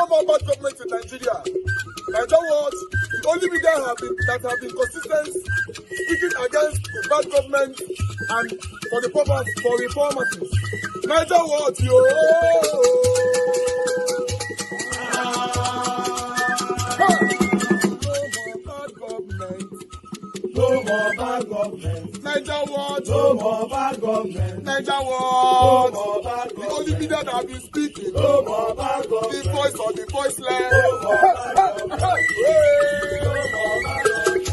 more bad government in Nigeria. Nigeria what? The only media that have been consistent speaking against the bad government and for the purpose for reformers. Nigeria what? Yo! No more bad government. Niger what? No more bad government. Niger what? No more bad government. The only media that have been speaking. No more bad government. The voice or the voiceless. No more bad government. No more bad government.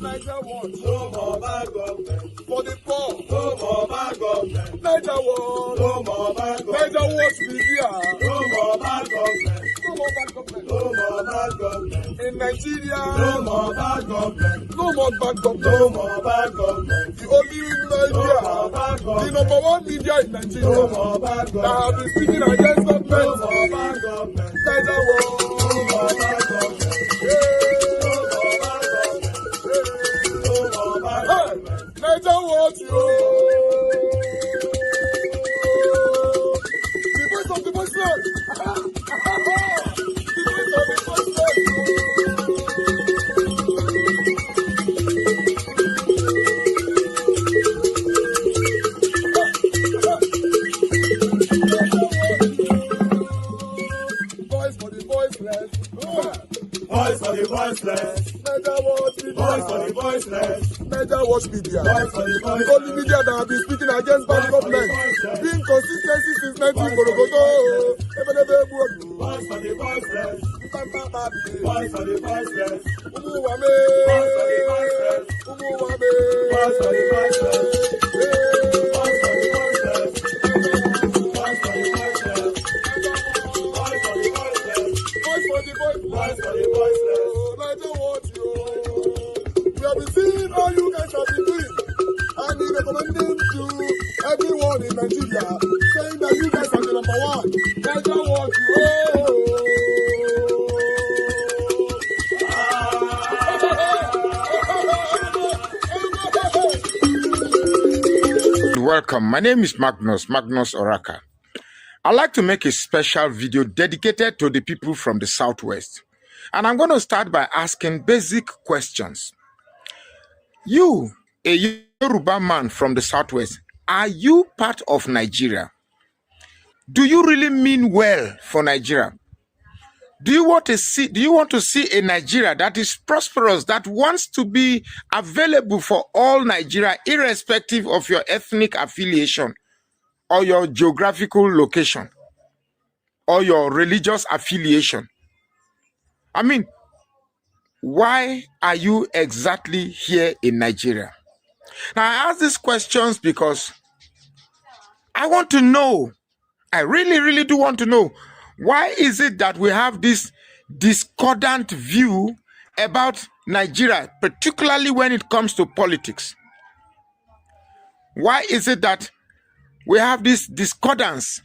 Niger what? No more bad government. For the poor. No more bad government. Niger what? No more bad government. Niger what media? No more bad government. No more bad government. No more bad government. In Nigeria. No more bad government. No more bad government. No more bad government. The only media. No more bad government. The number one media in Nigeria. No more bad government. That have been speaking against government. No more bad government. Niger what? No more bad government. Niger what you? The voice of the voiceless. The voice of the voiceless. Voice for the voiceless. Voice for the voiceless. Niger what media? Voice for the voiceless. Niger watch media. The only media that have been speaking against bad government. Being consistency since 1944. Voice for the voiceless. Voice for the voiceless. Umuwame. Voice for the voiceless. Umuwame. Voice for the voiceless. Voice for the voiceless. Voice for the voiceless. Voice for the voiceless. Voice for the voiceless. Voice for the voiceless. Niger watch you. We have been seeing all you guys have been doing, and he recommending to everyone in Nigeria, saying that you guys are the number one. Niger watch you. Welcome. My name is Magnus Oraka. I'd like to make a special video dedicated to the people from the Southwest. And I'm going to start by asking basic questions. You, a Yoruba man from the Southwest, are you part of Nigeria? Do you really mean well for Nigeria? Do you want to see a Nigeria that is prosperous, that wants to be available for all Nigeria, irrespective of your ethnic affiliation or your geographical location or your religious affiliation? I mean, why are you exactly here in Nigeria? Now, I ask these questions because I want to know, I really do want to know, why is it that we have this discordant view about Nigeria, particularly when it comes to politics? Why is it that we have this discordance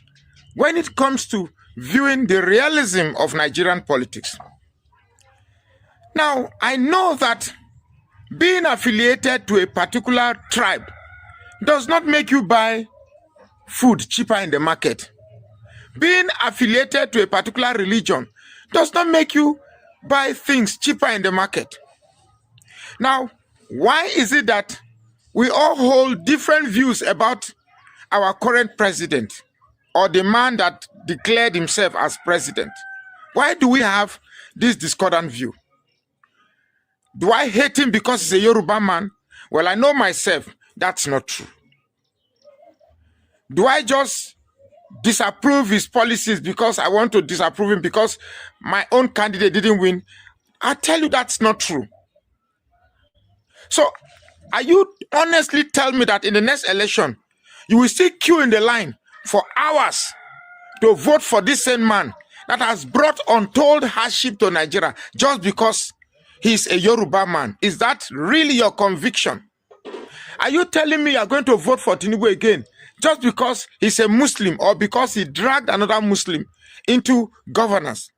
when it comes to viewing the realism of Nigerian politics? Now, I know that being affiliated to a particular tribe does not make you buy food cheaper in the market. Being affiliated to a particular religion does not make you buy things cheaper in the market. Now, why is it that we all hold different views about our current president or the man that declared himself as president? Why do we have this discordant view? Do I hate him because he's a Yoruba man? Well, I know myself, that's not true. Do I just disapprove his policies because I want to disapprove him because my own candidate didn't win? I tell you that's not true. So, are you honestly tell me that in the next election, you will still queue in the line for hours to vote for this same man that has brought untold hardship to Nigeria just because he's a Yoruba man? Is that really your conviction? Are you telling me you're going to vote for Tinubu again just because he's a Muslim or because he dragged another Muslim into governance?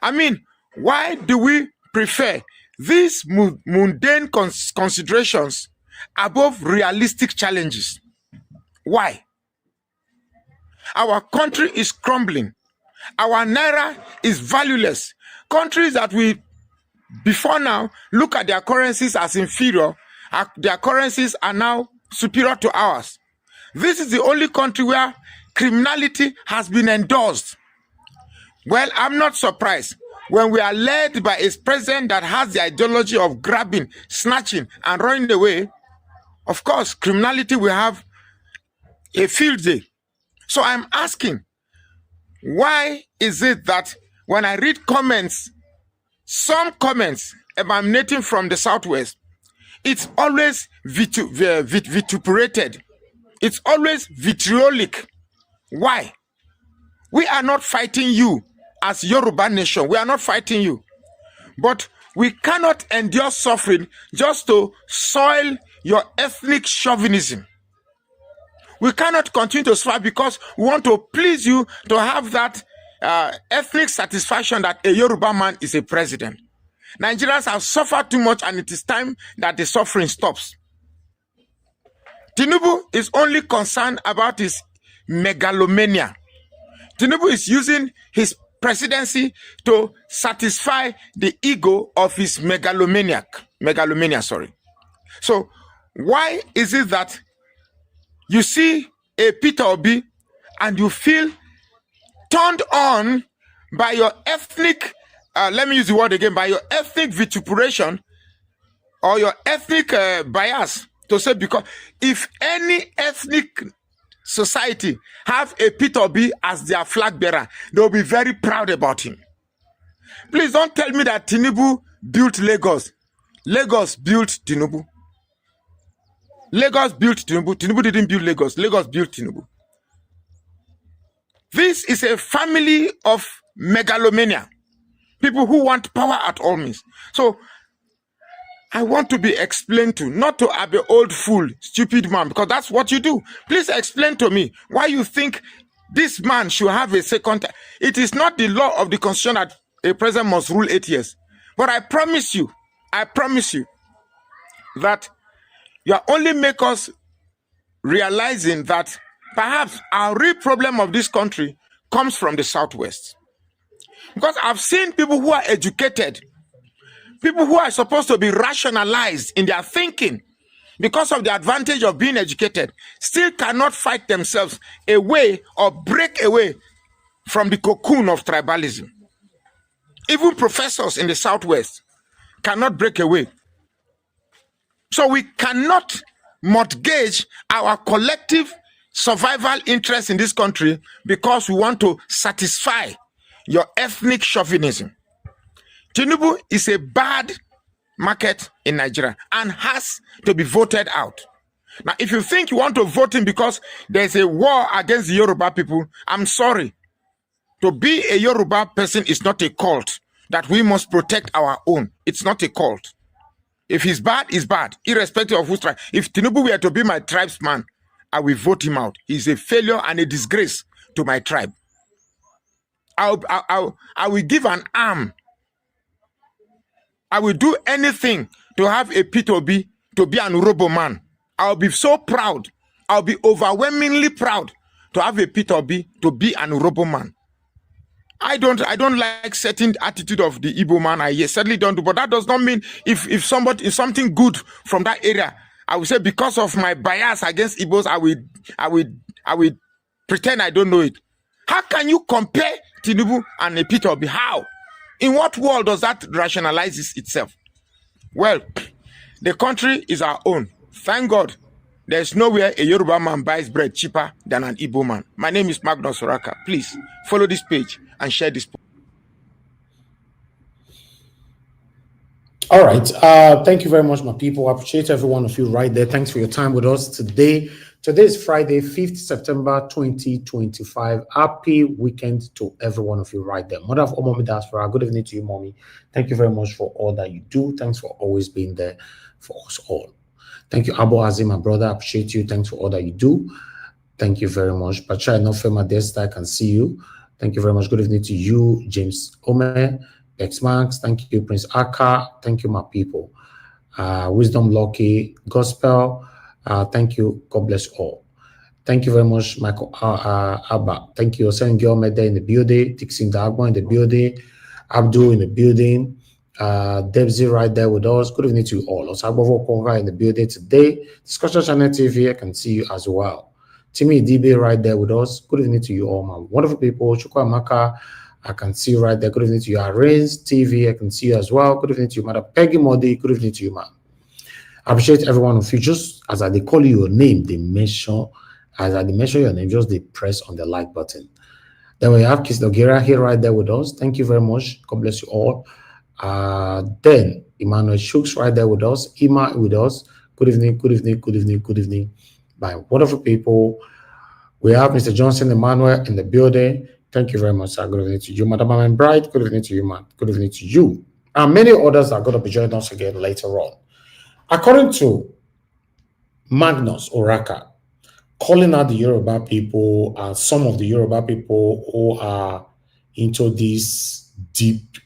I mean, why do we prefer these mundane considerations above realistic challenges. Why? Our country is crumbling. Our naira is valueless. Countries that we before now look at their currencies as inferior, their currencies are now superior to ours. This is the only country where criminality has been endorsed. Well, I'm not surprised when we are led by a president that has the ideology of grabbing, snatching, and running away. Of course, criminality will have a field day. So I'm asking, why is it that when I read comments, some comments emanating from the Southwest, it's always vituperated. It's always vitriolic. Why? We are not fighting you as Yoruba nation. We are not fighting you. But we cannot endure suffering just to soil your ethnic chauvinism. We cannot continue to suffer because we want to please you to have that ethnic satisfaction that a Yoruba man is a president. Nigerians have suffered too much, and it is time that the suffering stops. Tinubu is only concerned about his megalomania. Tinubu is using his presidency to satisfy the ego of his megalomania. So why is it that you see a Peter Obi and you feel turned on by your ethnic, let me use the word again, by your ethnic vituperation or your ethnic bias to say, because if any ethnic society have a Peter Obi as their flag bearer, they'll be very proud about him. Please don't tell me that Tinubu built Lagos. Lagos built Tinubu. Lagos built Tinubu. Tinubu didn't build Lagos. Lagos built Tinubu. This is a family of megalomania. People who want power at all means. So I want to be explained to, not to be old fool, stupid man, because that's what you do. Please explain to me why you think this man should have a second time. It is not the law of the constitution that a president must rule 8 years. But I promise you that you are only make us realizing that perhaps our real problem of this country comes from the Southwest. Because I've seen people who are educated, people who are supposed to be rationalized in their thinking because of the advantage of being educated, still cannot fight themselves away or break away from the cocoon of tribalism. Even professors in the Southwest cannot break away. So we cannot mortgage our collective survival interest in this country because we want to satisfy your ethnic chauvinism. Tinubu is a bad market in Nigeria and has to be voted out. Now, if you think you want to vote him because there's a war against the Yoruba people, I'm sorry. To be a Yoruba person is not a cult that we must protect our own. It's not a cult. If he's bad, he's bad, irrespective of whose tribe. If Tinubu were to be my tribesman, I will vote him out. He's a failure and a disgrace to my tribe. I will give an arm. I will do anything to have a Peter Obi to be an Urobo man. I'll be so proud. I'll be overwhelmingly proud to have a Peter Obi to be an Urobo man. I don't like certain attitude of the Igbo man. I certainly don't do, but that does not mean if something good from that area, I will say because of my bias against Igbos, I will pretend I don't know it. How can you compare Tinubu and a Peter Obi? How? In what world does that rationalize itself? Well, the country is our own. Thank God. There's nowhere a Yoruba man buys bread cheaper than an Igbo man. My name is Magnus Oraka. Please follow this page and share this. All right. Thank you very much, my people. I appreciate every one of you right there. Thanks for your time with us today. Today is Friday, 5th September 2025. Happy weekend to every one of you right there. Mother of all Mommy Diaspora, good evening to you, Mommy. Thank you very much for all that you do. Thanks for always being there for us all. Thank you, Abo Azim, my brother. I appreciate you. Thanks for all that you do. Thank you very much. Pacha Nofema Desta, I can see you. Thank you very much. Good evening to you, James Ome. X-Max, thank you. Prince Aka, thank you, my people. Wisdom Lucky, Gospel, thank you. God bless all. Thank you very much, Michael Abba. Thank you. Osen Gilmede in the building, Dixon Dagbo in the building, Abdul in the building, Debsy right there with us. Good evening to you all. Osagbovo Konga in the building today. Discussion Channel TV, I can see you as well. Timmy DB right there with us. Good evening to you all, my wonderful people. Chukwa Maka, I can see you right there. Good evening to you. Arrays TV, I can see you as well. Good evening to you, Madam Peggy Modi. Good evening to you, ma'am. I appreciate every one of you. Just as they call you your name, they mention, as they mention your name, just they press on the like button. Then we have Kiss Noguera here right there with us. Thank you very much. God bless you all. Then Emmanuel Shooks right there with us. Ima with us. Good evening, good evening, good evening, good evening. By wonderful people. We have Mr. Johnson Emmanuel in the building. Thank you very much, sir. Good evening to you, Madam Amen Bright. Good evening to you, man. Good evening to you. And many others are going to be joining us again later on. According to Magnus Oraka, calling out the Yoruba people and some of the Yoruba people who are into these deep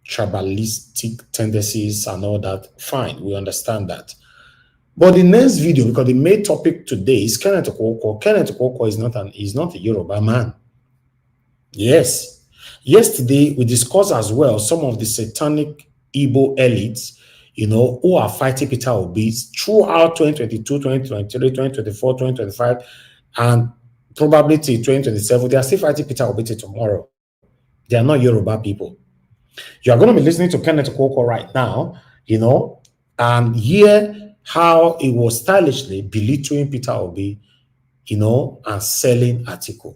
tribalistic tendencies and all that, fine, we understand that. But the next video, because the main topic today is Kenneth Okonkwo. Kenneth Okonkwo is not a Yoruba man. Yes. Yesterday, we discussed as well some of the satanic Igbo elites, who are fighting Peter Obi throughout 2022, 2023, 2024, 2025, and probably till 2027. They are still fighting Peter Obi till tomorrow. They are not Yoruba people. You are going to be listening to Kenneth Okonkwo right now, and hear how he was stylishly belittling Peter Obi, and selling Atiku.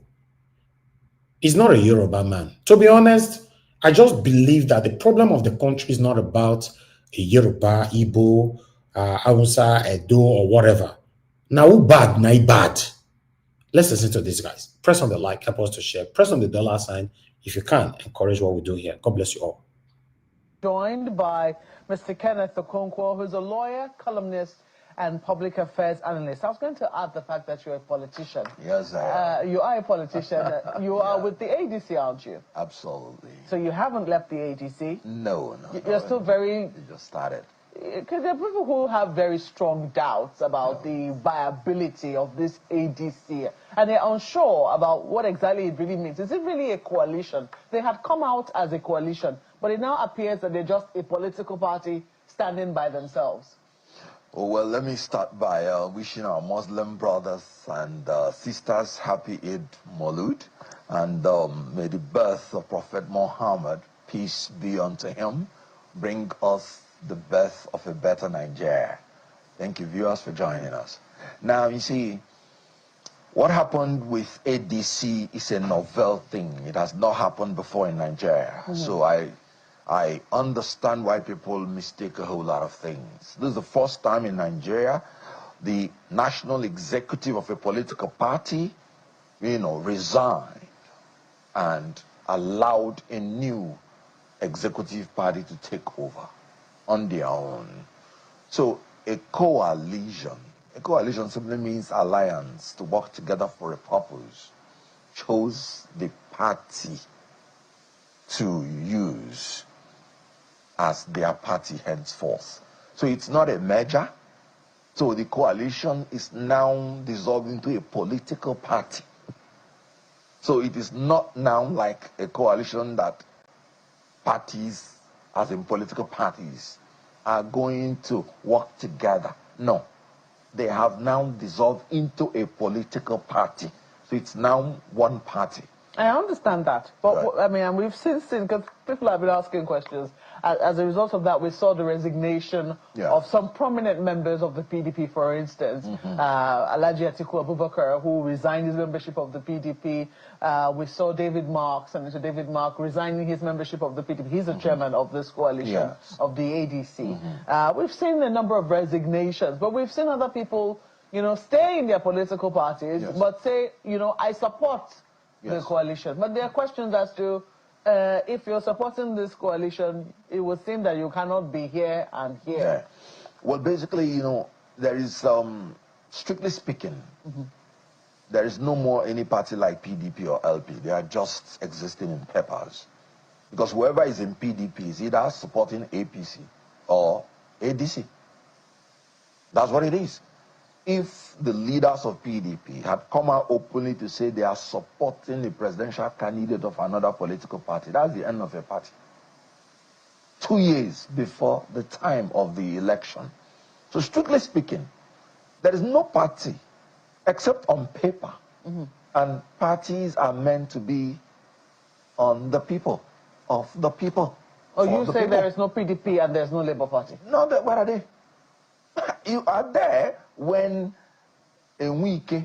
He's not a Yoruba man. To be honest, I just believe that the problem of the country is not about a Yoruba, Igbo, Hausa, Edo, or whatever. Now, who bad? Now, bad. Let's listen to these guys. Press on the like, help us to share. Press on the dollar sign if you can. Encourage what we do here. God bless you all. Joined by Mr. Kenneth Okonkwo, who's a lawyer, columnist, and public affairs analyst. I was going to add the fact that you're a politician. Yes, I am. You are a politician. You are with the ADC, aren't you? Absolutely. So you haven't left the ADC? No. You're still very... You just started. Because there are people who have very strong doubts about the viability of this ADC, and they're unsure about what exactly it really means. Is it really a coalition? They had come out as a coalition, but it now appears that they're just a political party standing by themselves. Oh, well, let me start by wishing our Muslim brothers and sisters happy Eid Maulud, and may the birth of Prophet Muhammad, peace be unto him, bring us the birth of a better Nigeria. Thank you, viewers, for joining us. Now, you see, what happened with ADC is a novel thing. It has not happened before in Nigeria. So I understand why people mistake a whole lot of things. This is the first time in Nigeria the national executive of a political party, resigned and allowed a new executive party to take over on their own. So a coalition simply means alliance, to work together for a purpose, chose the party to use as their party henceforth. So it's not a merger. So the coalition is now dissolved into a political party. So it is not now like a coalition that parties, as in political parties, are going to work together. No. They have now dissolved into a political party. So it's now one party. I understand that, but right. I mean, and we've seen, because people have been asking questions. As a result of that, we saw the resignation of some prominent members of the PDP, for instance. Alhaji Atiku Abubakar, who resigned his membership of the PDP. We saw David Mark, Senator David Mark, resigning his membership of the PDP. He's the chairman of this coalition of the ADC. We've seen a number of resignations, but we've seen other people, stay in their political parties, but say, I support the coalition. But there are questions as to if you're supporting this coalition, it would seem that you cannot be here and here. Yeah. Well, basically, there is, strictly speaking, there is no more any party like PDP or LP. They are just existing in papers. Because whoever is in PDP is either supporting APC or ADC. That's what it is. If the leaders of PDP had come out openly to say they are supporting the presidential candidate of another political party, that's the end of a party. 2 years before the time of the election. So strictly speaking, there is no party except on paper. And parties are meant to be on the people, of the people. Oh, you say there is no PDP and there's no Labour Party? No, where are they? You are there when Enwike,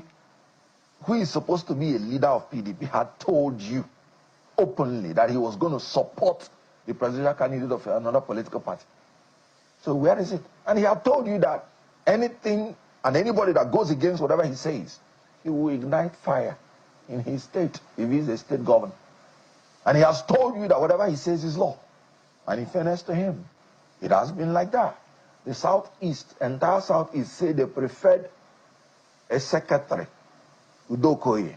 who is supposed to be a leader of PDP, had told you openly that he was going to support the presidential candidate of another political party. So where is it? And he had told you that anything and anybody that goes against whatever he says, he will ignite fire in his state if he's a state governor. And he has told you that whatever he says is law. And in fairness to him, it has been like that. The Southeast, entire Southeast, say they preferred a secretary, Udokoye,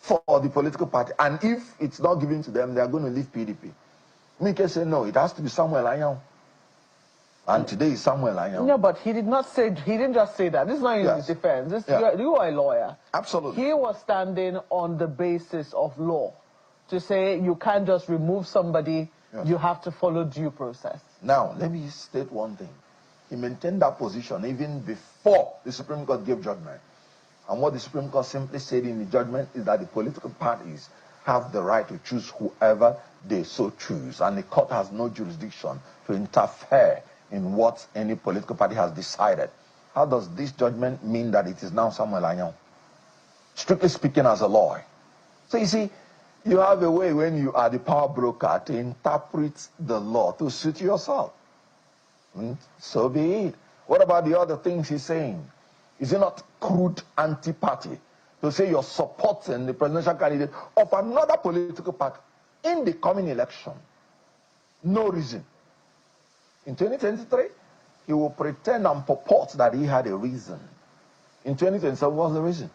for the political party. And if it's not given to them, they are going to leave PDP. Mike said, no, it has to be Samuel Anyang. And today is Samuel Anyang. No, but he did not say, he didn't just say that. This is not in his defense. You are a lawyer. Absolutely. He was standing on the basis of law to say you can't just remove somebody, you have to follow due process. Now, let me state one thing. He maintained that position even before the Supreme Court gave judgment. And what the Supreme Court simply said in the judgment is that the political parties have the right to choose whoever they so choose. And the court has no jurisdiction to interfere in what any political party has decided. How does this judgment mean that it is now Samuel Anyang? Strictly speaking, as a lawyer. So you see, you have a way when you are the power broker to interpret the law to suit yourself. So be it. What about the other things he's saying? Is it not crude anti-party to say you're supporting the presidential candidate of another political party in the coming election? No reason. In 2023, he will pretend and purport that he had a reason. In 2027, what's the reason?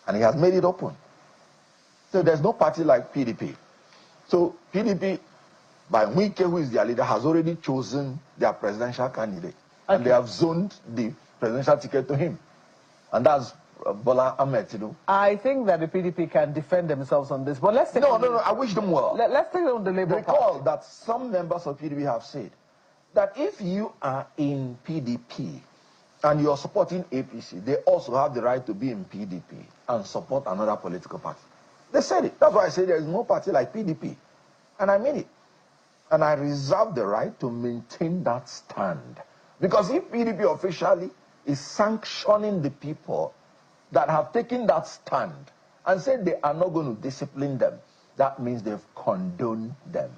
And he has made it open. So there's no party like PDP. So PDP, by Wike, who is their leader, has already chosen their presidential candidate. Okay. And they have zoned the presidential ticket to him. And that's Bola Ahmed Tinubu. I think that the PDP can defend themselves on this. But let's take No, I wish them well. Let's take on the Labour Party. Recall that some members of PDP have said that if you are in PDP and you're supporting APC, they also have the right to be in PDP and support another political party. They said it. That's why I say there is no party like PDP. And I mean it. And I reserve the right to maintain that stand. Because if PDP officially is sanctioning the people that have taken that stand and said they are not going to discipline them, that means they've condoned them.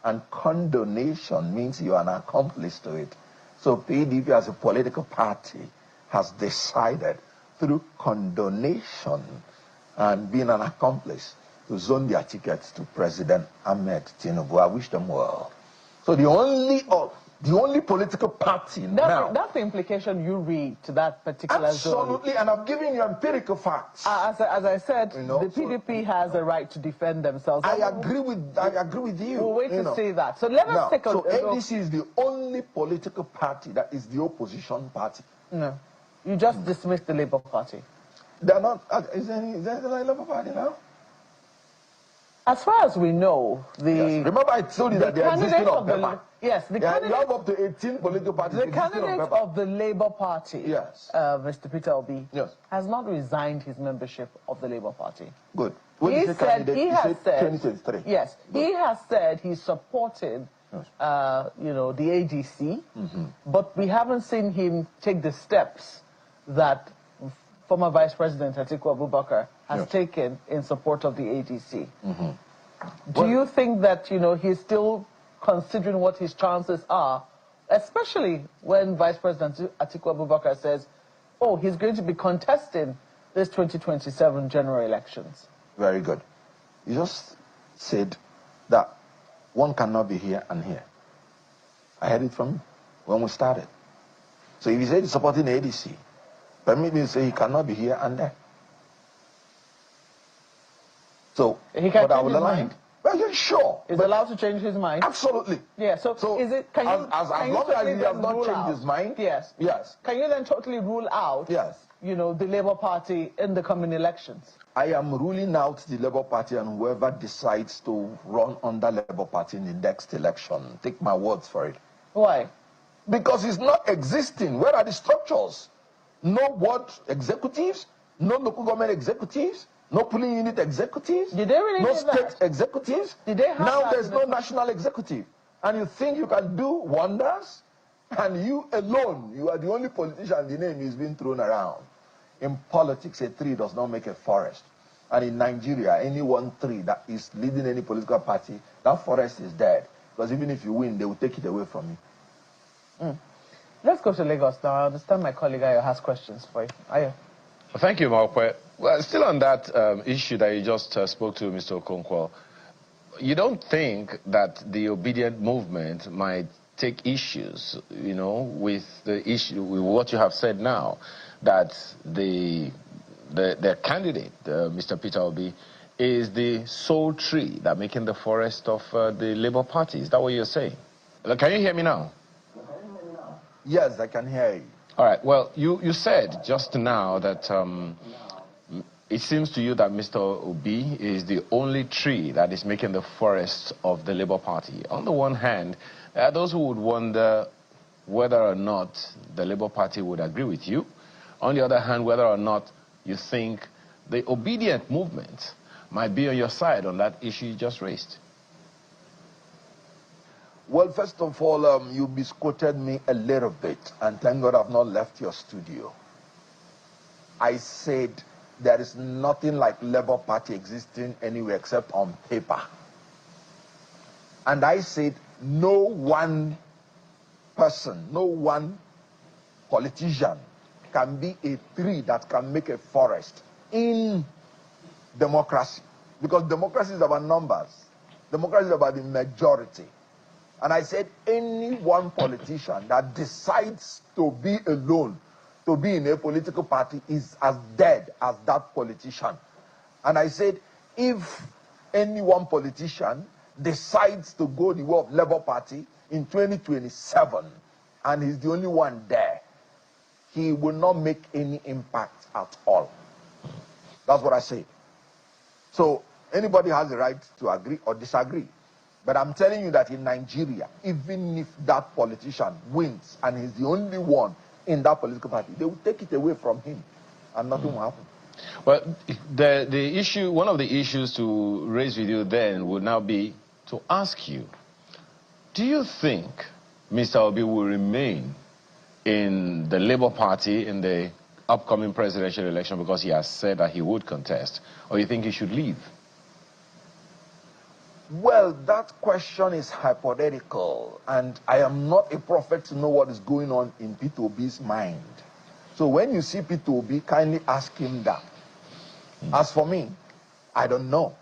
And condonation means you are an accomplice to it. So PDP as a political party has decided through condonation and being an accomplice to zone their tickets to President Ahmed Tinubu. I wish them well. So the only political party now... That's the implication you read to that particular zone. Absolutely, and I'm giving you empirical facts. As I said, the PDP has a right to defend themselves. I agree with you. We'll wait to see that. So let us take a... So ADC is the only political party that is the opposition party. No. You just dismissed the Labour Party. They're not... Is there a Labour Party now? As far as we know, remember I told you that they're existing on paper. Yes, you have up to 18 political parties. The candidate of the Labour Party, Mr. Peter Obi, has not resigned his membership of the Labour Party. Good. He has said 2023. Yes, he has said he supported, the ADC, but we haven't seen him take the steps that former Vice President Atiku Abubakar has taken in support of the ADC. Do you think that, he's still considering what his chances are, especially when Vice President Atiku Abubakar says, he's going to be contesting this 2027 general elections? Very good. You just said that one cannot be here and here. I heard it from you when we started. So if he said he's supporting the ADC, permit me to say he cannot be here and there. So, he can but I will align. Well, yeah, sure. Is allowed to change his mind? Absolutely. Yeah, so is it, can you, as can you long as totally he has then not rule changed out, his mind? Yes. Yes. Can you then totally rule out, Yes, you know, the Labour Party in the coming elections? I am ruling out the Labour Party and whoever decides to run under Labour Party in the next election. Take my words for it. Why? Because it's not existing. Where are the structures? No board executives, no local government executives, no polling unit executives, Did they really no do state that? executives. Did they have now that there's in no the national executive. And you think you can do wonders? And you alone, you are the only politician, the name is being thrown around. In politics, a tree does not make a forest. And in Nigeria, any one tree that is leading any political party, that forest is dead. Because even if you win, they will take it away from you. Let's go to Lagos now. I understand my colleague Ayo has questions for you. Ayo. Thank you, Mokwe. Well, still on that issue that you just spoke to, Mr. Okonkwo, you don't think that the obedient movement might take issues, you know, with the issue, with what you have said now, that the candidate, Mr. Peter Obi, is the sole tree that making the forest of the Labour Party? Is that what you're saying? Can you hear me now? Yes, I can hear you. All right. Well, you said just now that it seems to you that Mr. Obi is the only tree that is making the forest of the Labour Party. On the one hand, there are those who would wonder whether or not the Labour Party would agree with you. On the other hand, whether or not you think the obedient movement might be on your side on that issue you just raised. Well, first of all, you misquoted me a little bit, and thank God I've not left your studio. I said there is nothing like Labour Party existing anywhere except on paper. And I said no one person, no one politician can be a tree that can make a forest in democracy. Because democracy is about numbers. Democracy is about the majority. And I said any one politician that decides to be alone, to be in a political party, is as dead as that politician. And I said if any one politician decides to go the way of Labour Party in 2027, and he's the only one there, he will not make any impact at all. That's what I say. So anybody has the right to agree or disagree. But I'm telling you that in Nigeria, even if that politician wins and he's the only one in that political party, they will take it away from him and nothing will happen. Well, the issue, one of the issues to raise with you then would now be to ask you, do you think Mr. Obi will remain in the Labour Party in the upcoming presidential election because he has said that he would contest, or you think he should leave? Well, that question is hypothetical, and I am not a prophet to know what is going on in Peter Obi's mind. So when you see Peter Obi, kindly ask him that. As for me, I don't know.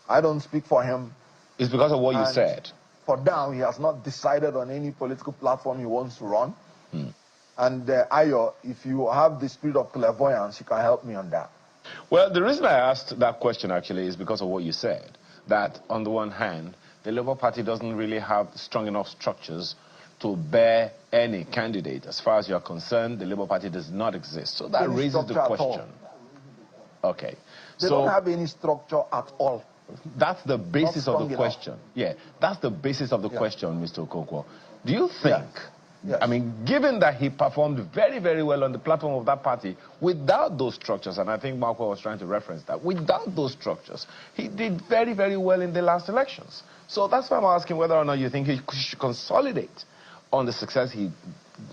I don't speak for him. It's because of what you said. For now, he has not decided on any political platform he wants to run. And Ayo, if you have the spirit of clairvoyance, you can help me on that. Well, the reason I asked that question actually is because of what you said. That on the one hand, the Labour Party doesn't really have strong enough structures to bear any candidate. As far as you're concerned, the Labour Party does not exist. So that raises the question. Okay. They don't have any structure at all. That's the basis of the question. Yeah, that's the basis of the question, Mr. Okonkwo. Do you think, I mean, given that he performed very, very well on the platform of that party without those structures, and I think Marco was trying to reference that, without those structures, he did very, very well in the last elections. So that's why I'm asking whether or not you think he should consolidate on the success he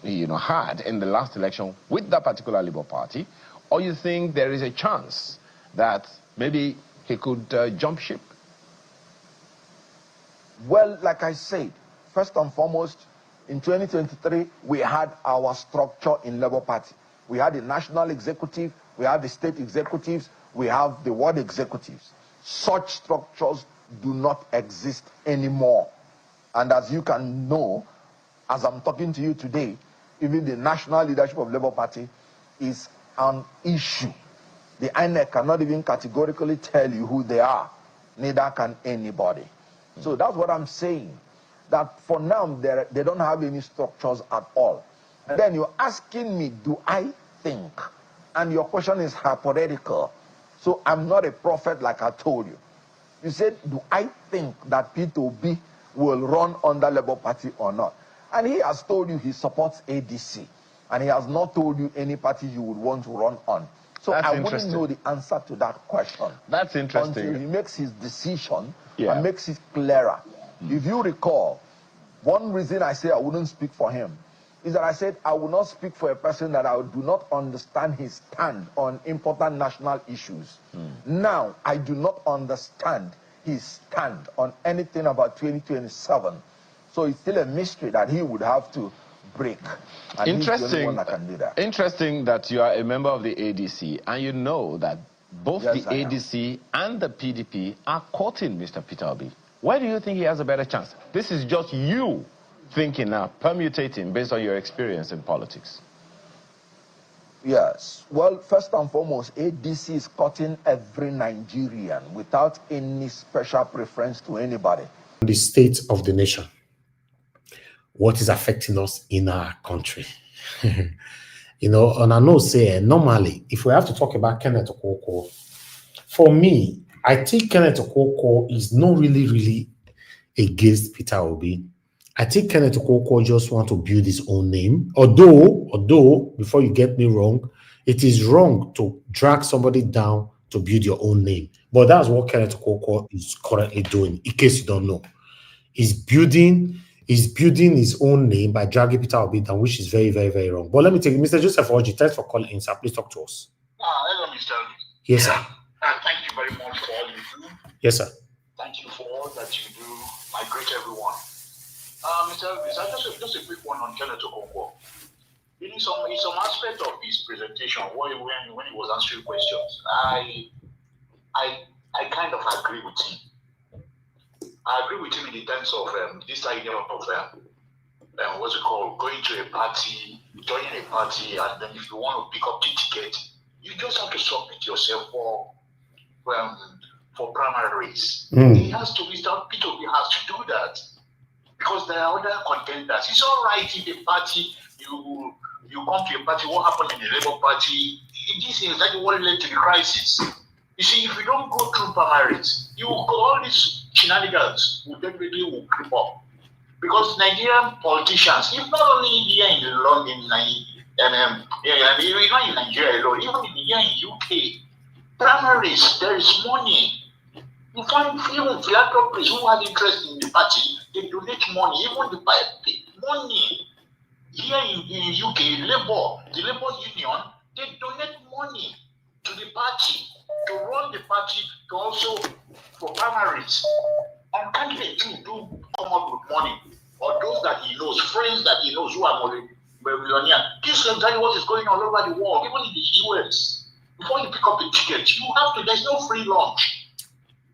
had in the last election with that particular Labour Party, or you think there is a chance that maybe he could jump ship? Well, like I said, first and foremost, in 2023, we had our structure in Labour Party. We had the national executive, we had the state executives, we have the ward executives. Such structures do not exist anymore. And as you can know, as I'm talking to you today, even the national leadership of Labour Party is an issue. The INEC cannot even categorically tell you who they are. neither can anybody. So that's what I'm saying. That for now, they don't have any structures at all. And then you're asking me, do I think? And your question is hypothetical. So I'm not a prophet like I told you. You said, do I think that Peter Obi will run under Labour Party or not? And he has told you he supports ADC. And he has not told you any party he would want to run on. So That's I wouldn't know the answer to that question. That's interesting. Until he makes his decision and makes it clearer. If you recall, one reason I say I wouldn't speak for him is that I said I will not speak for a person that I do not understand his stand on important national issues. Now, I do not understand his stand on anything about 2027. So it's still a mystery that he would have to break. And Interesting, he's the only one that can do that. Interesting that you are a member of the ADC and you know that both the ADC and the PDP are courting Mr. Peter Obi. Why do you think he has a better chance? This is just you thinking now, permutating based on your experience in politics. Yes. Well, first and foremost, ADC is cutting every Nigerian without any special preference to anybody. The state of the nation. What is affecting us in our country? You know, and I know say normally, if we have to talk about Kenneth Okonkwo, for me, I think Kenneth Okonkwo is not really against Peter Obi. I think Kenneth Okonkwo just want to build his own name. Although, before you get me wrong, it is wrong to drag somebody down to build your own name. But that's what Kenneth Okonkwo is currently doing, in case you don't know. He's building his own name by dragging Peter Obi down, which is very wrong. But let me take it. Mr. Joseph Orji, thanks for calling in, sir. Please talk to us. Hello, Mr. Obi. Yes, sir. Thank you very much for all you do. Yes, sir. Thank you for all that you do. I greet everyone. Mr. Obi, just a quick one on Kenneth Okonkwo. In some aspect of his presentation, when he was answering questions, I kind of agree with him. I agree with him in the terms of this idea of what's it called, going to a party, joining a party, and then if you want to pick up the ticket, you just have to submit yourself for primary race. He has to, Mr. Peter, he has to do that because there are other contenders. It's all right if a party you come to a party. What happened in the Labour Party? This is exactly what led to the crisis. You see, if you don't go through primaries, all these shenanigans will definitely creep up. Because Nigerian politicians, if not only here in London, not in Nigeria alone, even here in UK, primaries, there is money. You find even philanthropists who have interest in the party, they donate money, even the money. Here in UK, the Labour Union, they donate money to the party, to run the party, to also for primaries. And candidates do come up with money, or those that he knows, friends that he knows who are millionaires. This is exactly what is going on all over the world, even in the US. Before you pick up a ticket, you have to, there's no free lunch.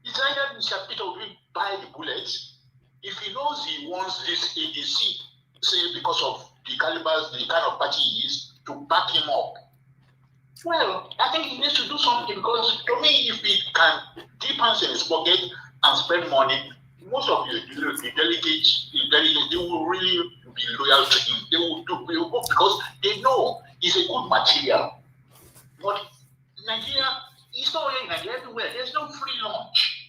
It's either Mr. Peter will buy the bullets. If he knows he wants this ADC, say because of the calibers, the kind of party he is, to back him up. Well, I think he needs to do something because to me, if he can dip hands in his pocket and spend money, most of the delegates, they will really be loyal to him. They will go because they know he's a good material. But Nigeria, it's not only Nigeria, everywhere. There's no free lunch.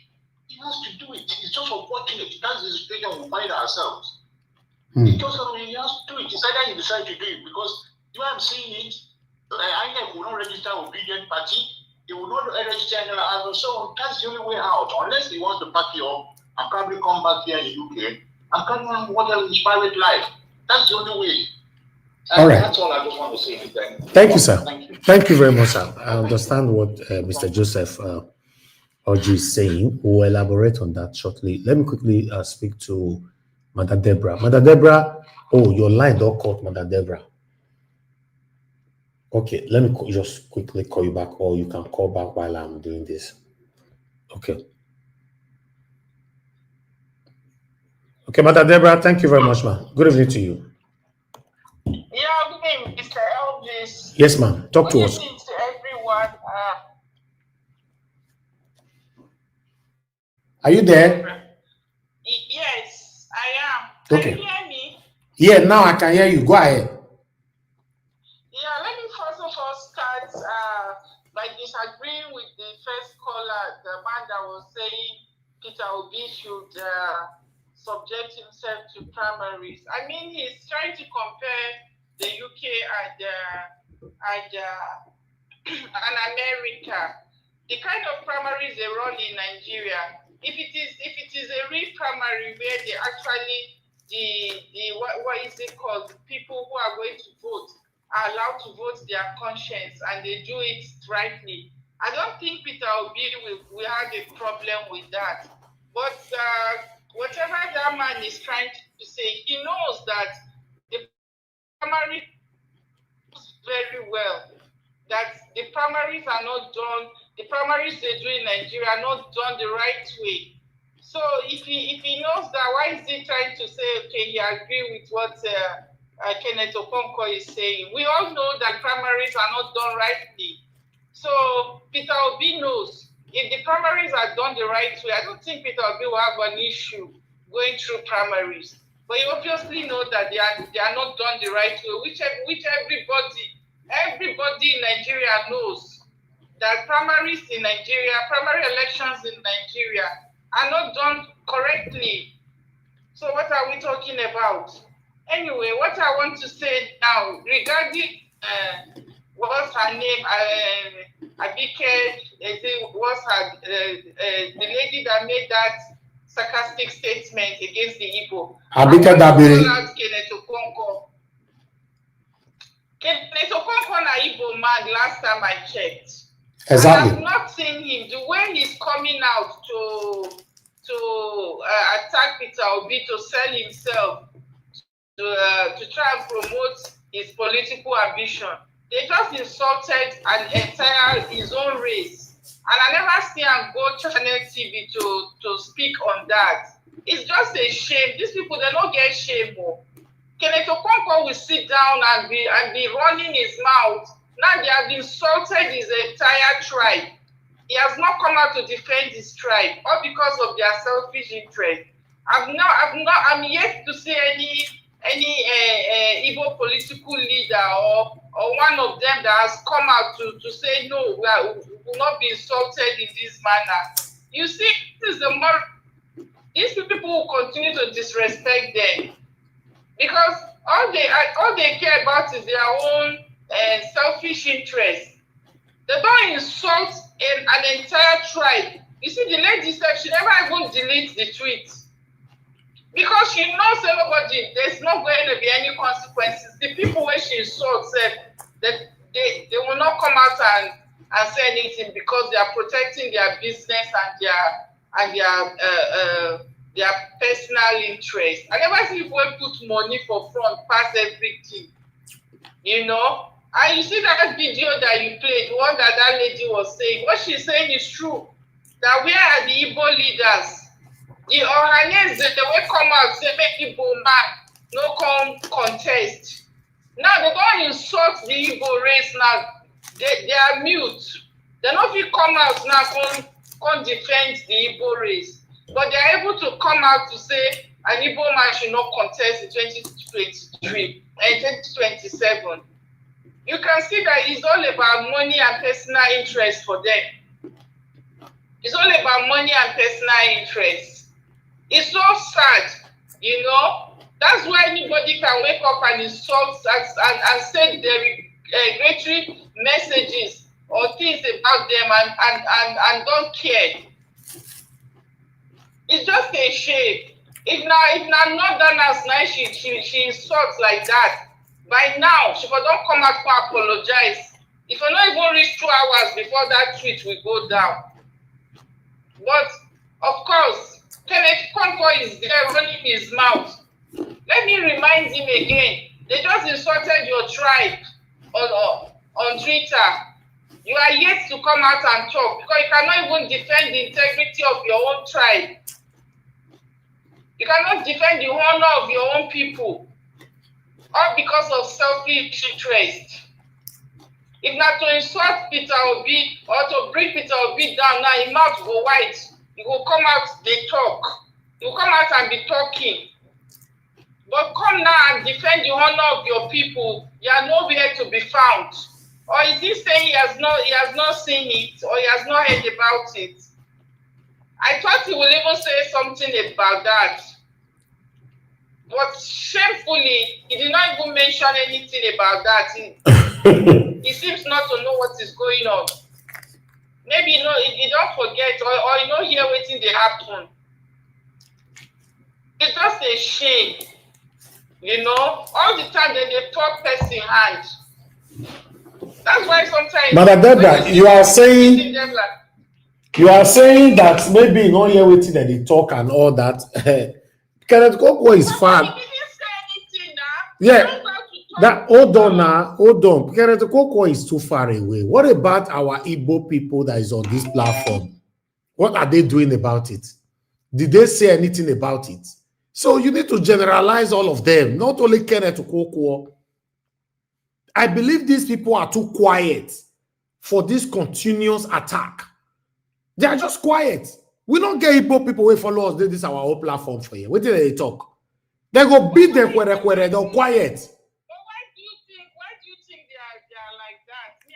He has to do it. It's just unfortunate. That's the situation we find ourselves. He has to do it. It's either he decides to do it because the way I'm seeing it, INEC will not register obedient party. He will not register and so on. That's the only way out. Unless he wants to pack you up and probably come back here in the UK and carry on what else his private life. That's the only way. All right. That's all I just want to say. Thank you, sir. Thank you very much, sir. I understand what Mr. Joseph Orji is saying. We'll elaborate on that shortly. Let me quickly speak to Mother Deborah. Mother Deborah, your line don't cut, Mother Deborah. Okay, let me just quickly call you back, or you can call back while I'm doing this. Okay. Okay, Mother Deborah, thank you very much, ma'am. Good evening to you. Yeah, good evening, Mr. Elvis. Yes, ma'am. Talk to us. Good evening to everyone. Are you there? Yes, I am. Can you hear me? Yeah, now I can hear you. Go ahead. Yeah, let me first of all start by disagreeing with the first caller, the man that was saying Peter Obi should subject himself to primaries. I mean, he's trying to compare the UK and America. The kind of primaries they run in Nigeria. If it is a real primary where they actually what is it called? The people who are going to vote are allowed to vote their conscience and they do it rightly. I don't think Peter Obi will have a problem with that. But whatever that man is trying to say, he knows that the primary very well. That the primaries are not done, the primaries they do in Nigeria are not done the right way. So if he knows that, why is he trying to say, okay, he agree with what Kenneth Okonkwo is saying? We all know that primaries are not done rightly. So Peter Obi knows if the primaries are done the right way, I don't think Peter Obi will have an issue going through primaries. But you obviously know that they are not done the right way, which everybody in Nigeria knows that primaries in Nigeria, primary elections in Nigeria are not done correctly. So what are we talking about? Anyway, what I want to say now regarding what's her name, Abike, what's her the lady that made that sarcastic statement against the Igbo. Abike Dabiri. Kenneth Okonkwo. Kenneth Okonkwo na Igbo man last time I checked. Exactly. I have not seen him. The way he's coming out to attack Peter Obi, to sell himself, to try and promote his political ambition. They just insulted his own race. And I never see him go channel TV to speak on that. It's just a shame. These people, they don't get shame. Kenneth Okonkwo will sit down and be running his mouth. Now they have insulted his entire tribe. He has not come out to defend his tribe, all because of their selfish interest. I'm yet to see any Igbo political leader or one of them that has come out to say no, we will not be insulted in this manner. You see, this is the more these people will continue to disrespect them because all they care about is their own selfish interest. They don't insult an entire tribe. You see, the lady said she never even delete the tweet because she knows there's not going to be any consequences. The people where she insults that they will not come out and say anything because they are protecting their business and their personal interest. I never see people put money for front past everything, you know. And you see that video that you played, the one that lady was saying, what she's saying is true. That where are the Igbo leaders? The Ohanes, they will come out, say, make Igbo man, no come contest. Now they don't insult the Igbo race now. They are mute. They don't feel come out now, come defend the Igbo race. But they are able to come out to say an Igbo man should not contest in 2023 and 2027. You can see that it's all about money and personal interest for them. It's all about money and personal interest. It's so sad, you know. That's why anybody can wake up and insult and say derogatory messages or things about them and don't care. It's just a shame. If now not done as nice, she insults like that. By now, she don't come out to apologize. If you not even reach 2 hours before that tweet will go down. But of course, Kenneth Okonkwo is there running his mouth. Let me remind him again. They just insulted your tribe on Twitter. You are yet to come out and talk because you cannot even defend the integrity of your own tribe. You cannot defend the honor of your own people. All because of selfish interest. If not to insult Peter Obi or to bring Peter Obi down, now his mouth go white. You will come out, they talk. You will come out and be talking. But come now and defend the honor of your people. You are nowhere to be found. Or is he saying he has not seen it, or he has not heard about it? I thought he would even say something about that. But shamefully, he did not even mention anything about that. He seems not to know what is going on. Maybe he don't forget, or you know, hear waiting they happen. It's just a shame. You know, all the time they talk person hand. That's why sometimes. Madam Deborah, you are saying that maybe you don't hear waiting that they talk and all that. Kenneth Okonkwo is far. He didn't say anything now. Yeah. That hold on. Kenneth Okonkwo is too far away. What about our Igbo people that is on this platform? What are they doing about it? Did they say anything about it? So you need to generalize all of them, not only Kenneth Okonkwo. I believe these people are too quiet for this continuous attack. They are just quiet. We don't get Igbo people who follow us. This is our whole platform for you. What did they talk? They go beat them where they're quiet. But why do you think they are like that? Me,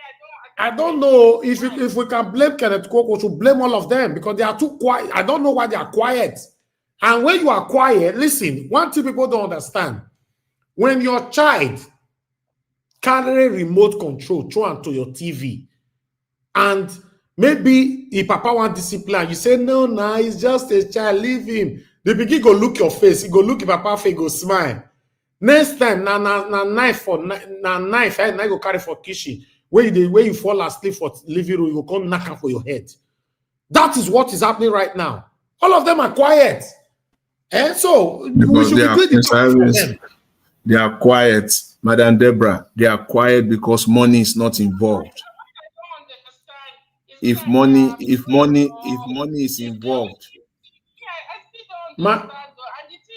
I don't know if we can blame Kenneth Okonkwo, we should blame all of them because they are too quiet. I don't know why they are quiet. And when you are quiet, listen, one thing people don't understand. When your child carry remote control through onto your TV, and maybe if Papa want discipline, you say, no, he's just a child, leave him. The begin go look your face, he go look your Papa face, go smile. Next time, na knife, I go carry for kitchen. Where you fall asleep for living room, you go come knock for your head. That is what is happening right now. All of them are quiet. And so we should be doing the talk for them. They are quiet, Madam Deborah. They are quiet because money is not involved. If money is involved.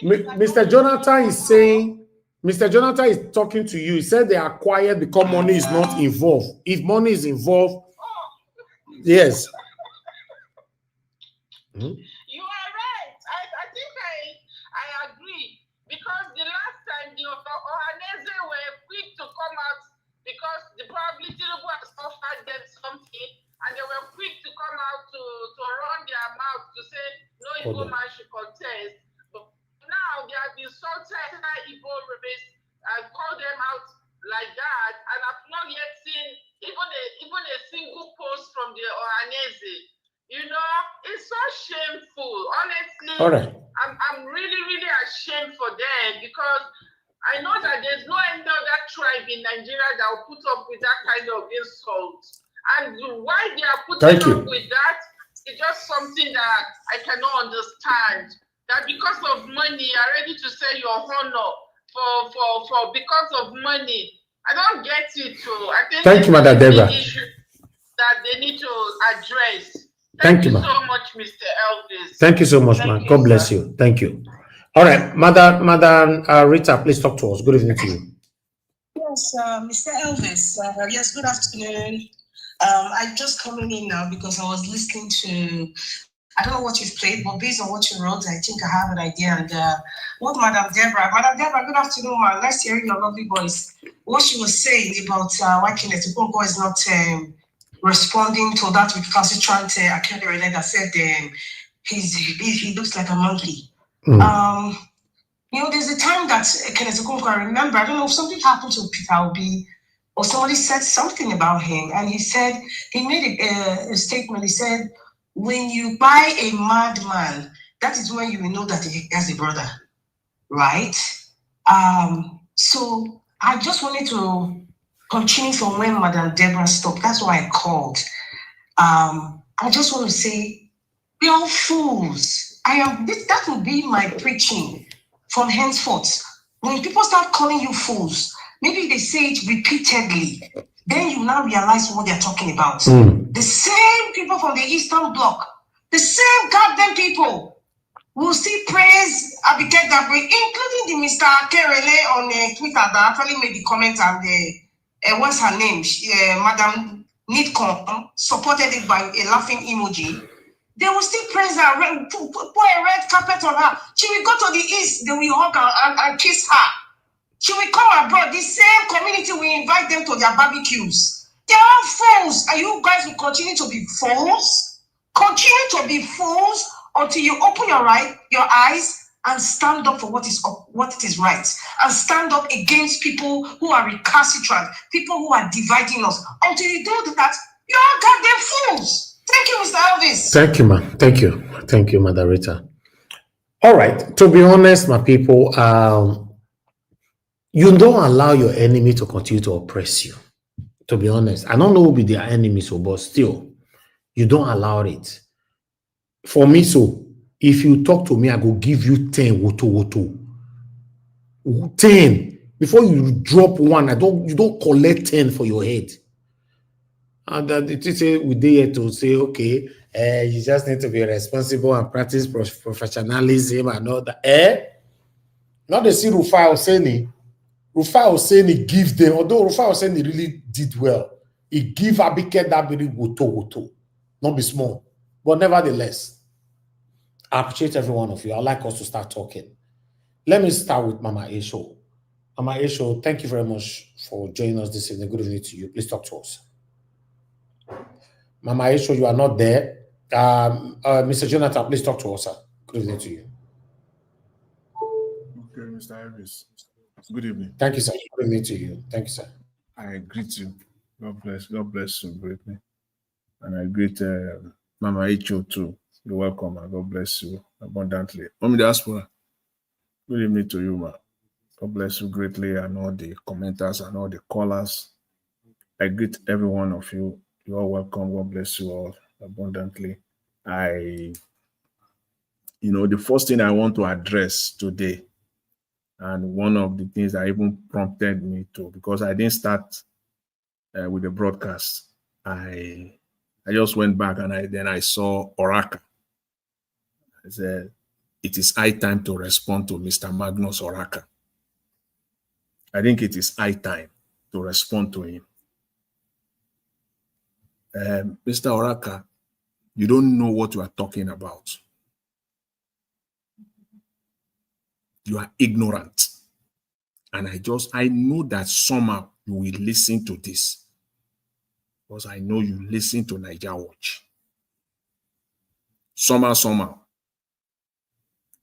Mr. Jonathan is saying, Mr. Jonathan is talking to you. He said they are quiet because money is not involved. If money is involved, yes. You are right. I think I agree. Because the last time the Ohanese were quick to come out because probably Tinubu has offered them something, and they were quick to come out to run their mouth to say no Igbo man should contest. But now they have insulted Igbo race and called them out like that, and I've not yet seen even a single post from the Ohanese. You know, it's so shameful. Honestly, all right. I'm really, really ashamed for them because I know that there's no any other tribe in Nigeria that will put up with that kind of insult. And why they are putting up with that is just something that I cannot understand. That because of money, you're ready to sell your honor for because of money. I don't get it too. I think thank you, Madam Deborah. Issue that they need to address. Thank you so much, Mr. Elvis. Thank you so much, man. God bless you. Thank you. All right, Madam Rita, please talk to us. Good evening to you. Yes, Mr. Elvis. Yes, good afternoon. I just coming in now because I was listening to, I don't know what you've played, but based on what you wrote, I think I have an idea. And what Madam Deborah, good afternoon, man. Nice hearing your lovely voice. What she was saying about why Kenneth Okonkwo is not responding to that recalcitrant Akelere that said he looks like a monkey. You know, there's a time that Kenneth Okonkwo, I remember, I don't know if something happened to Peter Obi or somebody said something about him, and he made a statement. He said, when you buy a madman, that is when you will know that he has a brother, right? So I just wanted to continue from when Madam Deborah stopped. That's why I called. I just want to say, we are fools. That will be my preaching from henceforth. When people start calling you fools, maybe they say it repeatedly, then you now realize what they're talking about. The same people from the Eastern Bloc, the same goddamn people will still praise Abike Gabri, including the Mr. Kerele on Twitter that actually made the comment, and what's her name? Madam Nitcom supported it by a laughing emoji. They will still praise her, put a red carpet on her. She will go to the east, they will hug her and kiss her. She will come abroad. The same community will invite them to their barbecues. They are fools, and you guys will continue to be fools. Continue to be fools until you open your eyes and stand up for what is right, and stand up against people who are recalcitrant, people who are dividing us. Until you do that, you are goddamn fools. Thank you, Mr. Elvis. Thank you, ma'am. Thank you, Madam. All right. To be honest, my people, you don't allow your enemy to continue to oppress you. To be honest, I don't know who will be their enemies, but still, you don't allow it. For me, so if you talk to me, I go give you 10 woto. 10. Before you drop one, you don't collect 10 for your head. And it is we did here to say, okay, you just need to be responsible and practice professionalism and all that. Not the see Rufai Hosseini give them, although Rufai Hosseini really did well. He give Abike that very woto. Not be small. But nevertheless, I appreciate every one of you. I'd like us to start talking. Let me start with Mama Esho. Mama Esho, thank you very much for joining us this evening. Good evening to you. Please talk to us. Mama Esho, you are not there. Mr. Jonathan, please talk to us, sir. Good evening to you. Okay, Mr. Elvis. Good evening. Thank you, sir. Good evening to you. Thank you, sir. I greet you. God bless you greatly. And I greet Mama Icho too. You're welcome, and God bless you abundantly. Mommy Diaspora, good evening to you, ma. God bless you greatly, and all the commenters and all the callers. I greet every one of you. You are welcome. God bless you all abundantly. The first thing I want to address today, and one of the things that even prompted me to, because I didn't start with the broadcast, I just went back and I saw Oraka. I said, it is high time to respond to Mr. Magnus Oraka. I think it is high time to respond to him. Mr. Oraka, you don't know what you are talking about. You are ignorant. And I know that somehow you will listen to this. Because I know you listen to Niger Watch. Somehow.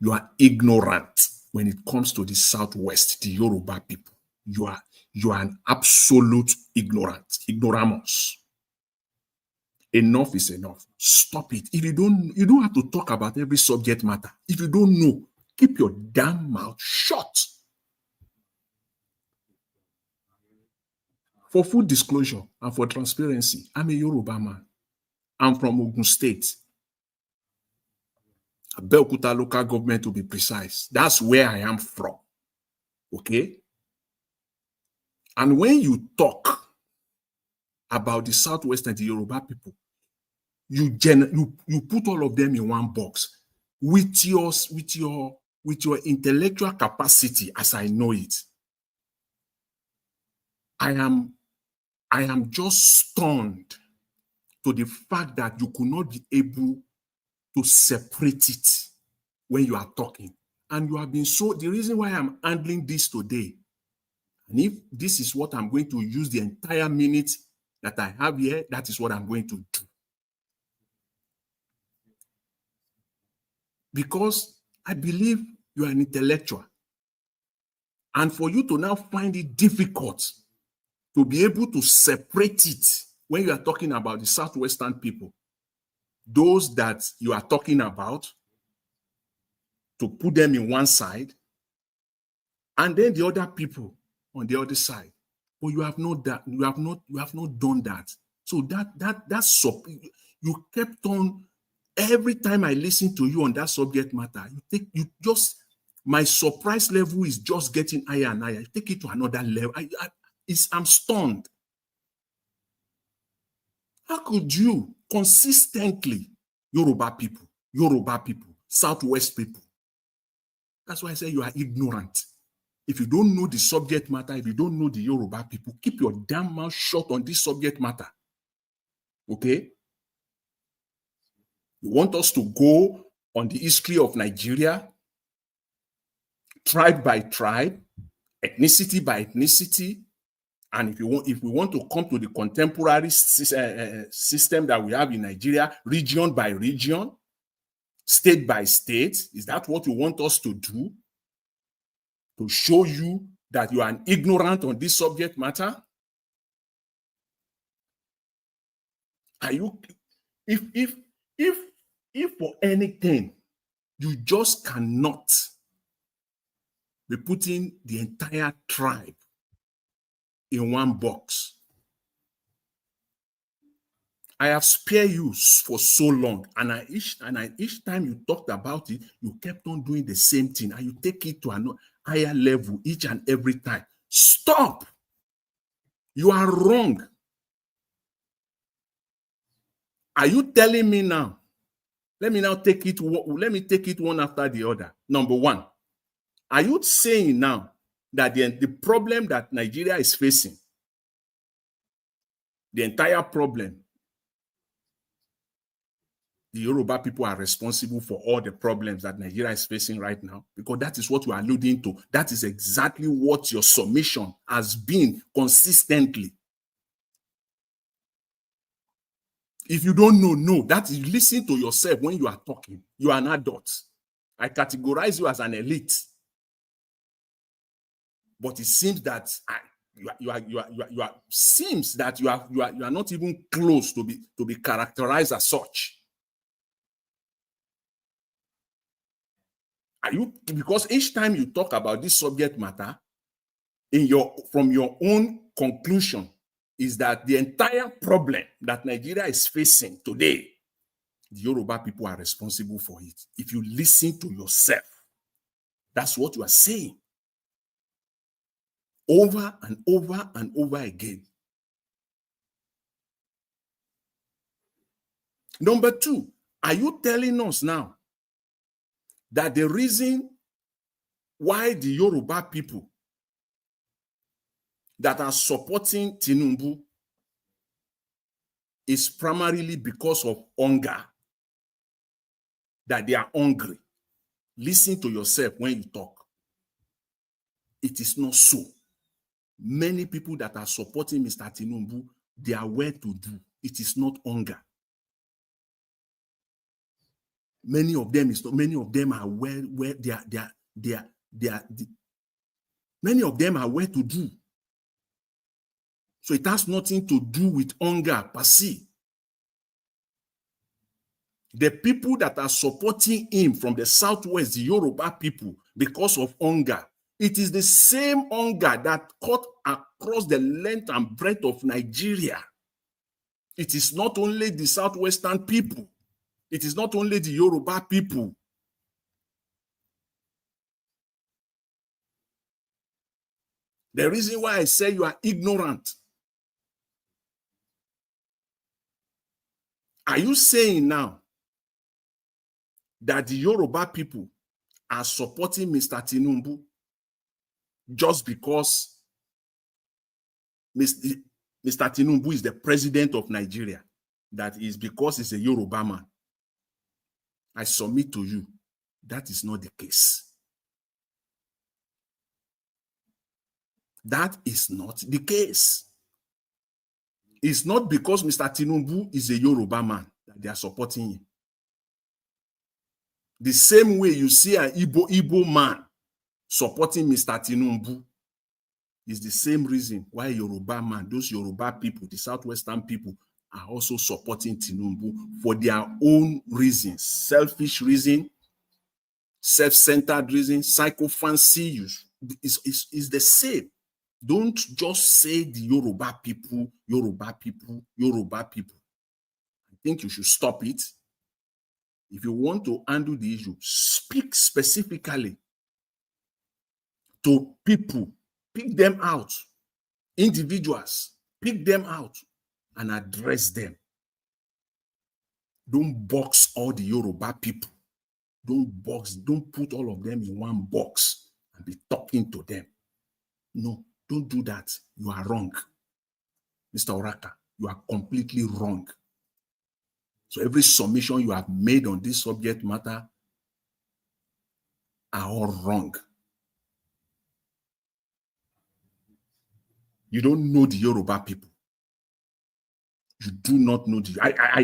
You are ignorant when it comes to the Southwest, the Yoruba people. You are an absolute ignoramus. Enough is enough. Stop it. If you don't have to talk about every subject matter. If you don't know, keep your damn mouth shut. For full disclosure and for transparency, I'm a Yoruba man. I'm from Ogun State. Abeokuta local government, to be precise. That's where I am from. Okay? And when you talk about the Southwest and the Yoruba people, you put all of them in one box with your intellectual capacity, as I know it. I am just stunned to the fact that you could not be able to separate it when you are talking. And you have been the reason why I'm handling this today, and if this is what I'm going to use the entire minute that I have here, that is what I'm going to do. Because I believe you are an intellectual. And for you to now find it difficult to be able to separate it when you are talking about the Southwestern people, those that you are talking about, to put them in one side, and then the other people on the other side. But you have not done that. So that's you kept on. Every time I listen to you on that subject matter, my surprise level is just getting higher and higher. Take it to another level. I'm stunned. How could you consistently, Yoruba people, Southwest people? That's why I say you are ignorant. If you don't know the subject matter, if you don't know the Yoruba people, keep your damn mouth shut on this subject matter. Okay? You want us to go on the history of Nigeria, tribe by tribe, ethnicity by ethnicity, and if we want to come to the contemporary system that we have in Nigeria, region by region, state by state, is that what you want us to do? To show you that you are an ignorant on this subject matter? Are you, if for anything, you just cannot be putting the entire tribe in one box. I have spared you for so long, and each time you talked about it, you kept on doing the same thing, and you take it to a higher level each and every time. Stop! You are wrong. Are you telling me now? Let me take it one after the other. Number one, are you saying now that the problem that Nigeria is facing, the entire problem, the Yoruba people are responsible for all the problems that Nigeria is facing right now? Because that is what you are alluding to. That is exactly what your submission has been consistently. If you don't know, no. That is, listen to yourself when you are talking. You are an adult. I categorize you as an elite. But it seems that you are not even close to be characterized as such. Are you, because each time you talk about this subject matter, from your own conclusion, is that the entire problem that Nigeria is facing today, the Yoruba people are responsible for it. If you listen to yourself, that's what you are saying. Over and over and over again. Number two, are you telling us now that the reason why the Yoruba people that are supporting Tinubu is primarily because of hunger, that they are hungry? Listen to yourself when you talk. It is not so. Many people that are supporting Mr. Tinubu, they are well-to-do. It is not hunger. Many of them are many of them are well-to-do. So it has nothing to do with hunger per se. The people that are supporting him from the southwest, the Yoruba people, because of hunger, it is the same hunger that cut across the length and breadth of Nigeria. It is not only the southwestern people. It is not only the Yoruba people. The reason why I say you are ignorant. Are you saying now that the Yoruba people are supporting Mr. Tinubu just because Mr. Tinubu is the president of Nigeria? That is because he's a Yoruba man? I submit to you, that is not the case. That is not the case. It's not because Mr. Tinubu is a Yoruba man that they are supporting him. The same way you see an Igbo man supporting Mr. Tinubu is the same reason why Yoruba man, those Yoruba people, the southwestern people, are also supporting Tinubu for their own reasons, selfish reason, self-centered reason, psychophancy is the same. Don't just say the Yoruba people, Yoruba people, Yoruba people. I think you should stop it. If you want to handle the issue, speak specifically to people, pick them out, individuals, pick them out and address them. Don't box all the Yoruba people. Don't put all of them in one box and be talking to them. No, don't do that. You are wrong. Mr. Oraka, you are completely wrong. So every submission you have made on this subject matter are all wrong. You don't know the Yoruba people. You do not know the.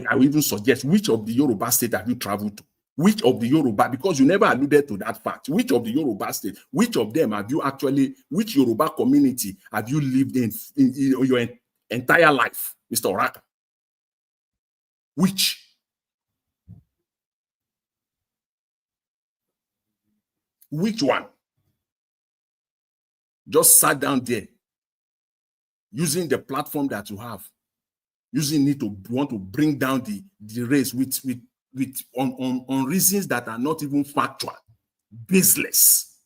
I will even suggest, which of the Yoruba state have you traveled to? Which of the Yoruba, because you never alluded to that fact, which of the Yoruba state, which of them have you actually, which Yoruba community have you lived in your entire life, Mr. Oraka? Which? Which one? Just sat down there, using the platform that you have, using it to want to bring down the race on reasons that are not even factual, baseless.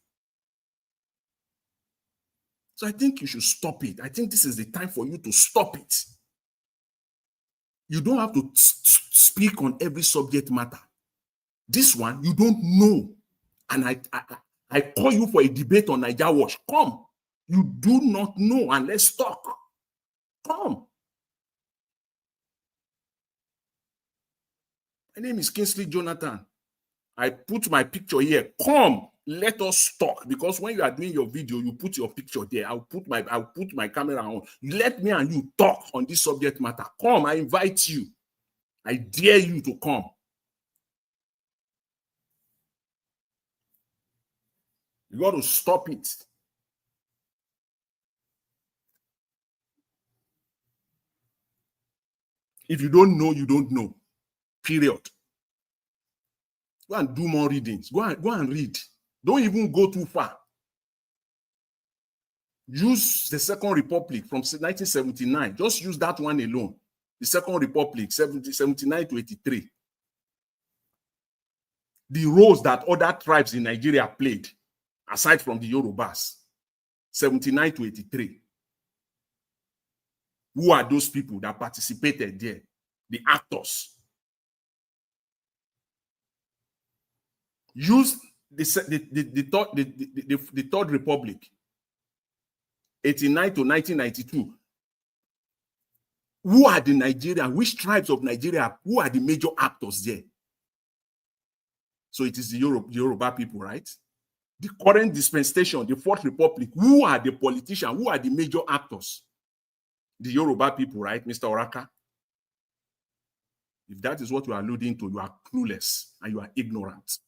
So I think you should stop it. I think this is the time for you to stop it. You don't have to speak on every subject matter. This one, you don't know. And I call you for a debate on Naija Watch. Come. You do not know, and let's talk. Come. My name is Kingsley Jonathan. I put my picture here. Come, let us talk. Because when you are doing your video, you put your picture there. I'll put my camera on. Let me and you talk on this subject matter. Come, I invite you. I dare you to come. You got to stop it. If you don't know, you don't know. Period. Go and do more readings. Go and read. Don't even go too far. Use the Second Republic from 1979. Just use that one alone. The Second Republic, 79 to 83. The roles that other tribes in Nigeria played, aside from the Yorubas, 79 to 83. Who are those people that participated there? The actors. Use the Third Republic, 89 to 1992. Who are the Nigerians? Which tribes of Nigeria? Who are the major actors there? So it is the Yoruba people, right? The current dispensation, the Fourth Republic. Who are the politicians? Who are the major actors? The Yoruba people, right, Mr. Oraka? If that is what you are alluding to, you are clueless and you are ignorant.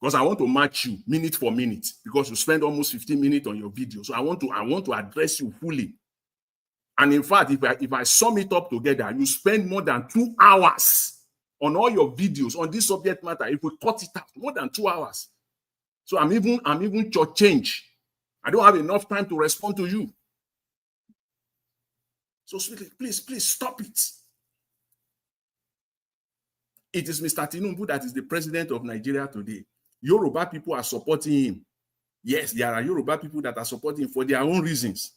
Because I want to match you minute for minute, because you spend almost 15 minutes on your video. So I want to address you fully. And in fact, if I sum it up together, you spend more than 2 hours on all your videos on this subject matter. If we cut it out, more than 2 hours. So I'm even short-changed. I don't have enough time to respond to you. So please stop it. It is Mr. Tinubu that is the president of Nigeria today. Yoruba people are supporting him. Yes, there are Yoruba people that are supporting him for their own reasons.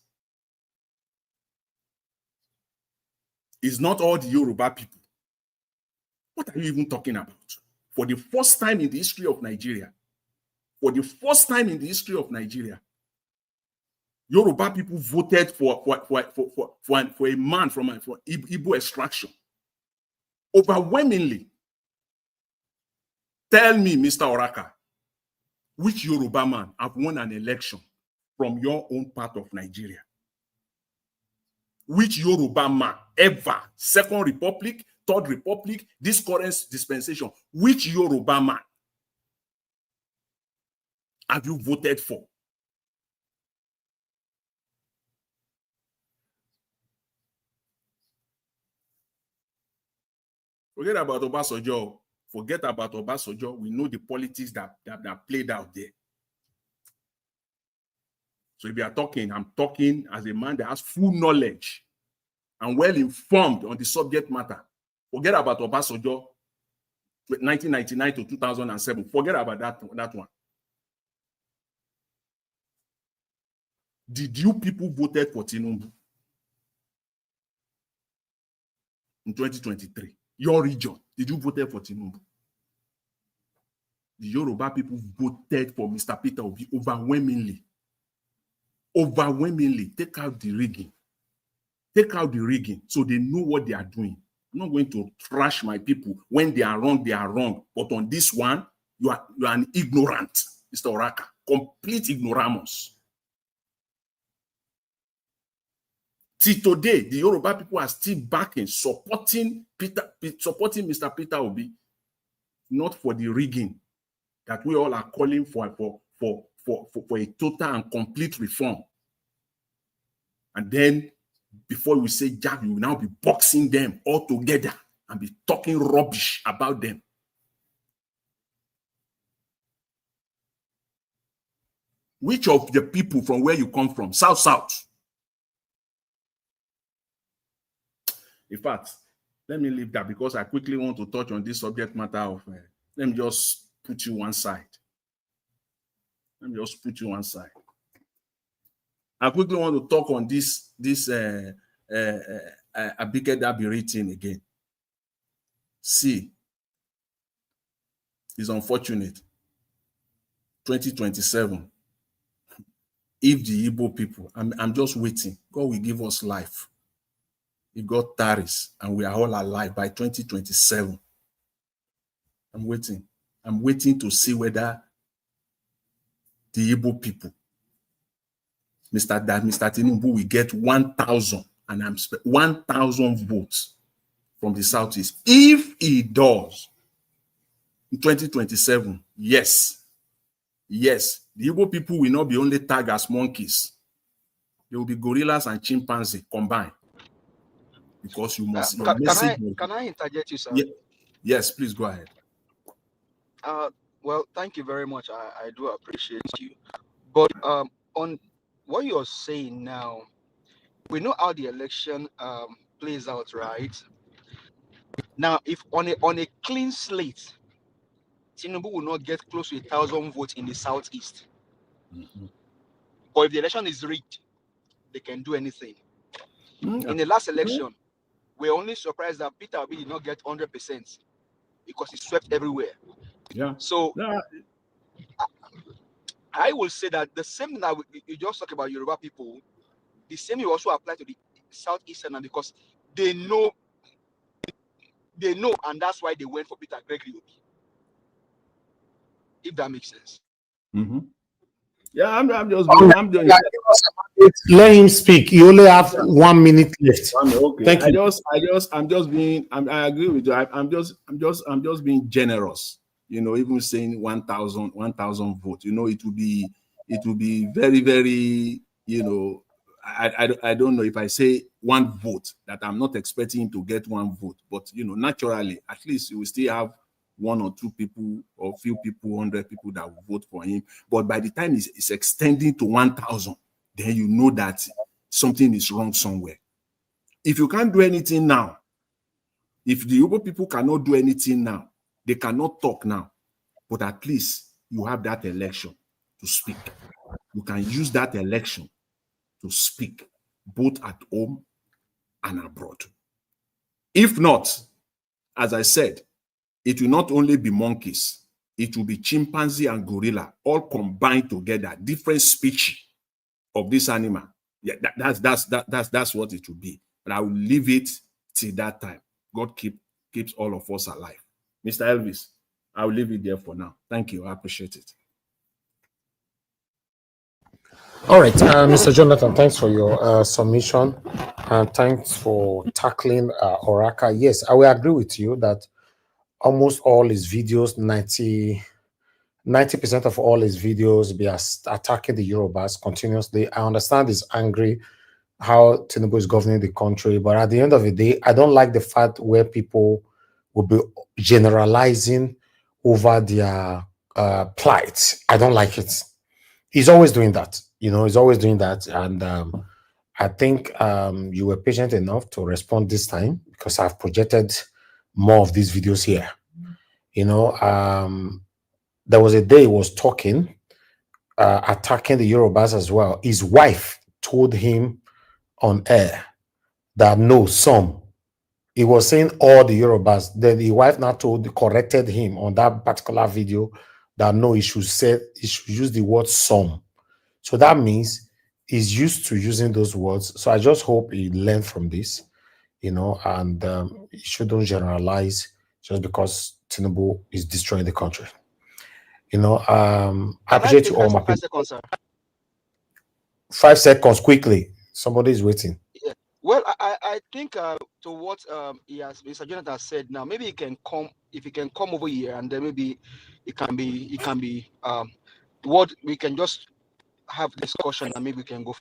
It's not all the Yoruba people. What are you even talking about? For the first time in the history of Nigeria, Yoruba people voted for a man from Igbo extraction. Overwhelmingly. Tell me, Mr. Oraka, which Yoruba man have won an election from your own part of Nigeria? Which Yoruba man ever, Second Republic, Third Republic, this current dispensation, which Yoruba man have you voted for? Forget about Obasanjo. Forget about Obasanjo. We know the politics that played out there. So if you are talking, I'm talking as a man that has full knowledge and well informed on the subject matter. Forget about Obasanjo, 1999 to 2007. Forget about that one. Did you people voted for Tinubu in 2023? Your region, did you vote for Tinubu? The Yoruba people voted for Mr. Peter Obi overwhelmingly. Overwhelmingly. Take out the rigging. Take out the rigging so they know what they are doing. I'm not going to trash my people. When they are wrong, they are wrong. But on this one, you are an ignorant, Mr. Oraka. Complete ignoramus. Till today, the Yoruba people are still backing, supporting Mr. Peter Obi, not for the rigging that we all are calling for a total and complete reform. And then, before we say Jack, we will now be boxing them all together and be talking rubbish about them. Which of the people from where you come from? South. In fact, let me leave that because I quickly want to touch on this subject matter of, let me just put you one side. I quickly want to talk on this Abike Dabiri thing again. See, it's unfortunate. 2027. If the Igbo people, I'm just waiting. God will give us life. If God tarries and we are all alive by 2027. I'm waiting. I'm waiting to see whether the Igbo people, Mr. Tinubu will get 1,000 and 1,000 votes from the Southeast. If he does, in 2027, yes, the Igbo people will not be only tagged as monkeys. They will be gorillas and chimpanzees combined. Because you must. Can I interject you, sir? Yeah. Yes, please go ahead. Well, thank you very much. I do appreciate you. But on what you're saying now, we know how the election plays out, right? Now, if on a clean slate, Tinubu will not get close to 1,000 votes in the Southeast. Mm-hmm. But if the election is rigged, they can do anything. Mm-hmm. In the last election, we're only surprised that Peter Obi did not get 100% because he swept everywhere. Yeah. So I will say that the same thing that you just talked about Yoruba people, the same will also apply to the Southeastern, because they know, and that's why they went for Peter Gregory Obi. If that makes sense. Mm-hmm. Yeah, I'm just doing. Let him speak. You only have 1 minute left. Okay. Thank you. I agree with you. I'm just being generous. Even saying 1,000 votes. It will be very, very. I don't know if I say 1 vote that I'm not expecting him to get 1 vote, but naturally, at least you will still have 1 or 2 people or few people, 100 people that will vote for him. But by the time it's extending to 1,000, then you know that something is wrong somewhere. If you can't do anything now, if the Igbo people cannot do anything now, they cannot talk now, but at least you have that election to speak. You can use that election to speak, both at home and abroad. If not, as I said, it will not only be monkeys, it will be chimpanzee and gorilla, all combined together, different species of this animal. Yeah, that's what it will be. But I will leave it till that time. God keeps all of us alive. Mr. Elvis, I will leave it there for now. Thank you. I appreciate it. All right, Mr. Jonathan, thanks for your submission, and thanks for tackling Oraka. Yes, I will agree with you that almost all his videos, 90% of all his videos, be attacking the Yorubas continuously. I understand he's angry how Tinubu is governing the country, but at the end of the day, I don't like the fact where people will be generalizing over their plight. I don't like it. He's always doing that. He's always doing that. And I think you were patient enough to respond this time because I've projected more of these videos here. There was a day he was talking, attacking the Yorubas as well. His wife told him on air that no, some. He was saying all the Yorubas. Then the wife now corrected him on that particular video that no, he should use the word some. So that means he's used to using those words. So I just hope he learned from this. and you shouldn't generalize just because Tinubu is destroying the country. I appreciate you all, my people. 5 seconds, sir. 5 seconds, quickly. Somebody is waiting. Yeah. Well, I think to what Mr. Jonathan said now, maybe he can come, if he can come over here, and then maybe it can be what we can just have discussion, and maybe we can go.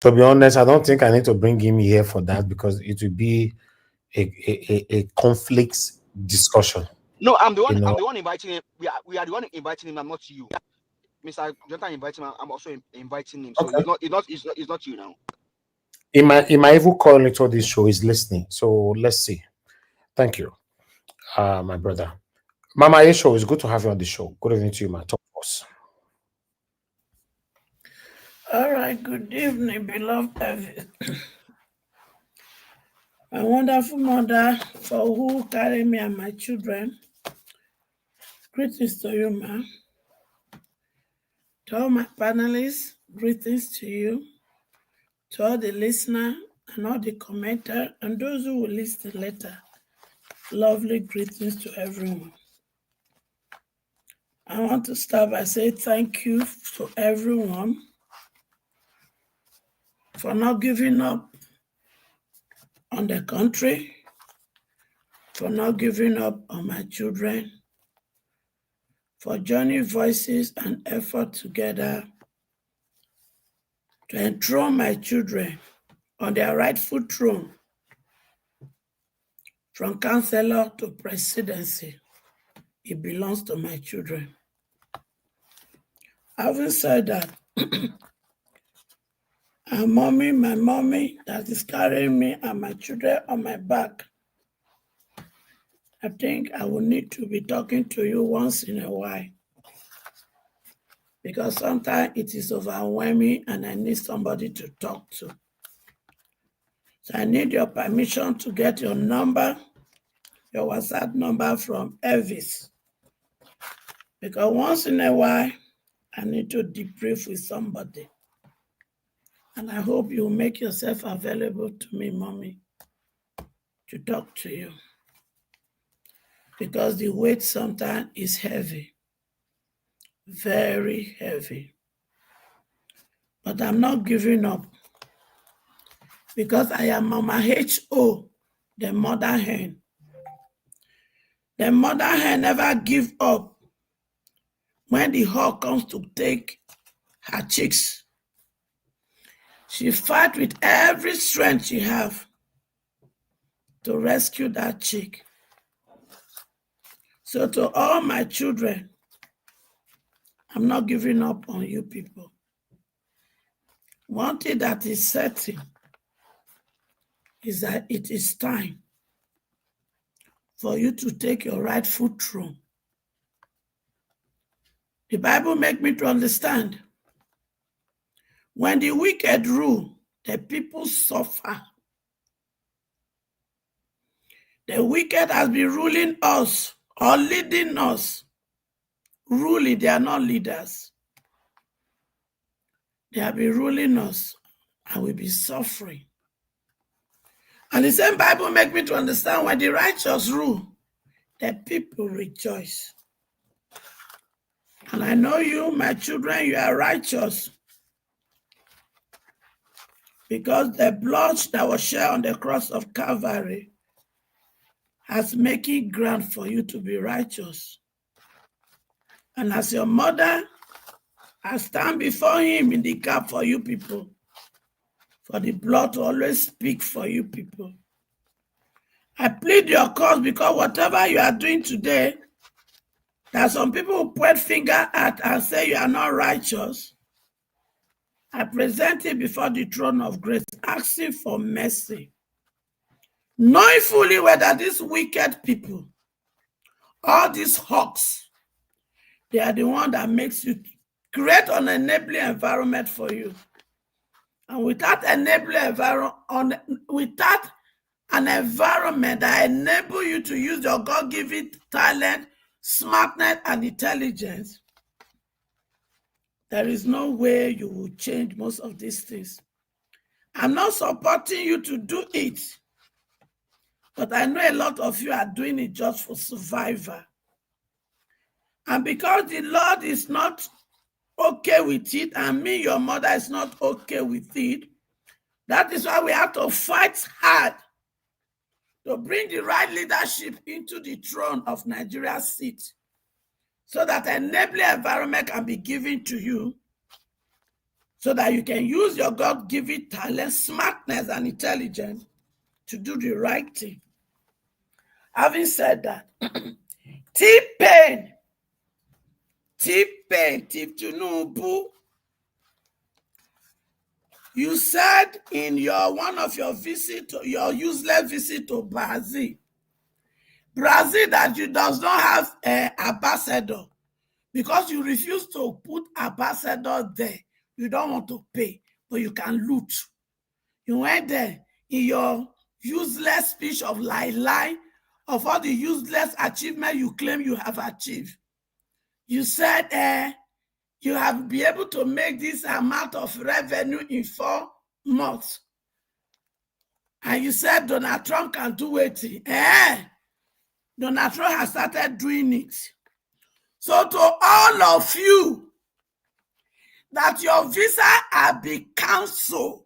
To be honest, I don't think I need to bring him here for that, because it will be a conflict discussion. No, I'm the one. I'm the one inviting him. We are the one inviting him. I'm not you. Mr. Jonathan inviting him. I'm also inviting him. So Okay. it's not you now. In my evil calling to this show is listening. So let's see. Thank you, my brother. Mama Esho, it's good to have you on the show. Good evening to you, my top boss. All right, good evening, beloved. My wonderful mother, for who carry me and my children. Greetings to you, ma. To all my panelists, greetings to you. To all the listeners and all the commenters and those who will listen later, lovely greetings to everyone. I want to start by saying thank you to everyone for not giving up on the country, for not giving up on my children, for joining voices and effort together to enthrone my children on their rightful throne, from councillor to presidency. It belongs to my children. Having said that, my mommy that is carrying me and my children on my back, I think I will need to be talking to you once in a while, because sometimes it is overwhelming and I need somebody to talk to. So I need your permission to get your number, your WhatsApp number from Elvis, because once in a while, I need to debrief with somebody. And I hope you make yourself available to me, mommy, to talk to you. Because the weight sometimes is heavy, very heavy. But I'm not giving up, because I am Mama H.O., the mother hen. The mother hen never give up when the hawk comes to take her chicks. She fight with every strength she have to rescue that chick. So to all my children, I'm not giving up on you people. One thing that is certain is that it is time for you to take your rightful throne. The Bible makes me to understand, when the wicked rule, the people suffer. The wicked has been ruling us or leading us. Ruling, they are not leaders. They have been ruling us and we'll be suffering. And the same Bible makes me to understand, when the righteous rule, the people rejoice. And I know you, my children, you are righteous, because the blood that was shed on the cross of Calvary has made it ground for you to be righteous. And as your mother, I stand before him in the gap for you people, for the blood to always speak for you people. I plead your cause, because whatever you are doing today, there are some people who point finger at and say you are not righteous. I present it before the throne of grace, asking for mercy, knowing fully whether these wicked people, all these hawks, they are the one that makes you create an enabling environment for you. And without enabling without an environment that enable you to use your God-given talent, smartness, and intelligence, there is no way you will change most of these things. I'm not supporting you to do it. But I know a lot of you are doing it just for survival. And because the Lord is not okay with it, and me, your mother, is not okay with it, that is why we have to fight hard to bring the right leadership into the throne of Nigeria's seat, so that an enabling environment can be given to you, so that you can use your God-given talent, smartness, and intelligence to do the right thing. Having said that, T-Pain, Tinubu, you said in one of your visit, your useless visit to Brazil, that you does not have an ambassador because you refuse to put ambassador there. You don't want to pay, but you can loot. You went there in your useless speech of lie of all the useless achievement you claim you have achieved. You said you have been able to make this amount of revenue in 4 months. And you said Donald Trump can do it. Donald Trump has started doing it. So to all of you, that your visa have been cancelled,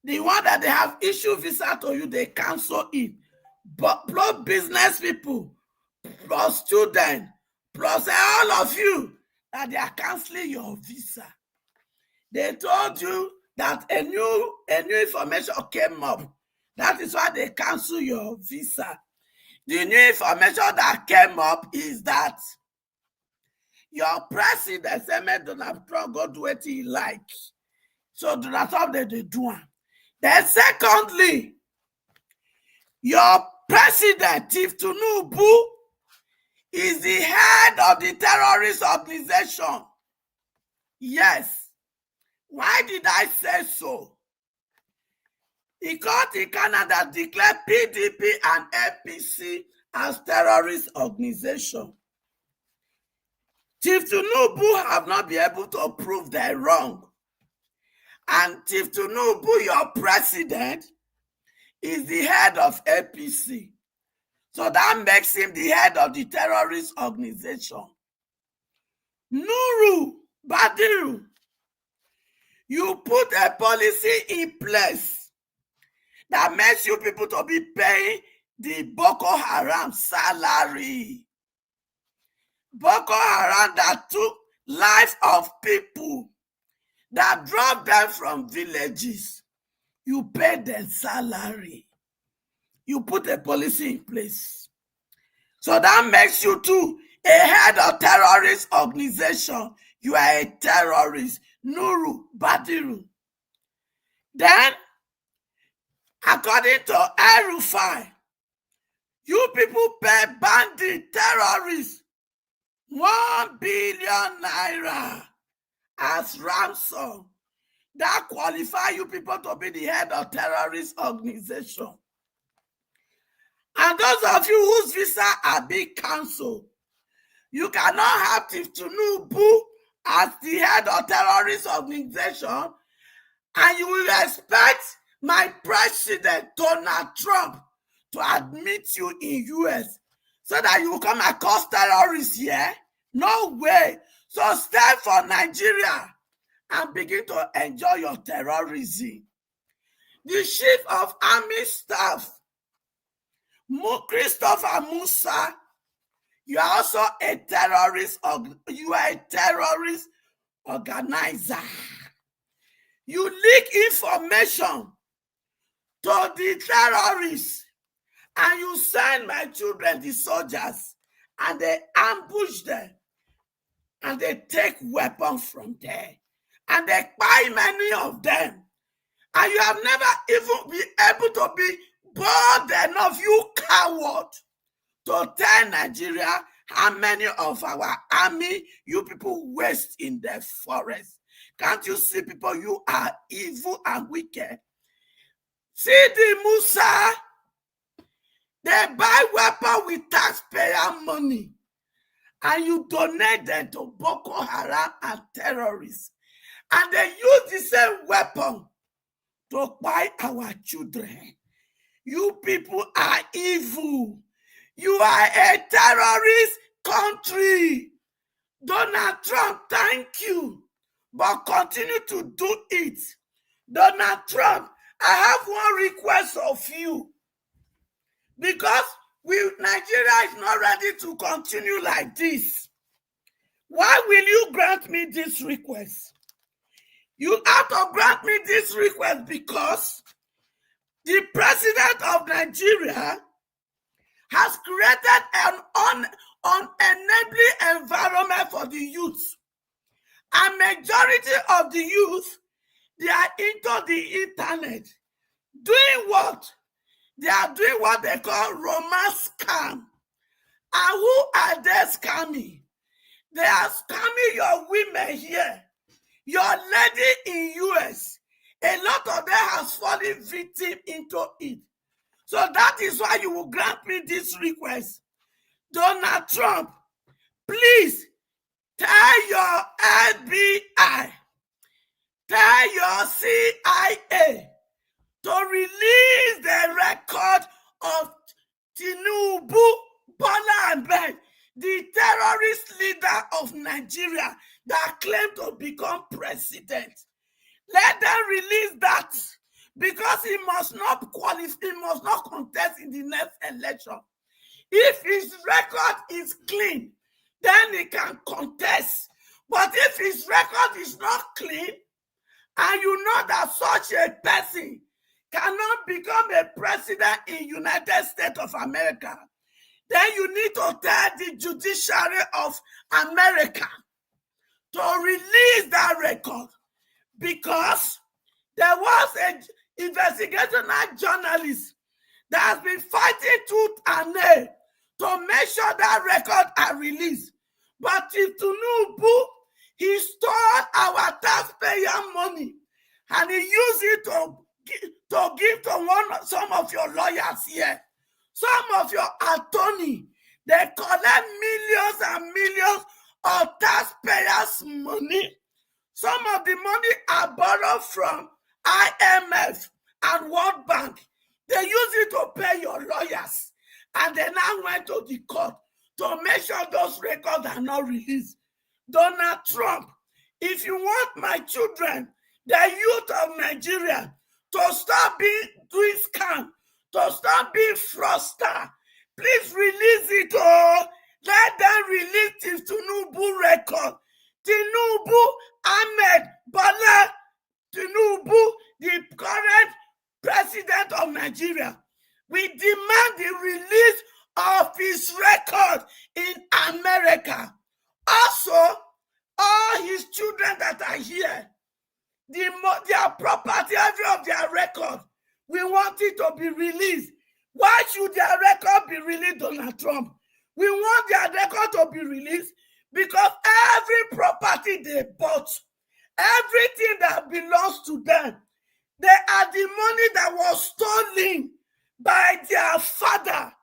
the one that they have issued visa to you, they cancel it. But plus business people, plus students, plus all of you, that they are canceling your visa. They told you that a new information came up. That is why they cancel your visa. The new information that came up is that your president said Donald Trump go do what he like. So Donald Trump they do it. Then secondly, your president, Chief Tinubu, is the head of the terrorist organization. Yes. Why did I say so? The court in Canada declared PDP and APC as terrorist organization. Chief Tinubu have not been able to prove they're wrong. And Chief Tinubu, your president, is the head of APC. So that makes him the head of the terrorist organization. Nuru Badiru, you put a policy in place that makes you people to be paying the Boko Haram salary. Boko Haram that took life of people, that dropped them from villages. You pay them salary. You put a policy in place. So that makes you too a head of terrorist organization. You are a terrorist. Nuru Badiru. Then, according to El-Rufai, you people pay bandit terrorists 1 billion naira as ransom. That qualify you people to be the head of terrorist organization. And those of you whose visa are being cancelled, you cannot have Chief Tinubu as the head of terrorist organization, and you will expect my president, Donald Trump, to admit you in US so that you will come across terrorists here? No way. So stay for Nigeria and begin to enjoy your terrorism. The chief of army staff, Christopher Musa, you are also a terrorist. You are a terrorist organizer. You leak information to the terrorists, and you send my children, the soldiers, and they ambush them, and they take weapons from there, and they buy many of them, and you have never even been able to be bold enough, you coward, to tell Nigeria how many of our army you people waste in the forest. Can't you see, people, you are evil and wicked? See the Musa, they buy weapons with taxpayer money, and you donate them to Boko Haram and terrorists. And they use the same weapon to buy our children. You people are evil. You are a terrorist country. Donald Trump, thank you, but continue to do it. Donald Trump, I have one request of you, because Nigeria is not ready to continue like this. Why will you grant me this request? You have to grant me this request because the president of Nigeria has created an unenabling environment for the youth. A majority of the youth, they are into the internet. Doing what? They are doing what they call romance scam. And who are they scamming? They are scamming your women here. Your lady in US. A lot of them has fallen victim into it. So that is why you will grant me this request. Donald Trump, please tell your FBI, tell your CIA to release the record of Tinubu Bola Ahmed, the terrorist leader of Nigeria that claimed to become president. Let them release that, because he must not qualify, he must not contest in the next election. If his record is clean, then he can contest. But if his record is not clean, and you know that such a person cannot become a president in United States of America, then you need to tell the judiciary of America to release that record, because there was an investigational journalist that has been fighting tooth and nail to make sure that record are released. But if Tinubu, he stole our taxpayer money and he used it to give to some of your lawyers here, some of your attorney. They collect millions and millions of taxpayers' money. Some of the money are borrowed from IMF and World Bank. They use it to pay your lawyers. And they now went to the court to make sure those records are not released. Donald Trump, if you want my children, the youth of Nigeria, to stop doing scam, to stop being fraudster, please release it. Let them release the Tinubu record. Tinubu Ahmed Bola Tinubu, the current president of Nigeria, we demand the release of his record in America. Also, all his children that are here, their property, every of their record, we want it to be released. Why should their record be released, Donald Trump? We want their record to be released because every property they bought, everything that belongs to them, they are the money that was stolen by their father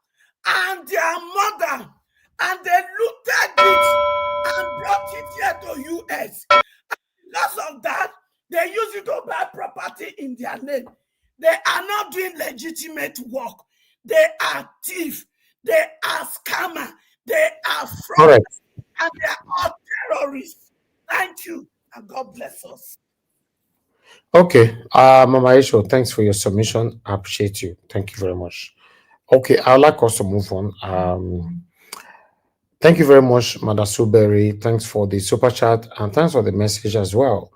and their mother, and they looted it and brought it here to US. And because of that, they use it to buy property in their name. They are not doing legitimate work. They are thieves. They are scammers. They are fraud. And they are all terrorists. Thank you, and God bless us. Okay, Mama Isho, thanks for your submission. I appreciate you. Thank you very much. Okay, I'd like us to move on. Thank you very much, Madasuberi. Thanks for the super chat and thanks for the message as well.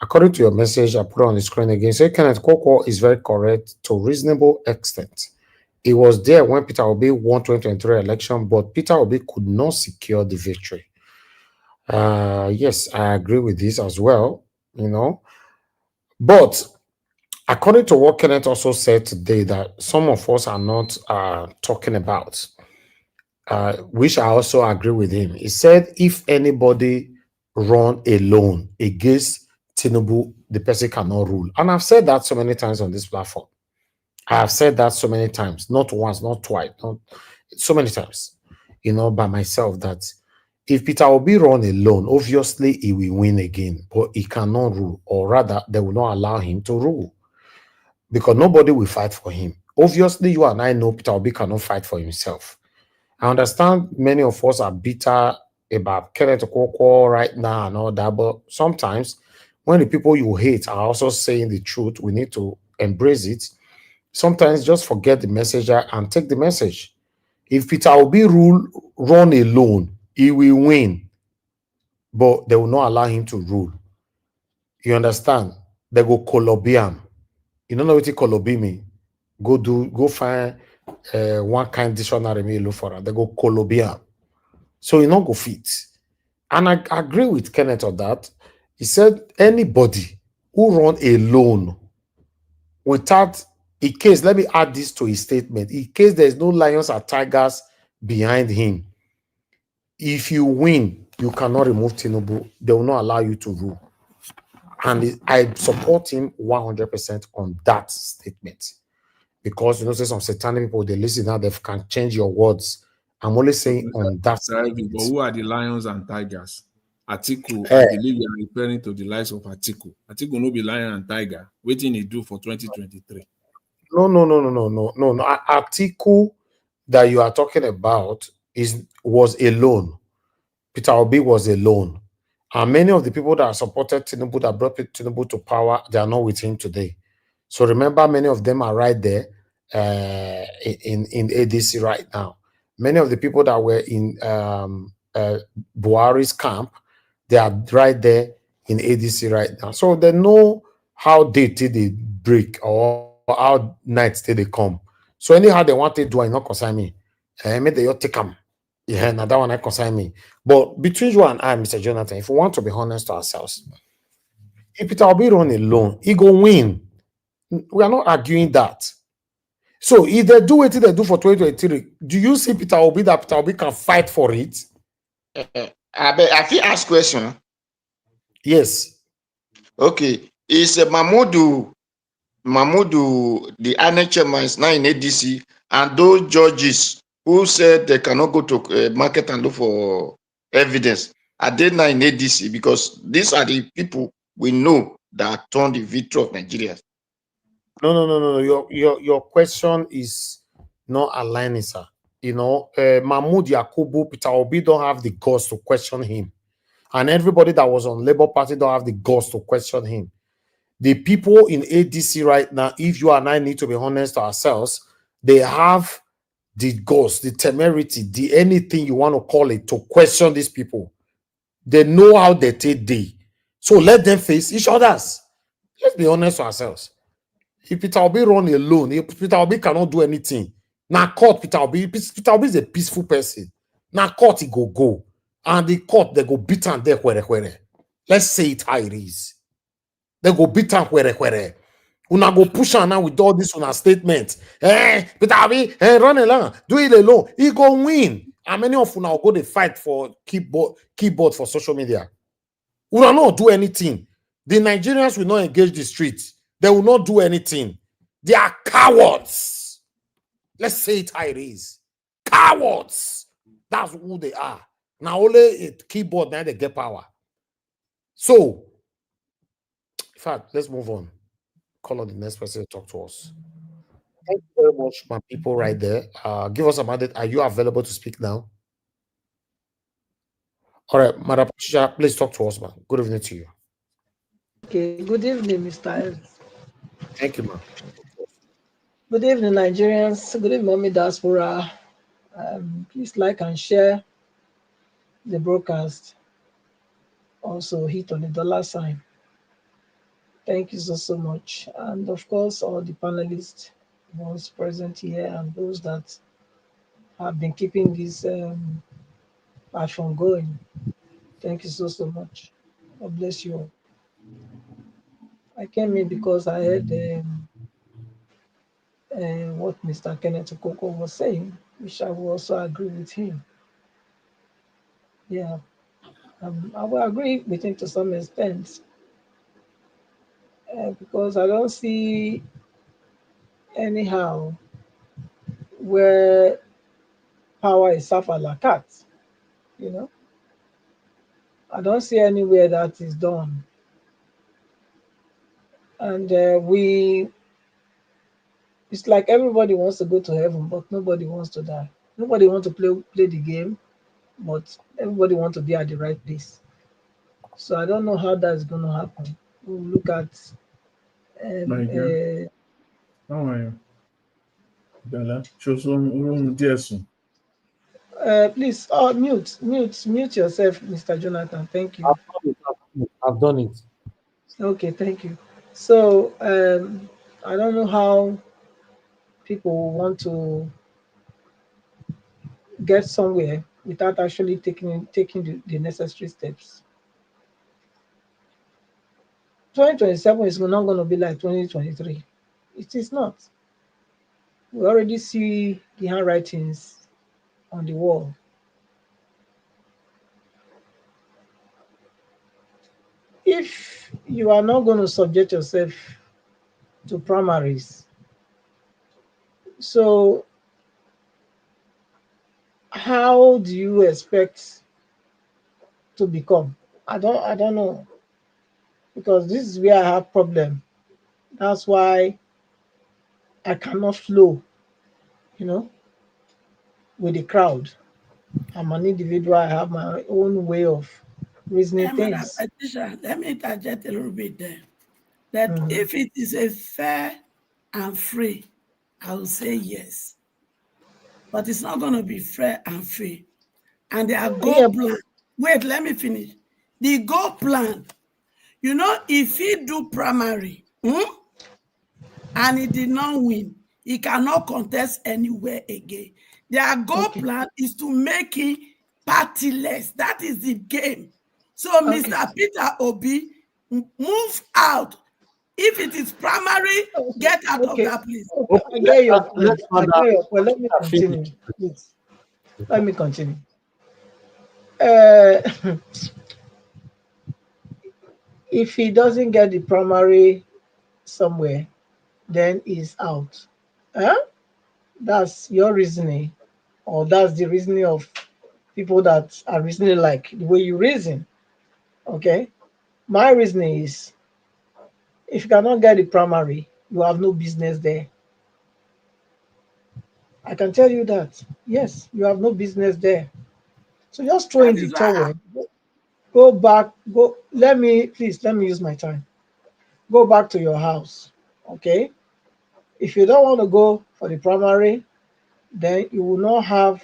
According to your message, I put it on the screen again. Say Kenneth Okonkwo is very correct to reasonable extent. He was there when Peter Obi won 2023 election, but Peter Obi could not secure the victory. Yes, I agree with this as well, you know. But according to what Kenneth also said today, that some of us are not talking about, which I also agree with him. He said, if anybody run alone against Tinubu, the person cannot rule. And I've said that so many times on this platform. I have said that so many times, not once, not twice, not so many times, you know, by myself, that if Peter Obi run alone, obviously he will win again, but he cannot rule, or rather, they will not allow him to rule. because nobody will fight for him. Obviously, you and I know Peter Obi cannot fight for himself. I understand many of us are bitter about Kenneth Okonkwo right now and all that, but sometimes when the people you hate are also saying the truth, we need to embrace it. Sometimes just forget the messenger and take the message. If Peter Obi run alone, he will win, but they will not allow him to rule. You understand? They go Colobian. You don't know what Colobi mean? Go find one kind dictionary me look for it. They go Colobian. So you not go fit. And I agree with Kenneth on that. He said anybody who run alone without, in case, let me add this to his statement, in case there's no lions or tigers behind him, if you win, you cannot remove Tinubu. They will not allow you to rule. And I support him 100% on that statement. Because you know, say some satanic people, they listen now, they can change your words. I'm only saying on that. But who are the lions and tigers? Atiku, I believe you are referring to the likes of Atiku. Atiku no be lion and tiger. Waiting he do for 2023. No. Atiku that you are talking about was alone. Peter Obi was alone. And many of the people that supported Tinubu, that brought Tinubu to power, they are not with him today. So remember, many of them are right there in ADC right now. Many of the people that were in Buhari's camp, they are right there in ADC right now. So they know how day till they break or how night till they come. So anyhow they want to do, I not concern me. Maybe they take them. Yeah, now that one I concern me. But between you and I, Mr. Jonathan, if we want to be honest to ourselves, if Peter Obi run alone, he go win. We are not arguing that. So if they do what they do for 2023, do you see Peter Obi that Peter Obi can fight for it? I feel ask question. Yes. Okay. Is Mahmoud, the INEC chairman, is now in ADC, and those judges who said they cannot go to market and look for evidence, are they now in ADC? Because these are the people we know that turned the victory of Nigeria. No. Your question is not aligning, sir. You know, Mahmoud Yakubu, Peter Obi don't have the guts to question him. And everybody that was on Labour Party don't have the guts to question him. The people in ADC right now, if you and I need to be honest to ourselves, they have the guts, the temerity, the anything you want to call it, to question these people. They know how they take day. So let them face each others. Let's be honest to ourselves. If Peter Obi run alone, if Peter Obi cannot do anything. Now court, Peter Obi is a peaceful person. Now court he go. And the court, they go beat and there where. Let's say it how it is. They go beat and where. Una go push on now with all this on a statement. Peter Obi, run along, do it alone. He go win. And many of una go to fight for keyboard for social media. We will not do anything. The Nigerians will not engage the streets. They will not do anything. They are cowards. Let's say it how it is. Cowards. That's who they are. Now only a keyboard now they get power. So, in fact, let's move on. Call on the next person to talk to us. Thank you very much, my people right there. Give us a minute. Are you available to speak now? All right, Madam Patricia, please talk to us, man. Good evening to you. Okay, good evening, Mr. Ellis. Thank you, ma'am. Good evening, Nigerians. Good evening, Mommy Diaspora. Please like and share the broadcast. Also, hit on the dollar sign. Thank you so much. And of course, all the panelists was present here and those that have been keeping this platform going. Thank you so much. God bless you all. I came in because I heard what Mr. Kenneth Okonkwo was saying, which I will also agree with him. Yeah, I will agree with him to some extent because I don't see anyhow where power is served a la carte, you know. I don't see anywhere that is done. And we It's like everybody wants to go to heaven, but nobody wants to die. Nobody wants to play the game, but everybody wants to be at the right place. So I don't know how that's going to happen. We'll look at. Nigeria. How are you? Bella, show some DS. Please, mute yourself, Mr. Jonathan. Thank you. I've done it. Okay, thank you. So I don't know how people want to get somewhere without actually taking the necessary steps. 2027 is not going to be like 2023. It is not. We already see the handwritings on the wall. If you are not going to subject yourself to primaries, so how do you expect to become? I don't know, because this is where I have problem. That's why I cannot flow, with the crowd. I'm an individual. I have my own way of reasoning Madam things. Patricia, let me interject a little bit there. That Mhm. if it is a fair and free, I will say yes. But it's not going to be fair and free. And their goal plan. Wait, let me finish. The goal plan, if he do primary, and he did not win, he cannot contest anywhere again. Their goal plan is to make him partyless. That is the game. So, Mr. Peter Obi, move out. If it is primary, get out of that place. I get your point. Let me continue, please. Let me continue. If he doesn't get the primary somewhere, then he's out. That's your reasoning, or that's the reasoning of people that are reasoning like the way you reason. Okay? My reasoning is, if you cannot get the primary, you have no business there. I can tell you that. Yes, you have no business there. So just throw in the towel. Go back. Let me use my time. Go back to your house. Okay? If you don't want to go for the primary, then you will not have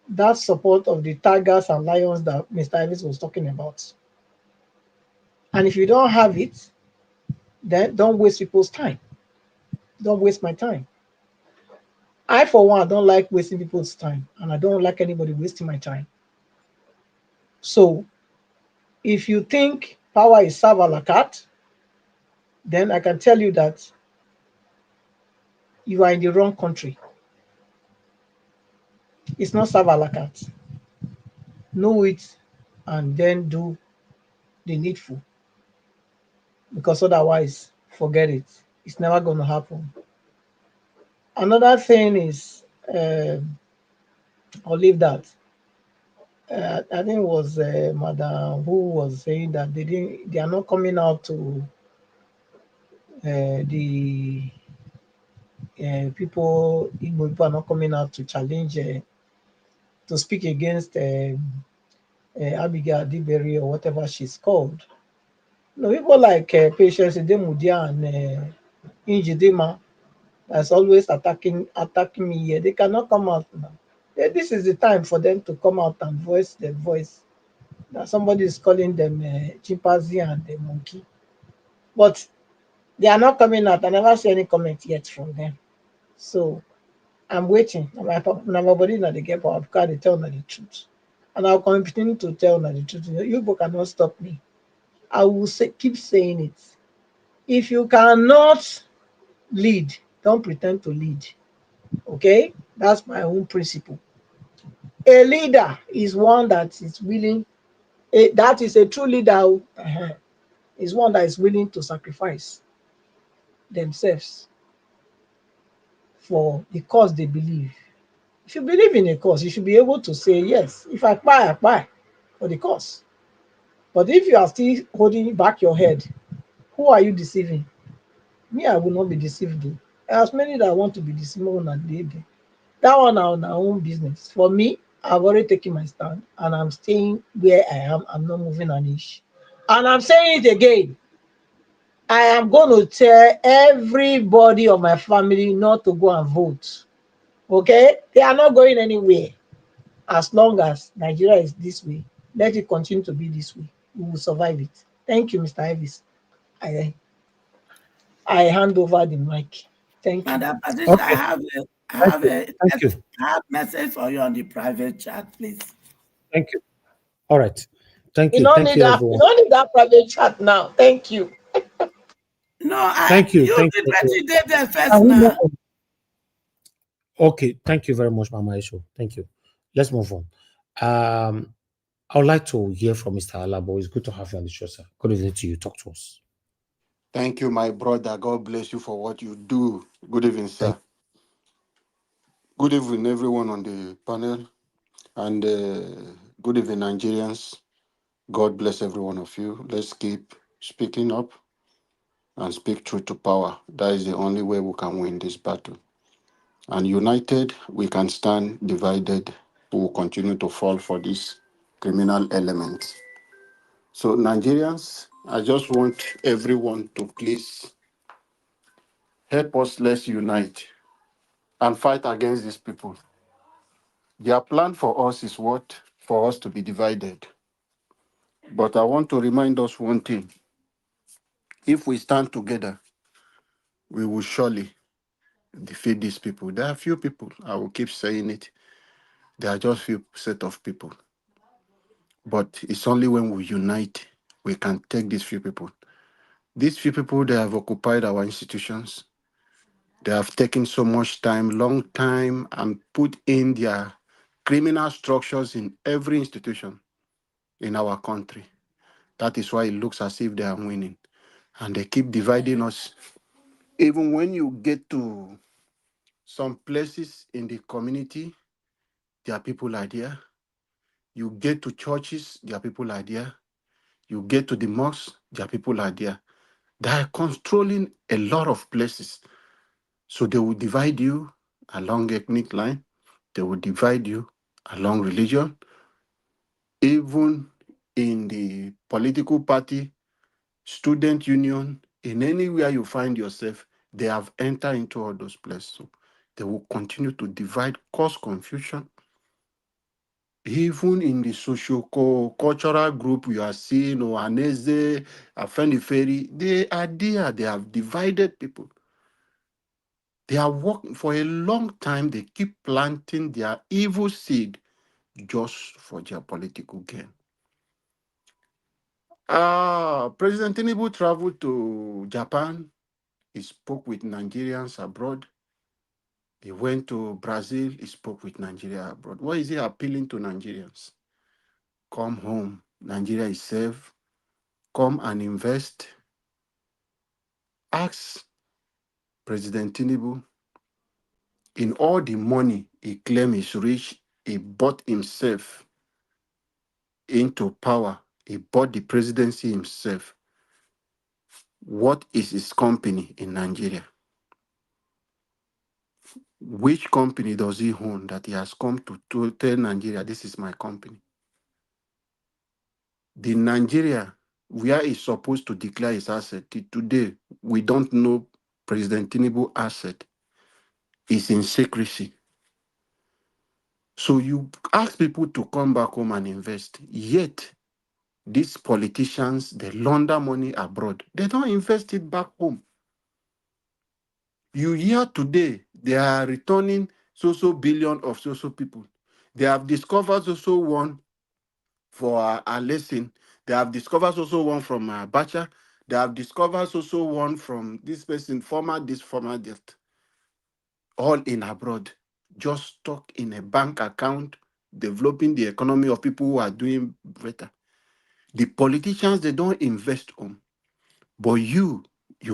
that support of the tigers and lions that Mr. Ellis was talking about. And if you don't have it, then don't waste people's time. Don't waste my time. I, for one, don't like wasting people's time, and I don't like anybody wasting my time. So, if you think power is serve a la carte, then I can tell you that you are in the wrong country. It's not serve a la carte. Know it and then do the needful. Because otherwise, forget it. It's never going to happen. Another thing is, I'll leave that. I think it was Madam who was saying that they are not coming out to the people, Igbo people are not coming out to challenge, to speak against Abigail Adiberi or whatever she's called. No, people like Patience Idemudia and Injidima that's always attacking me here. They cannot come out now. This is the time for them to come out and voice their voice. Now somebody is calling them chimpanzee and monkey, but they are not coming out. I never see any comment yet from them. So I'm waiting. My body not the get power because they tell me the truth, and I'll continue to tell me the truth. You people cannot stop me. I will keep saying it. If you cannot lead, don't pretend to lead. Okay, that's my own principle. A leader is one that is willing. That is a true leader. Is one that is willing to sacrifice themselves for the cause they believe. If you believe in a cause, you should be able to say, yes, if I buy for the cause. But if you are still holding back your head, who are you deceiving? Me, I will not be deceived. There's many that want to be the small and they. That one on our own business. For me, I've already taken my stand and I'm staying where I am. I'm not moving an inch. And I'm saying it again. I am going to tell everybody of my family not to go and vote. Okay? They are not going anywhere. As long as Nigeria is this way, let it continue to be this way. We will survive it. Thank you, Mr. Ivis. I hand over the mic. Thank you. Madam Patricia, Okay. Thank you. I have message for you on the private chat, please. Thank you. All right. Thank You you. don't Thank need you, that. You everyone. don't need that private chat now. Thank you. No, Thank you. you Thank did you, what everyone. you did there Can first we move now. on? Okay. Thank you very much, Mama Isho. Thank you. Let's move on. I would like to hear from Mr. Alabo. It's good to have you on the show, sir. Good evening to you. Talk to us. Thank you, my brother. God bless you for what you do. Good evening, Thank sir. Good evening, everyone on the panel. And good evening, Nigerians. God bless every one of you. Let's keep speaking up and speak truth to power. That is the only way we can win this battle. And united, we can stand. Divided, we will continue to fall for this criminal element. So, Nigerians, I just want everyone to please help us. Let's unite and fight against these people. Their plan for us is what? For us to be divided. But I want to remind us one thing. If we stand together, we will surely defeat these people. There are few people, I will keep saying it. There are just few set of people. But it's only when we unite, we can take these few people. These few people, they have occupied our institutions. They have taken so much time, long time, and put in their criminal structures in every institution in our country. That is why it looks as if they are winning. And they keep dividing us. Even when you get to some places in the community, there are people like there. You get to churches, there are people like there. You get to the mosques, there are people like there. They are controlling a lot of places. So they will divide you along ethnic line. They will divide you along religion. Even in the political party, student union, in anywhere you find yourself, they have entered into all those places. So they will continue to divide, cause confusion. Even in the socio-cultural group you are seeing, or Aneze, Afeniferi, they are there. They have divided people. They are working for a long time. They keep planting their evil seed just for their political gain. President Tinubu traveled to Japan. He spoke with Nigerians abroad. He went to Brazil. He spoke with Nigeria abroad. What is he appealing to Nigerians? Come home. Nigeria is safe. Come and invest. Ask President Tinubu, in all the money he claims is rich, he bought himself into power. He bought the presidency himself. What is his company in Nigeria? Which company does he own that he has come to tell Nigeria, this is my company? The Nigeria, where he's supposed to declare his asset, today, we don't know President Tinubu asset. Is in secrecy. So you ask people to come back home and invest, yet these politicians, they launder money abroad. They don't invest it back home. You hear today, they are returning so billion of so people. They have discovered also one for a lesson. They have discovered also one from Bacha. They have discovered also one from this person, former that. All in abroad, just stuck in a bank account, developing the economy of people who are doing better. The politicians, they don't invest home. But you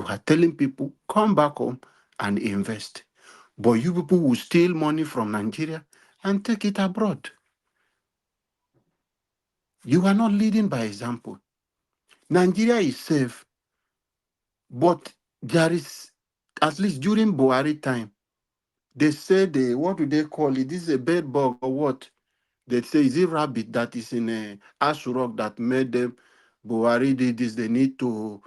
are telling people, come back home and invest. But you people will steal money from Nigeria and take it abroad. You are not leading by example. Nigeria is safe, but there is at least during Buhari time, they said, what do they call it? This is a bed bug or what? They say, is it rabbit that is in Asurok that made them, Buhari did this, they need to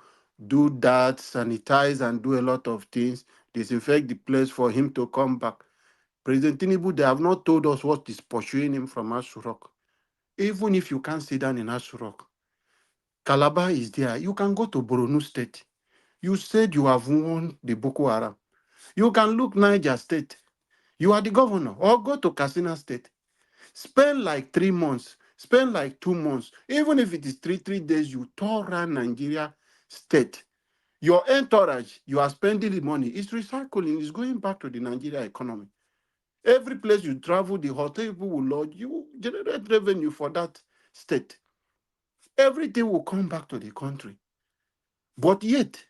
do that, sanitize and do a lot of things, disinfect the place for him to come back. President Tinubu, they have not told us what is pursuing him from Asurok. Even if you can't sit down in Asurok, Calabar is there. You can go to Borno State. You said you have won the Boko Haram. You can look Niger State. You are the governor. Or go to Katsina State. Spend like 3 months. Spend like 2 months. Even if it is three days, you tour around Nigeria State. Your entourage, you are spending the money. It's recycling. It's going back to the Nigeria economy. Every place you travel, the hotel people will lodge. You generate revenue for that state. Everything will come back to the country. But yet,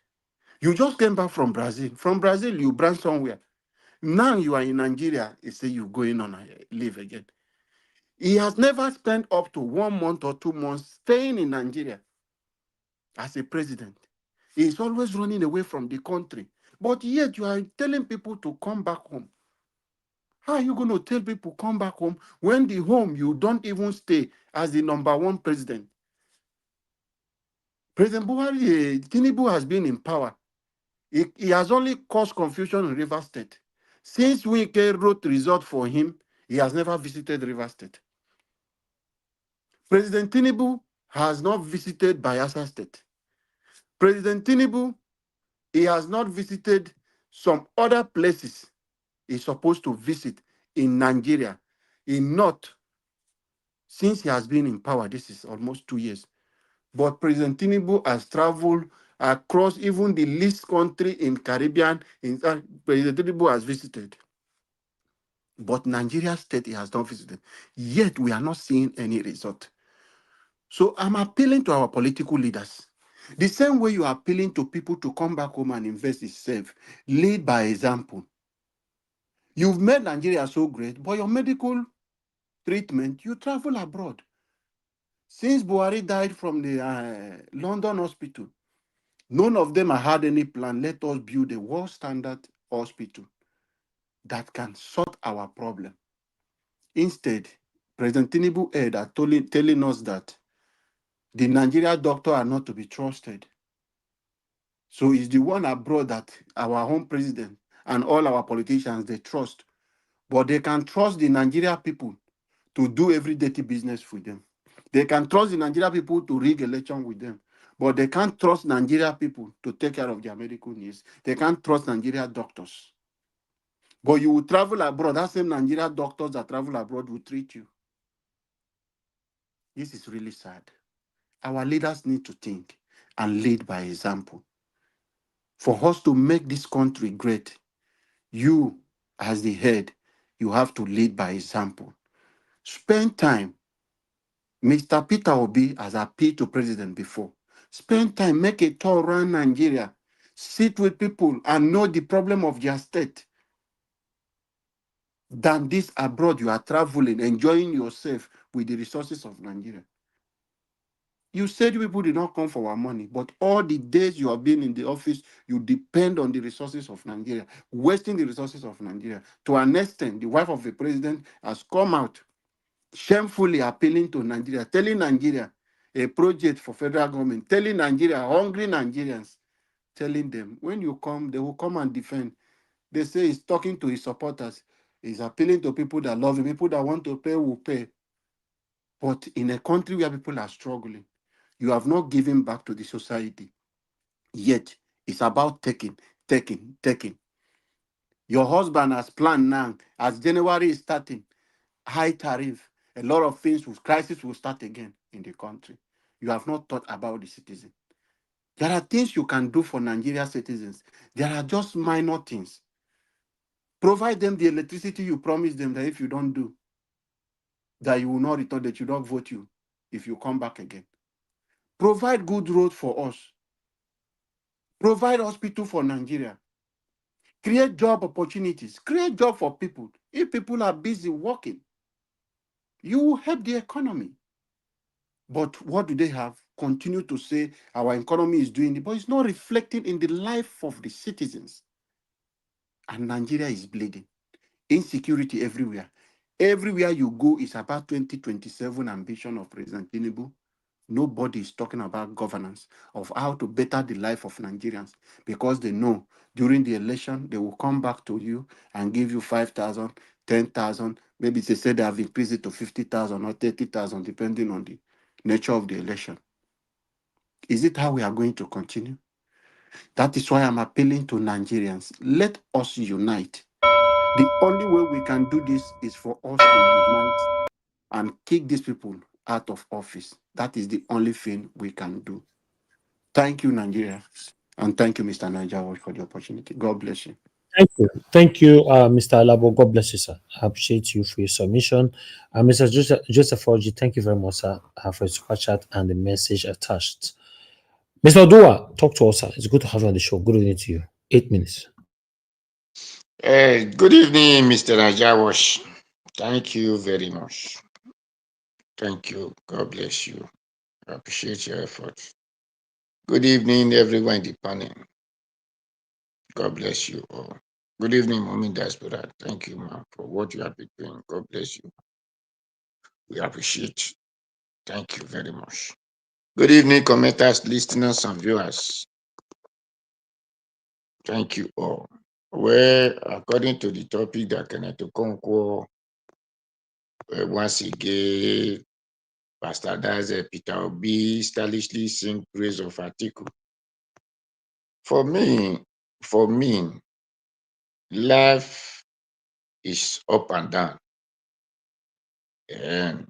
you just came back from Brazil. From Brazil, you branch somewhere. Now you are in Nigeria. You say you're going on a leave again. He has never spent up to 1 month or 2 months staying in Nigeria as a president. He's always running away from the country. But yet you are telling people to come back home. How are you going to tell people come back home when the home you don't even stay as the #1 president? President Buhari, Tinubu has been in power. He has only caused confusion in Rivers State. Since Wike wrote result for him, he has never visited Rivers State. President Tinubu has not visited Bayelsa State. President Tinubu, he has not visited some other places he's supposed to visit in Nigeria, in North, since he has been in power. This is almost 2 years. But President Tinubu has traveled across even the least country in Caribbean. President Tinubu has visited. But Nigeria State he has not visited. Yet we are not seeing any result. So I'm appealing to our political leaders. The same way you are appealing to people to come back home and invest itself, lead by example. You've made Nigeria so great, but your medical treatment, you travel abroad. Since Buhari died from the London hospital, none of them have had any plan. Let us build a world standard hospital that can sort our problem. Instead, President Tinubu are telling us that the Nigerian doctors are not to be trusted. So it's the one abroad that our home president and all our politicians, they trust. But they can trust the Nigeria people to do every dirty business with them. They can trust the Nigeria people to rig election with them. But they can't trust Nigeria people to take care of their medical needs. They can't trust Nigeria doctors. But you will travel abroad, that same Nigeria doctors that travel abroad will treat you. This is really sad. Our leaders need to think and lead by example. For us to make this country great, you, as the head, you have to lead by example. Spend time. Mr. Peter Obi has appealed to president before. Spend time, make a tour around Nigeria. Sit with people and know the problem of their state. Than this abroad, you are traveling, enjoying yourself with the resources of Nigeria. You said people did not come for our money, but all the days you have been in the office, you depend on the resources of Nigeria, wasting the resources of Nigeria. To an extent, the wife of the president has come out shamefully appealing to Nigeria, telling Nigeria a project for federal government, telling Nigeria, hungry Nigerians, telling them, when you come, they will come and defend. They say he's talking to his supporters. He's appealing to people that love him, people that want to pay will pay. But in a country where people are struggling, you have not given back to the society. Yet, it's about taking. Your husband has planned now, as January is starting, high tariff, a lot of things, crisis will start again in the country. You have not thought about the citizen. There are things you can do for Nigeria citizens. There are just minor things. Provide them the electricity you promised them that if you don't do, that you will not return, that you don't vote you if you come back again. Provide good roads for us. Provide hospital for Nigeria. Create job opportunities. Create job for people. If people are busy working, you will help the economy. But what do they have? Continue to say our economy is doing it, but it's not reflecting in the life of the citizens. And Nigeria is bleeding. Insecurity everywhere. Everywhere you go is about 2027 ambition of President Tinubu. Nobody is talking about governance, of how to better the life of Nigerians, because they know during the election, they will come back to you and give you 5,000, 10,000. Maybe they say they have increased it to 50,000 or 30,000, depending on the nature of the election. Is it how we are going to continue? That is why I'm appealing to Nigerians. Let us unite. The only way we can do this is for us to unite and kick these people out of office. That is the only thing we can do. Thank you, Nigeria. And thank you, Mr. Niger, for the opportunity. God bless you. Thank you. Thank you, Mr. Alabo. God bless you, sir. I appreciate you for your submission. Mr. Joseph Orji, thank you very much, sir, for your super chat and the message attached. Mr. Odua, talk to us, sir. It's good to have you on the show. Good evening to you. 8 minutes. Good evening, Mr. Najawash. Thank you very much. Thank you. God bless you. I appreciate your effort. Good evening, everyone in the panel. God bless you all. Good evening, Mommy Diaspora. Thank you, ma'am, for what you have been doing. God bless you. We appreciate. Thank you very much. Good evening, commenters, listeners, and viewers. Thank you all. Well, according to the topic that Kenneth Okonkwo once again, Pastor Daze Peter Obi stylishly sing praise of Atiku. For me, life is up and down. And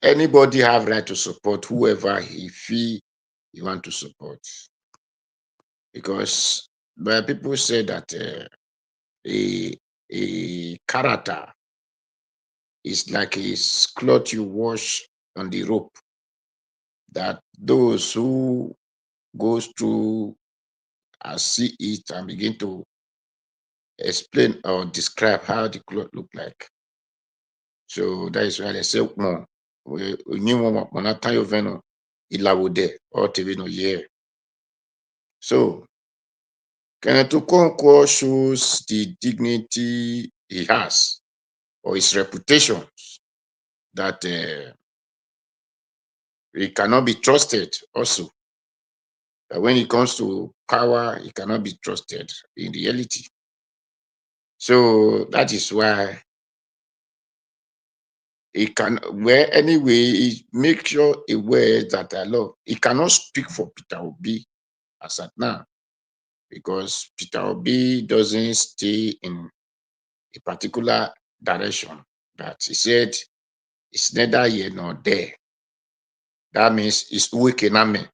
anybody have right to support whoever he feel he want to support. Because people say that a character is like a cloth you wash on the rope. That those who goes through and see it and begin to explain or describe how the cloth look like. So that is why they say more. We knew one when I tell you veno ilawode or TV no year. So Kenneth Okonkwo shows the dignity he has or his reputation that he cannot be trusted also. But when it comes to power, he cannot be trusted in reality. So that is why he can, where anyway, he make sure aware that I love. He cannot speak for Peter Obi as at now, because Peter Obi doesn't stay in a particular direction. That he said it's neither here nor there. That means it's wekename.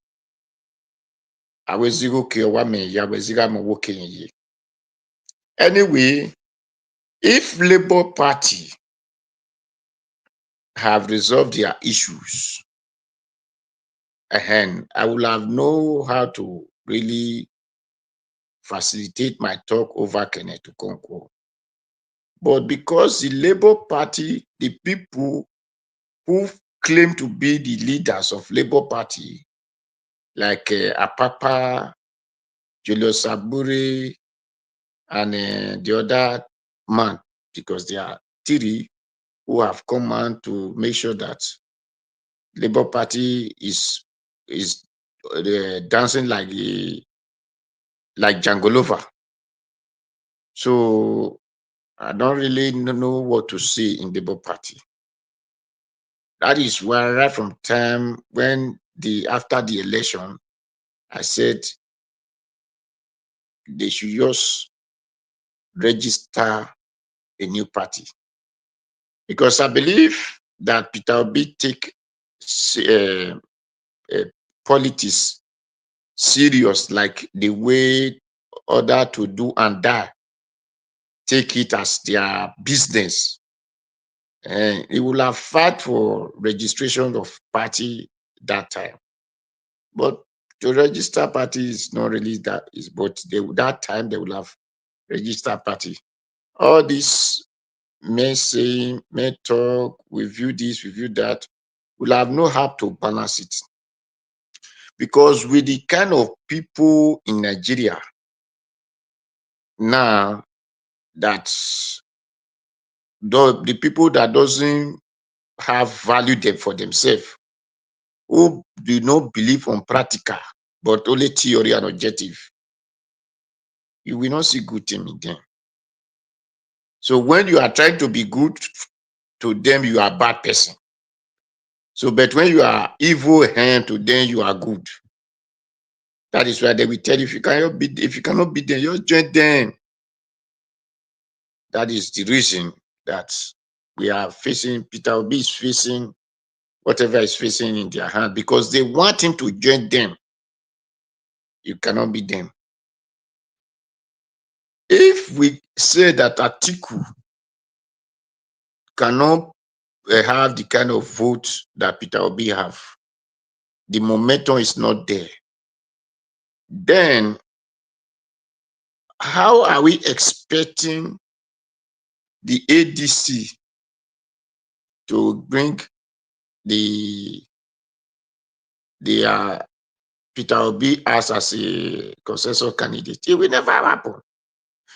Anyway, if Labour Party have resolved their issues, and I will have know how to really facilitate my talk over Kenneth Okonkwo. But because the Labour Party, the people who claim to be the leaders of Labour Party, like Apapa, Julius Saburi, and the other man, because there are three who have come on to make sure that Labour Party is dancing like Jangolova. So I don't really know what to say in Labour Party. That is why right from time when after the election, I said they should just register a new party. Because I believe that Peter Obi take politics serious, like the way other to do and die take it as their business. And it will have fought for registration of party that time. But to register party is not really that is, but that time they will have registered party. All this may say, may talk, we view this, we view that, will have no help to balance it. Because with the kind of people in Nigeria now, that the people that doesn't have value them for themselves, who do not believe on practical, but only theory and objective, you will not see good thing in them. So when you are trying to be good to them, you are a bad person. So, but when you are evil hand to them, you are good. That is why they will tell you, if you cannot beat them, just join them. That is the reason that we are facing, Peter Obi is facing whatever is facing in their hand, because they want him to join them. You cannot beat them. If we say that Atiku cannot have the kind of vote that Peter Obi have, the momentum is not there, then how are we expecting the ADC to bring the Peter Obi as a consensus candidate? It will never happen,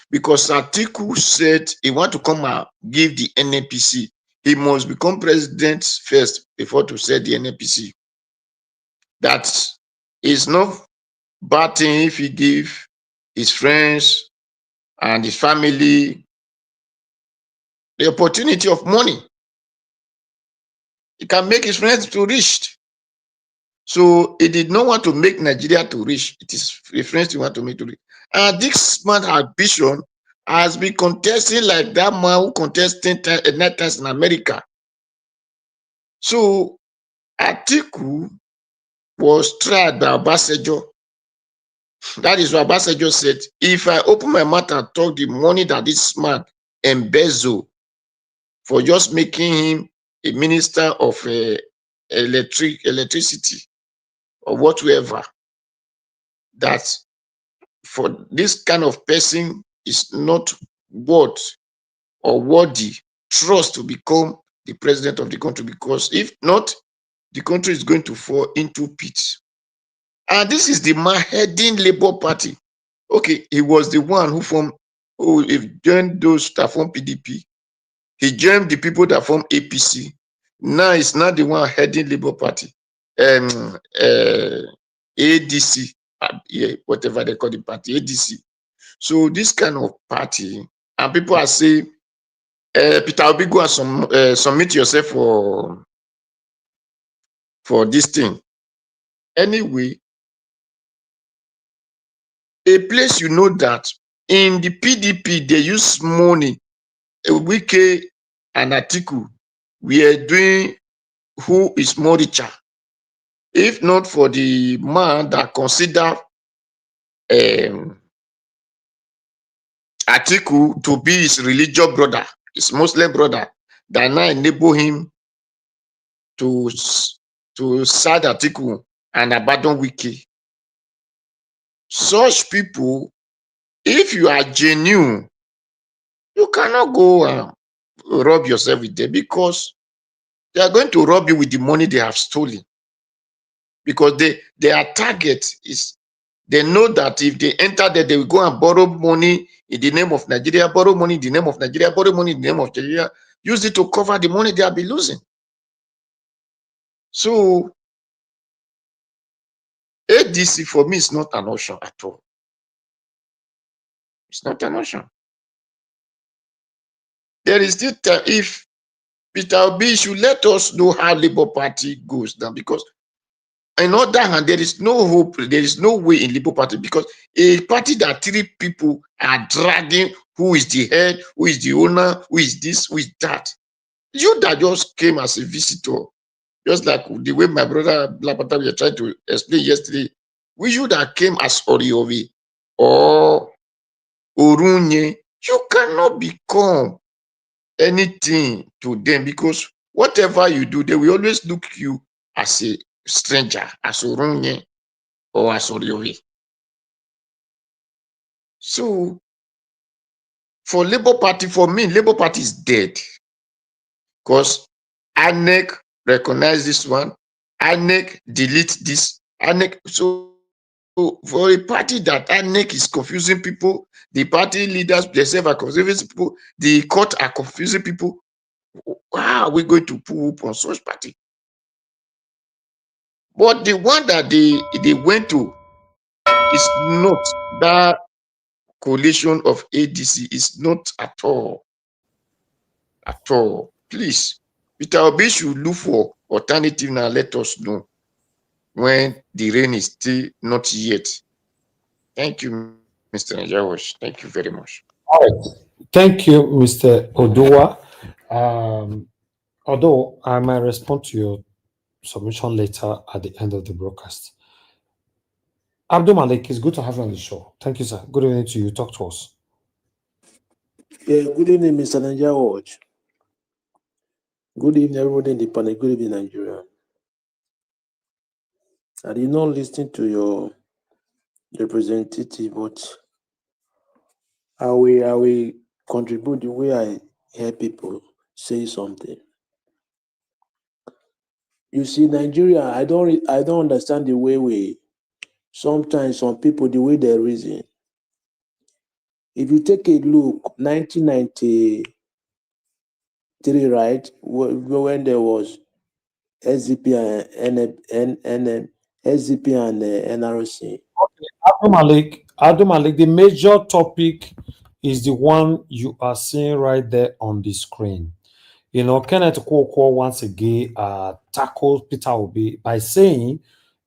because Atiku said he want to come and give the NNPC. He must become president first before to set the NNPC. That is not bad thing if he give his friends and his family the opportunity of money. He can make his friends to rich. So he did not want to make Nigeria to rich. It is his friends he want to make to rich. And this man's ambition has been contesting like that man who contested 9 times in America. So Atiku was tried by Obasanjo. That is what Obasanjo said. If I open my mouth and talk the money that this man embezzled for just making him a minister of electricity or whatever, that for this kind of person is not worth or worthy trust to become the president of the country, because if not, the country is going to fall into pits. And this is the man heading Labour Party. Okay, he was the one who joined those that form PDP. He joined the people that form APC. Now he's not the one heading Labour Party. ADC, whatever they call the party, ADC. So this kind of party, and people are saying, Peter Obi, go and submit yourself for this thing. Anyway, a place you know that in the PDP, they use money. Wike and Atiku, we are doing who is more richer. If not for the man that consider Atiku to be his religious brother, his Muslim brother, that now enable him to side Atiku and abandon Wike. Such people, if you are genuine, you cannot go and rob yourself with them, because they are going to rob you with the money they have stolen. Because their target is, they know that if they enter there, they will go and borrow money in the name of Nigeria, borrow money in the name of Nigeria, borrow money in the name of Nigeria, use it to cover the money they have been losing. So ADC for me is not an option at all. It's not an option. There is still time. If Peter Obi should let us know how Labour Party goes down, because on the other hand, there is no hope, there is no way in Labour Party, because a party that 3 people are dragging, who is the head, who is the owner, who is this, who is that. You that just came as a visitor, just like the way my brother Blapata was trying to explain yesterday, you that came as Oriovi or Orunye, you cannot become anything to them, because whatever you do, they will always look you as a stranger, as Orunye or as Oriovi. So for Labour Party, for me, Labour Party is dead, because INEC recognize this one, INEC delete this, INEC. So for a party that INEC is confusing people, the party leaders themselves are confusing people, the court are confusing people, how are we going to pull up on such party? But the one that they went to is not that coalition of ADC, is not at all. At all. Please, Peter Obi should look for alternative now. Let us know when the rain is still not yet. Thank you, Mr. Najawash. Thank you very much. All right. Thank you, Mr. Odowa. Although I might respond to your submission later at the end of the broadcast. Abdul Malik, it's good to have you on the show. Thank you, sir. Good evening to you. Talk to us. Yeah, good evening, Mr. Nigeria Watch. Good evening, everybody in the panel. Good evening, Nigeria. I did not listen to your representative, but I will contribute the way I hear people say something. You see, Nigeria, I don't understand the way sometimes some people, the way they reason. If you take a look, 1993, right, when there was SDP and SDP and NRC. Abdul Malik, the major topic is the one you are seeing right there on the screen. You know, Kenneth Okonkwo once again tackled Peter Obi by saying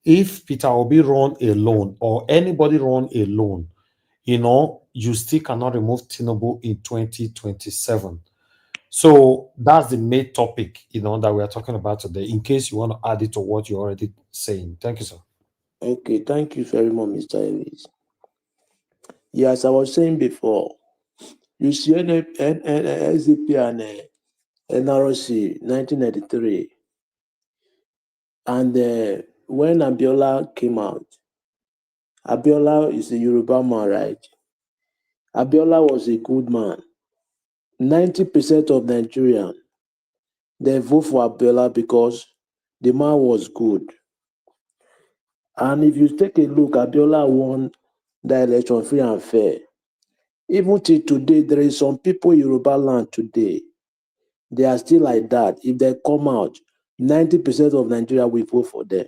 if Peter Obi run alone or anybody run alone, you know, you still cannot remove Tinubu in 2027. So that's the main topic, you know, that we are talking about today, in case you want to add it to what you're already saying. Thank you, sir. Okay, thank you very much, Mr. Ellis. Yes, I was saying before, you see SDP and NRC 1993, and when Abiola came out, Abiola is a Yoruba man, right? Abiola was a good man. 90% of Nigerians, they vote for Abiola because the man was good. And if you take a look, Abiola won the election free and fair. Even till today, there is some people in Yoruba land today, they are still like that. If they come out, 90% of Nigeria will vote for them.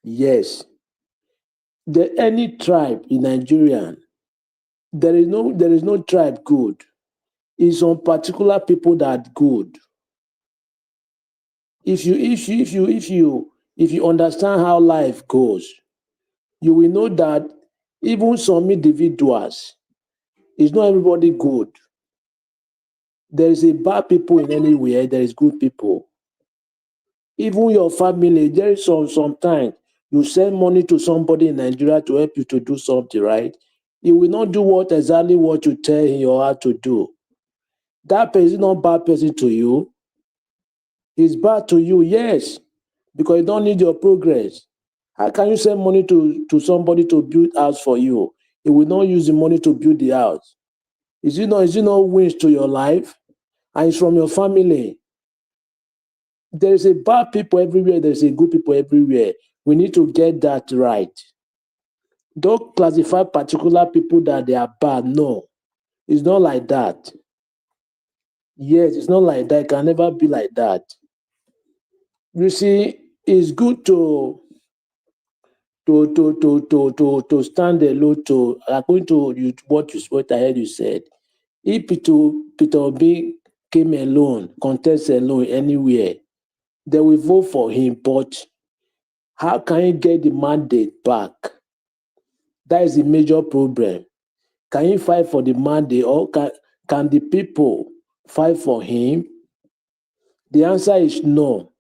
Yes. Any tribe in Nigeria, there is no tribe good. It's some particular people that are good. If you understand how life goes, you will know that even some individuals, it's not everybody good. There is a bad people in anywhere, there is good people. Even your family, there is sometimes you send money to somebody in Nigeria to help you to do something, right? He will not do exactly what you tell him or her to do. That person is not bad person to you. He's bad to you, yes, because you don't need your progress. How can you send money to somebody to build house for you? He will not use the money to build the house. Is it not wins to your life? And it's from your family. There is a bad people everywhere. There is a good people everywhere. We need to get that right. Don't classify particular people that they are bad. No, it's not like that. Yes, it's not like that. It can never be like that. You see, it's good to stand alone. According to what I heard you said, if Peter Obi came alone, contest alone anywhere, they will vote for him. But how can he get the mandate back? That is the major problem. Can he fight for the mandate, or can the people fight for him? The answer is no.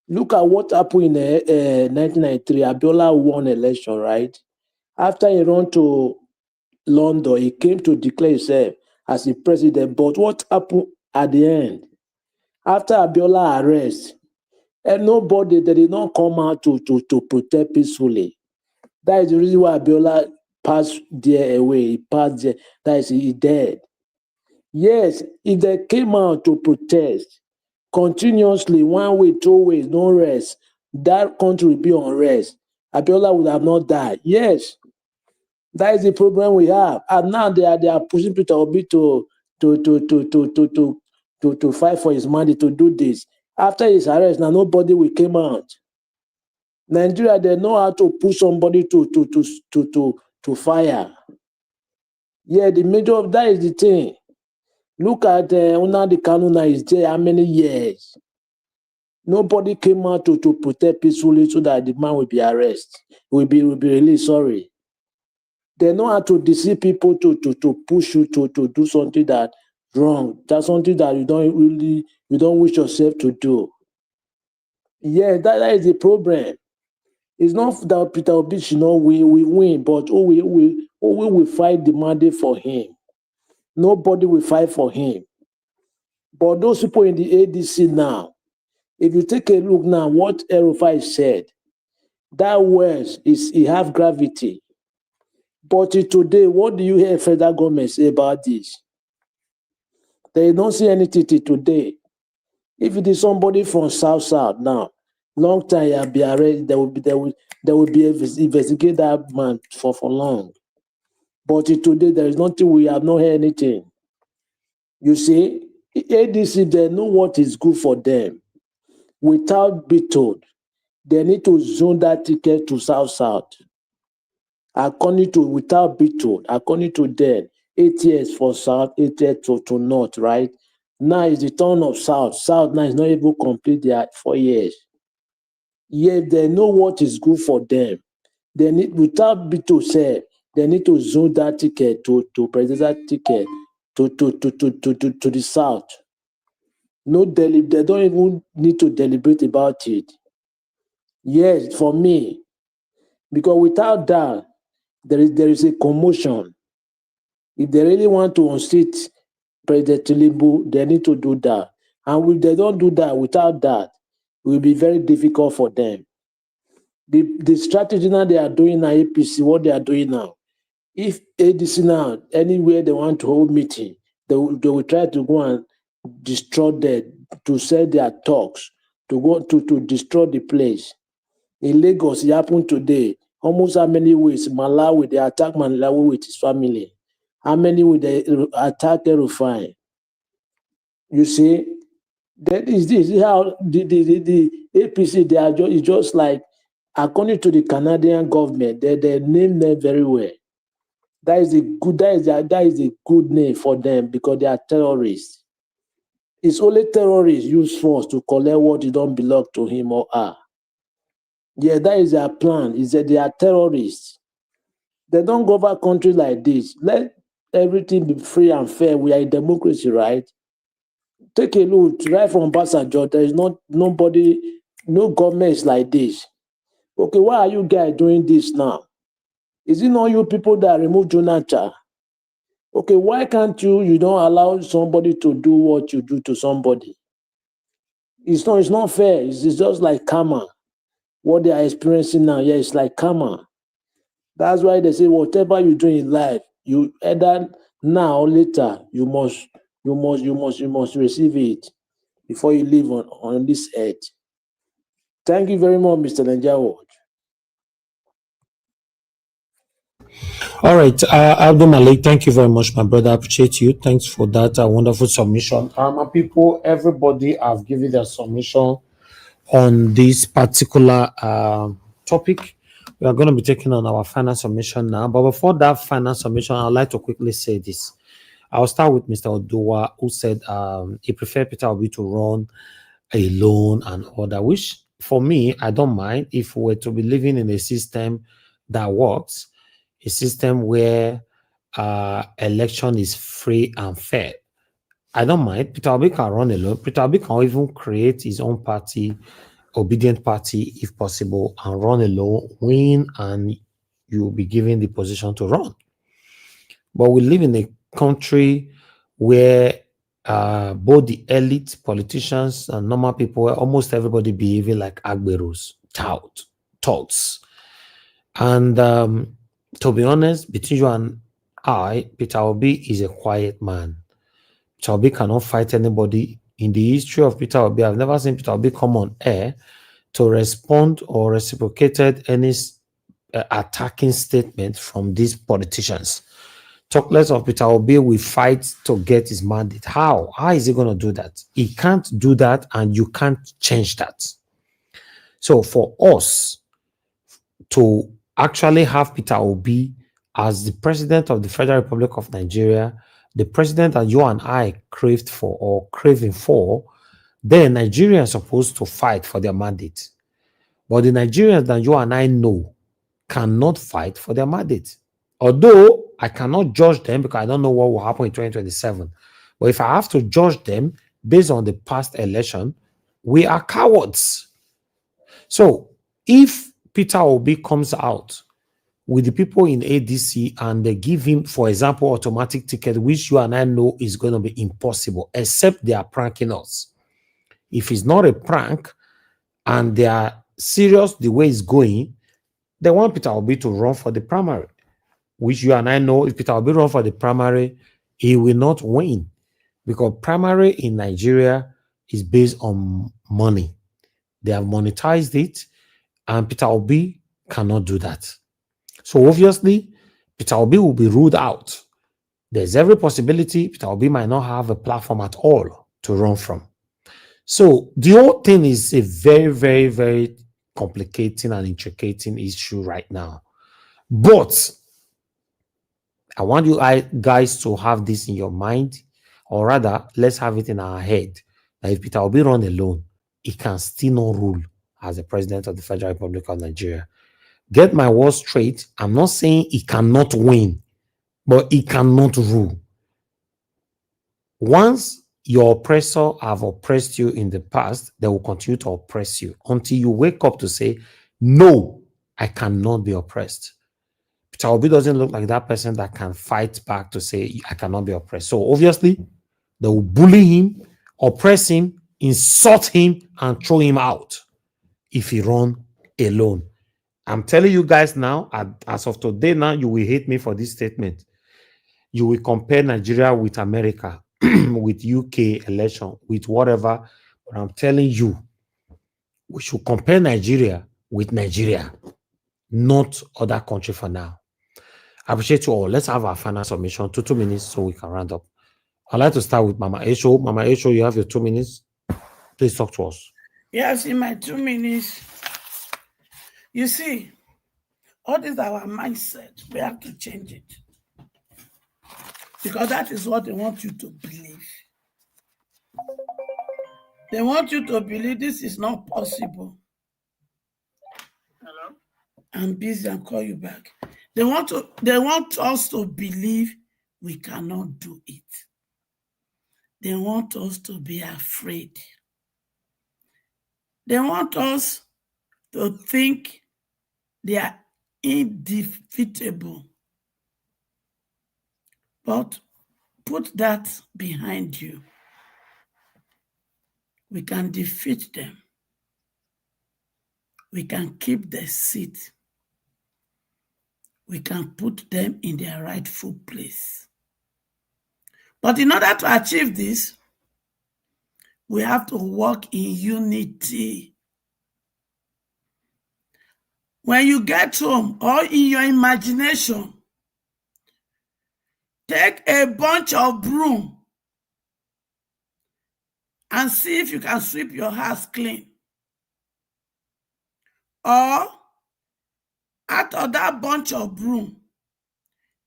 Look at what happened in 1993. Abiola won election, right? After he ran to London, he came to declare himself as the president. But what happened at the end? After Abiola arrest, and nobody, they did not come out to protest peacefully. That is the reason why Abiola passed there away. He passed there. That is, he dead. Yes, if they came out to protest continuously, 1 week, 2 weeks, no rest, that country will be on rest. Abiola would have not died. Yes, that is the problem we have. And now they are pushing Peter Obi to fight for his money, to do this. After his arrest, now nobody will come out. Nigeria, they know how to push somebody to fire. Yeah, the major of that is the thing. Look at Nnamdi Kanu now, is there how many years? Nobody came out to protest peacefully so that the man will be arrested, will be released. Sorry. They know how to deceive people to push you to do something that wrong. That's something that you don't wish yourself to do. Yeah, that is the problem. It's not that Peter Obi should not win, we win, but we will fight the mandate for him. Nobody will fight for him. But those people in the ADC now, if you take a look now, what El-Rufai said, that words it have gravity. But today, what do you hear federal government say about this? They don't see anything today. If it is somebody from South now, long time you be arrested, they will be investigate that man for long. But today there is nothing, we have not heard anything. You see, ADC, they know what is good for them. Without being told, they need to zone that ticket to South. According to, without being told, according to them, 8 years for South, 8 years to North, right? Now is the turn of South. South now is not able to complete their 4 years. Yet they know what is good for them. They need, without being told, say, they need to zone that ticket to presidential ticket to the South. No, they don't even need to deliberate about it. Yes, for me, because without that, there is a commotion. If they really want to unseat President Tinubu, they need to do that. And if they don't do that, without that, it will be very difficult for them. The strategy now they are doing now, APC, what they are doing now, if ADC now, anywhere they want to hold meeting, they will try to go and destroy them, to sell their talks, to go to destroy the place. In Lagos, it happened today. Almost how many ways Malawi, they attack Malawi with his family. How many would they attack El-Rufai? You see, that is how the APC, they are just like, according to the Canadian government, they name them very well. That is a good name for them because they are terrorists. It's only terrorists use force to collect what it don't belong to him or her. Yeah, that is their plan, is that they are terrorists. They don't govern country like this. Let everything be free and fair. We are a democracy, right? Take a look, right from Basanjo, there is nobody, no government like this. Okay, why are you guys doing this now? Is it not you people that remove Jonathan? Okay, why can't you don't allow somebody to do what you do to somebody? It's not fair. It's just like karma. What they are experiencing now, yeah, it's like karma. That's why they say whatever you do in life, you either now or later, you must receive it before you live on this earth. Thank you very much, Mr. Nanjawo. All right, Abdul Malik, thank you very much, my brother. I appreciate you. Thanks for that wonderful submission. My people, everybody have given their submission on this particular topic. We are going to be taking on our final submission now. But before that final submission, I'd like to quickly say this. I'll start with Mr. Odua, who said he preferred Peter Obi to run alone and all that, which for me, I don't mind if we were to be living in a system that works, a system where election is free and fair. I don't mind. Peter Obi can run alone. Peter Obi can even create his own party, obedient party, if possible, and run alone, win, and you will be given the position to run. But we live in a country where both the elite politicians and normal people, almost everybody behaving like agberos, touts. And to be honest, between you and I, Peter Obi is a quiet man. Peter Obi cannot fight anybody. In the history of Peter Obi, I've never seen Peter Obi come on air to respond or reciprocated any attacking statements from these politicians. Talk less of Peter Obi will fight to get his mandate. How? How is he going to do that? He can't do that, and you can't change that. So for us to actually have Peter Obi as the president of the Federal Republic of Nigeria, the president that you and I craved for or craving for, then Nigerians are supposed to fight for their mandate. But the Nigerians that you and I know cannot fight for their mandate. Although I cannot judge them because I don't know what will happen in 2027. But if I have to judge them based on the past election, we are cowards. So if Peter Obi comes out with the people in ADC and they give him, for example, automatic ticket, which you and I know is going to be impossible, except they are pranking us. If it's not a prank and they are serious the way it's going, they want Peter Obi to run for the primary, which you and I know if Peter Obi run for the primary, he will not win because primary in Nigeria is based on money. They have monetized it, and Peter Obi cannot do that. So obviously, Peter Obi will be ruled out. There's every possibility Peter Obi might not have a platform at all to run from. So the whole thing is a very, very, very complicating and intricating issue right now. But I want you guys to have this in your mind, or rather, let's have it in our head, that if Peter Obi run alone, he can still not rule as the president of the Federal Republic of Nigeria. Get my words straight. I'm not saying he cannot win, but he cannot rule. Once your oppressor have oppressed you in the past, they will continue to oppress you until you wake up to say, no, I cannot be oppressed. Peter Obi doesn't look like that person that can fight back to say, I cannot be oppressed. So obviously, they will bully him, oppress him, insult him, and throw him out if he run alone. I'm telling you guys now, as of today now, you will hate me for this statement. You will compare Nigeria with America, with UK election, with whatever. But I'm telling you, we should compare Nigeria with Nigeria, not other country for now. I appreciate you all. Let's have our final submission, 2 minutes, so we can round up. I'd like to start with Mama Esho. Mama Esho, you have your 2 minutes. Please talk to us. Yes, in my 2 minutes. You see, all this is our mindset. We have to change it. Because that is what they want you to believe. They want you to believe this is not possible. Hello? I'm busy, I'll call you back. They want us to believe we cannot do it. They want us to be afraid. They want us to think they are indefeatable. But put that behind you. We can defeat them. We can keep the seat. We can put them in their rightful place. But in order to achieve this, we have to work in unity. When you get home or in your imagination, take a bunch of broom and see if you can sweep your house clean. Or out of that bunch of broom,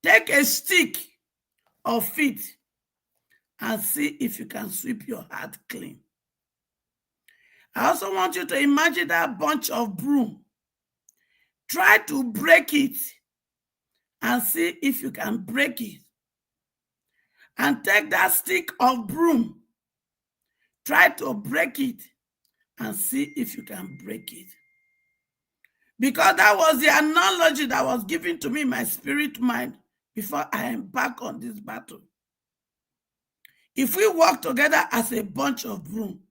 take a stick of feet and see if you can sweep your heart clean. I also want you to imagine that bunch of broom. Try to break it and see if you can break it. And take that stick of broom. Try to break it and see if you can break it. Because that was the analogy that was given to me in my spirit mind before I embark on this battle. If we work together as a bunch of broom,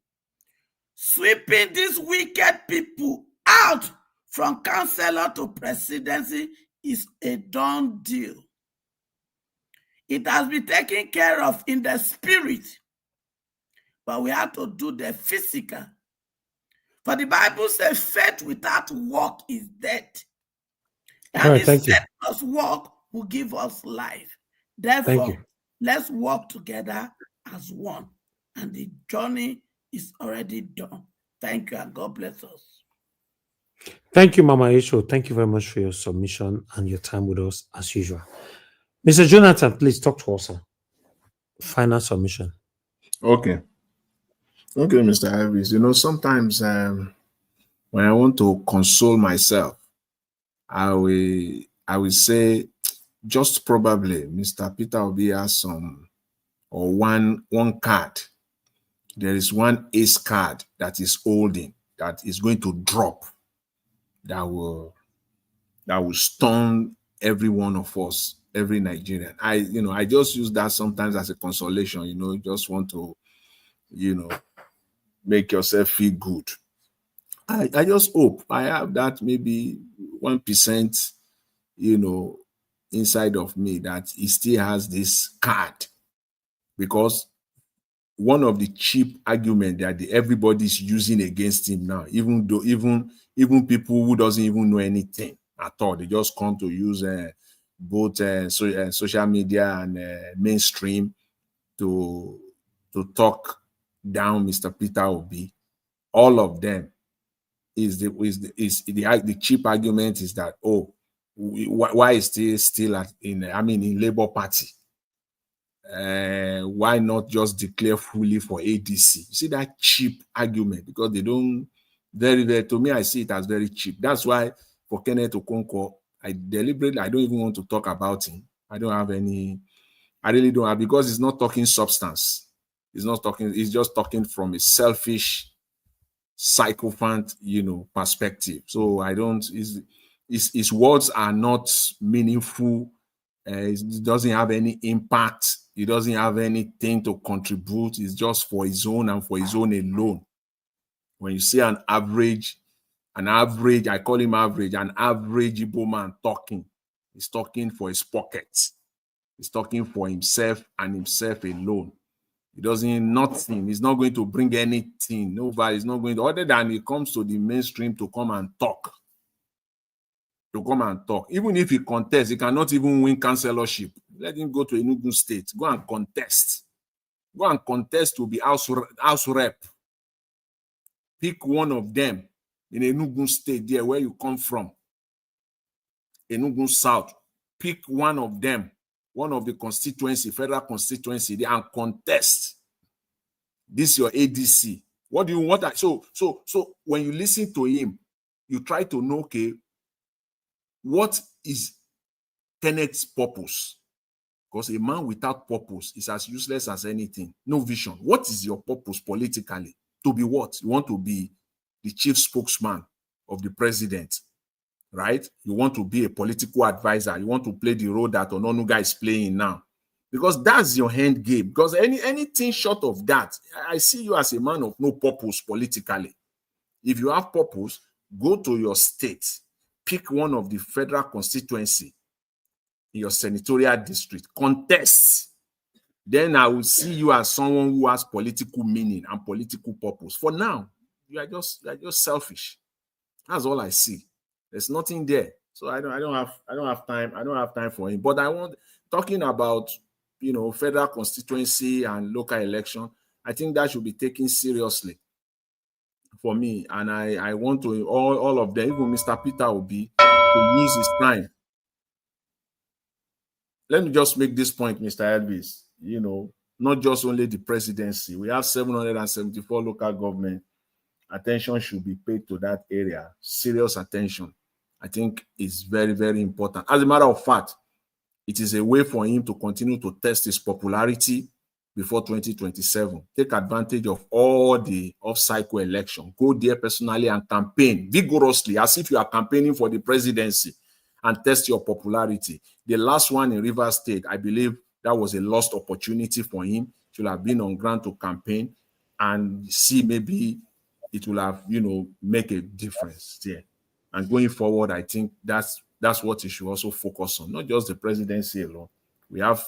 sweeping these wicked people out from councillor to presidency is a done deal. It has been taken care of in the spirit, but we have to do the physical. For the Bible says faith without work is dead. All right, thank you. Us work will give us life. Thank Therefore, you. let's work together as one. And the journey is already done. Thank you, and God bless us. Thank you, Mama Isho. Thank you very much for your submission and your time with us as usual. Mr. Jonathan, please talk to us, sir. Final submission. Okay. Okay, Mr. Iris. You know, sometimes when I want to console myself, I will say just probably Mr. Peter Obi has some or one card. There is one ace card that is holding that is going to drop that will stun every one of us, every Nigerian. I just use that sometimes as a consolation, just want to, make yourself feel good. I just hope I have that maybe 1%, inside of me that he still has this card, because one of the cheap arguments that everybody's using against him now, even people who doesn't even know anything at all, they just come to use both social media and mainstream to talk down Mr. Peter Obi. All of them the cheap argument is that, why is he still in Labour Party? Why not just declare fully for ADC? You see that cheap argument, because they don't to me, I see it as very cheap. That's why for Kenneth Okonkwo, I don't even want to talk about him. I really don't have, because it's not talking substance. It's just talking from a selfish sycophant, perspective. So his words are not meaningful. It doesn't have any impact. It doesn't have anything to contribute. It's just for his own and for his own alone. When you see an average, I call him average, an average Igbo man talking, he's talking for his pockets. He's talking for himself and himself alone. He doesn't nothing. He's not going to bring anything. Nobody is not going to, other than he comes to the mainstream to come and talk. Even if he contests, he cannot even win councillorship. Let him go to Enugu State. Go and contest. Go and contest to be house rep. Pick one of them in Enugu State, there where you come from. Enugu South. Pick one of them, one of the constituency, federal constituency, there, and contest. This is your ADC. What do you want? So when you listen to him, you try to know, okay, what is Kenneth's purpose? Because a man without purpose is as useless as anything. No vision. What is your purpose politically? To be what? You want to be the chief spokesman of the president, right? You want to be a political advisor. You want to play the role that Ononuga is playing now. Because that's your hand game. Because anything short of that, I see you as a man of no purpose politically. If you have purpose, go to your state, pick one of the federal constituency in your senatorial district, contest. Then I will see you as someone who has political meaning and political purpose. For now, you are just selfish. That's all I see. There's nothing there. So I don't have time for him. But talking about federal constituency and local election, I think that should be taken seriously for me. And I want to all of them, even Mr. Peter Obi, to use his time. Let me just make this point, Mr. Elvis. Not just only the presidency. We have 774 local government. Attention should be paid to that area. Serious attention. I think is very, very important. As a matter of fact, it is a way for him to continue to test his popularity before 2027. Take advantage of all the off-cycle election. Go there personally and campaign vigorously as if you are campaigning for the presidency and test your popularity. The last one in Rivers State, I believe that was a lost opportunity for him. Should have been on ground to campaign and see maybe it will have, make a difference there. And going forward, I think that's what he should also focus on, not just the presidency alone. We have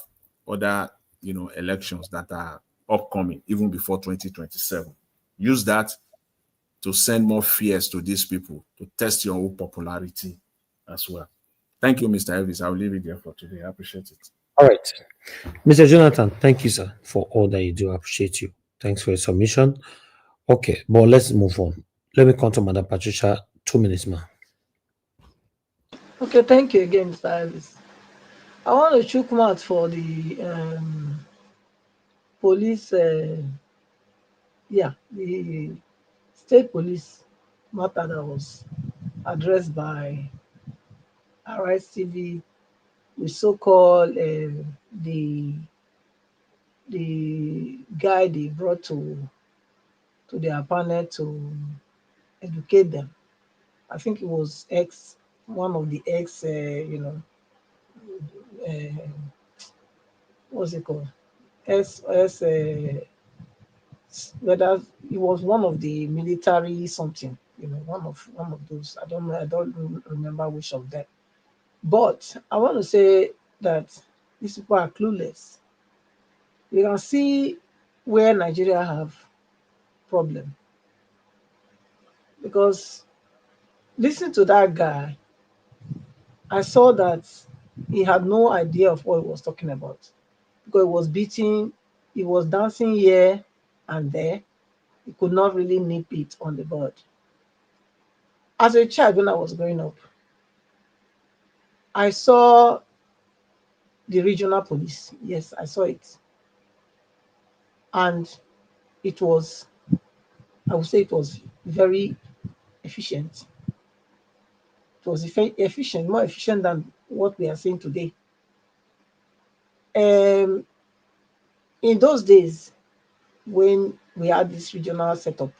other, elections that are upcoming, even before 2027. Use that to send more fears to these people, to test your own popularity as well. Thank you, Mr. Elvis. I'll leave it there for today. I appreciate it. All right. Mr. Jonathan, thank you, sir, for all that you do. I appreciate you. Thanks for your submission. Okay, but let's move on. Let me come to Madam Patricia. 2 minutes, ma'am. Okay, thank you again, Mr. Elvis. I want to chook mouth for the police, the state police matter that was addressed by Arise TV, the so-called the guy they brought to their panel to educate them. I think it was one of the what's it called? Whether it was one of the military something, one of those. I don't remember which of them. But I want to say that these people are clueless. You can see where Nigeria have problem, because listen to that guy. I saw that he had no idea of what he was talking about, because he was beating, he was dancing here and there. He could not really nip it on the bud. As a child, when I was growing up, I saw the regional police. Yes, I saw it. And it was, I would say it was very efficient. It was efficient, more efficient than what we are seeing today. In those days, when we had this regional setup,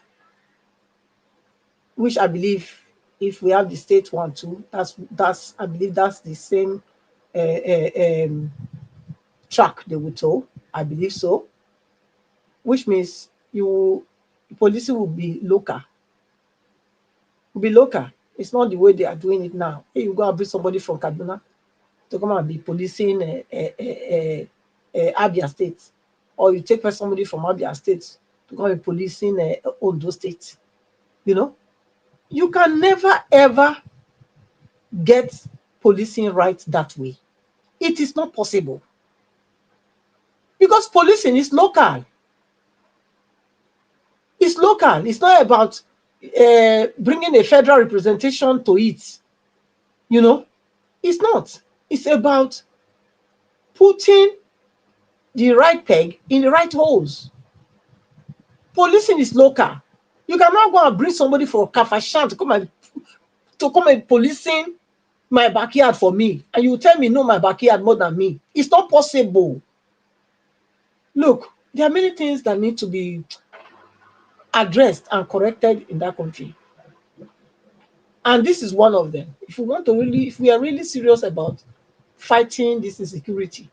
which I believe if we have the state one too, that's I believe that's the same track they would tow. I believe so. Which means policing will be local. Will be local. It's not the way they are doing it now. Hey, you go and bring somebody from Kaduna to come and be policing Abia State, or you take somebody from Abia State to come and be policing Ondo State. You can never ever get policing right that way. It is not possible, because policing is local. It's local. It's not about bringing a federal representation to it. It's not. It's about putting the right peg in the right holes. Policing is local. You cannot go and bring somebody from Kafashan to come and policing my backyard for me, and you tell me know my backyard more than me. It's not possible. Look, there are many things that need to be addressed and corrected in that country, and this is one of them. If we are really serious about fighting this insecurity,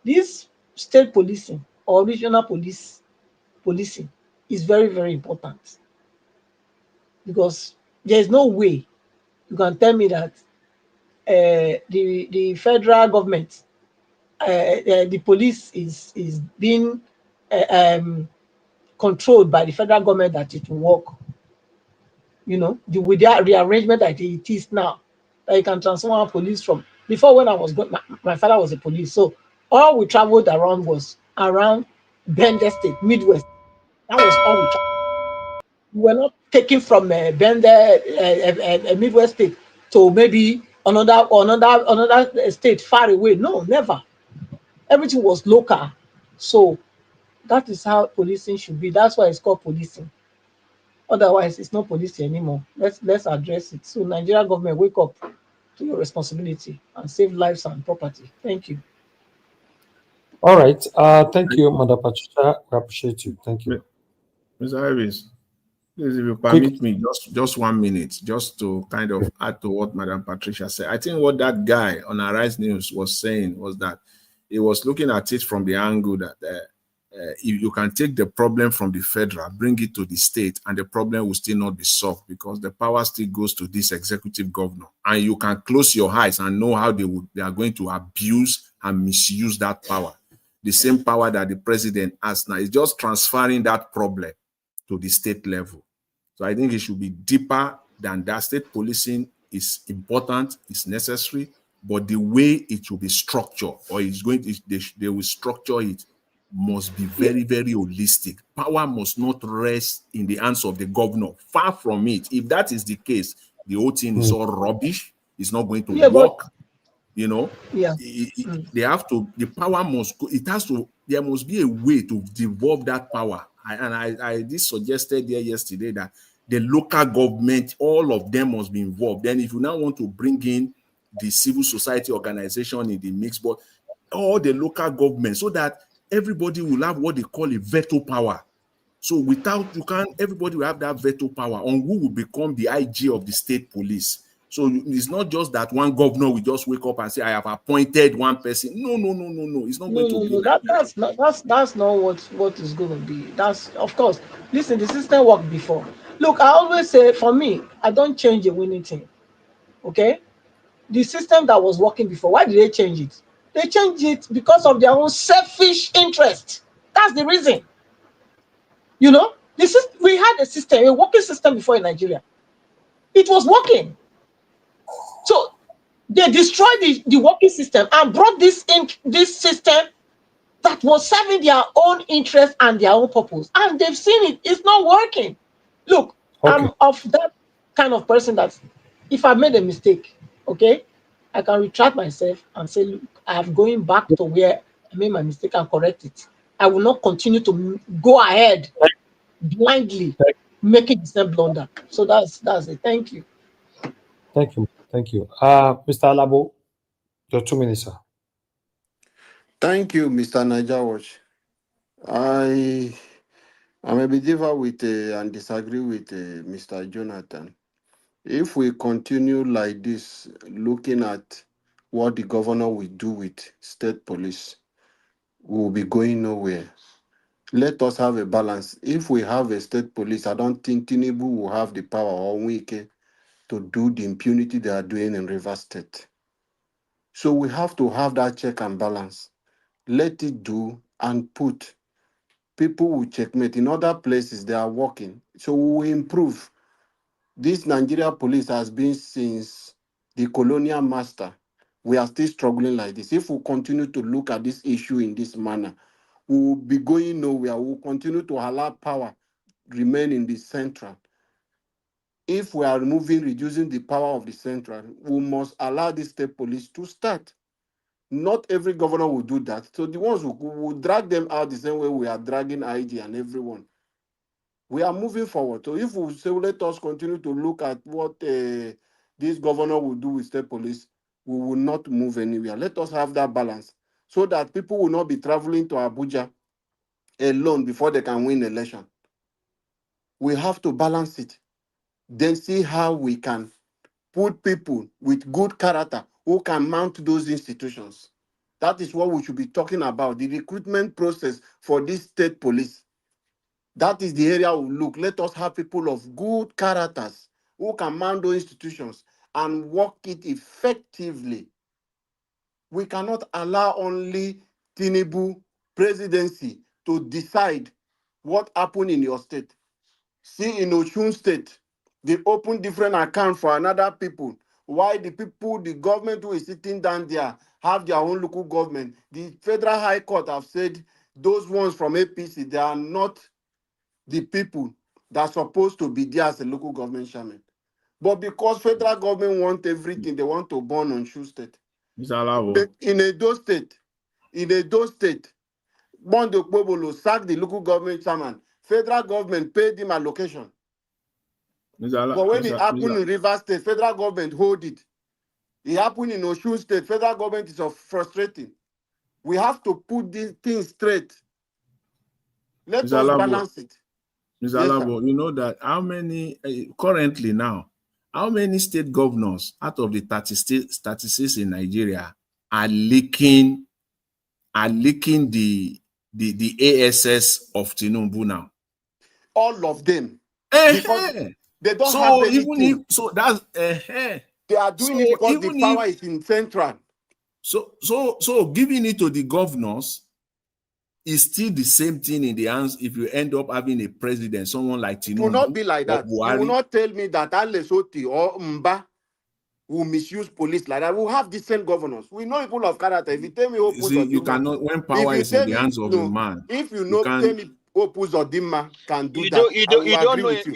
this state policing or regional policing is very, very important, because there is no way you can tell me that the federal government, the police is being controlled by the federal government, that it will work. With that rearrangement that it is now, that you can transform police from before. When I was going, my father was a police, so all we traveled around was around Bender State, Midwest. That was all we traveled. We were not taken from Bender, Midwest State, to maybe another state far away. No, never. Everything was local. So that is how policing should be. That's why it's called policing. Otherwise, it's not policing anymore. Let's address it. So Nigeria government, wake up to your responsibility and save lives and property. Thank you. All right. Thank you, Madam Patricia. I appreciate you. Thank you. Mr. Harris, please, if you permit me, just 1 minute, just to kind of add to what Madam Patricia said. I think what that guy on Arise News was saying was that he was looking at it from the angle that if you can take the problem from the federal, bring it to the state, and the problem will still not be solved, because the power still goes to this executive governor. And you can close your eyes and know how they are going to abuse and misuse that power. The same power that the president has now is just transferring that problem to the state level. So I think it should be deeper than that. State policing is important, it's necessary, but the way it will be structured, or it's going to, they will structure it, must be very, very holistic. Power must not rest in the hands of the governor. Far from it. If that is the case, the whole thing is all rubbish. It's not going to work. You know, they have to, the power must go, it has to, there must be a way to devolve that power. I this suggested there yesterday that the local government, all of them must be involved. Then if you now want to bring in the civil society organization in the mix, but all the local government, so that everybody will have what they call a veto power. So without, everybody will have that veto power on who will become the IG of the state police. So it's not just that one governor will just wake up and say, I have appointed one person. No. It's not going to be like that. That's not what is going to be. That's, of course, listen, the system worked before. Look, I always say, for me, I don't change a winning team. Okay? The system that was working before, why did they change it? They changed it because of their own selfish interest. That's the reason. You know, we had a system, a working system before in Nigeria. It was working. So they destroyed the working system and brought this system that was serving their own interest and their own purpose. And they've seen it. It's not working. Look, I'm of that kind of person that if I made a mistake, okay, I can retract myself and say, look, I am going back to where I made my mistake and correct it. I will not continue to go ahead blindly making the same blunder. So that's it. Thank you. Thank you. Mr. Alabo, your 2 minutes, sir. Thank you, Mr. Niger Watch. I may be differ with and disagree with Mr. Jonathan. If we continue like this, looking at what the governor will do with state police, we will be going nowhere. Let us have a balance. If we have a state police, I don't think Tinubu will have the power or Wike to do the impunity they are doing in Rivers State. So we have to have that check and balance. Let it do and put. People will checkmate. In other places, they are working. So we will improve. This Nigeria police has been since the colonial master. We are still struggling like this. If we continue to look at this issue in this manner, we will be going nowhere. We will continue to allow power remain in the central. If we are reducing the power of the central, we must allow the state police to start. Not every governor will do that. So the ones who will drag them out the same way we are dragging IG and everyone. We are moving forward. So if we say, let us continue to look at what this governor will do with state police, we will not move anywhere. Let us have that balance so that people will not be traveling to Abuja alone before they can win election. We have to balance it. Then see how we can put people with good character who can mount those institutions. That is what we should be talking about, the recruitment process for this state police. That is the area we look. Let us have people of good characters who can man those institutions and work it effectively. We cannot allow only Tinubu presidency to decide what happened in your state. See, in Osun State, they open different accounts for another people. Why the people, the government who is sitting down there, have their own local government. The Federal High Court have said those ones from APC, they are not the people that are supposed to be there as a local government chairman. But because federal government want everything, they want to burn on Osun State. In Edo State, Bondo Kpobolo sacked the local government chairman. Federal government paid him allocation. But when it happened in Rivers State, federal government hold it. It happened in Osun State, federal government is frustrating. We have to put these things straight. Let us balance it. Mr. Alabo, you know that how many, currently now, how many state governors out of the 36 in Nigeria are leaking the ASS of Tinubu now? All of them. Because they don't have anything. Even if, so that's they are doing it because the power is in central. So giving it to the governors is still the same thing in the hands if you end up having a president, someone like Tinubu. It will not be like that. You will not tell me that Alesoti or Mba who misuse police like that. We'll have decent governors. We know people of character. If you tell me Opus See, or you Dimma, cannot, when power is in the hands of a man, if you you know, tell can. me Opus or Dimma can do You that, don't you I don't will you don't agree know with you.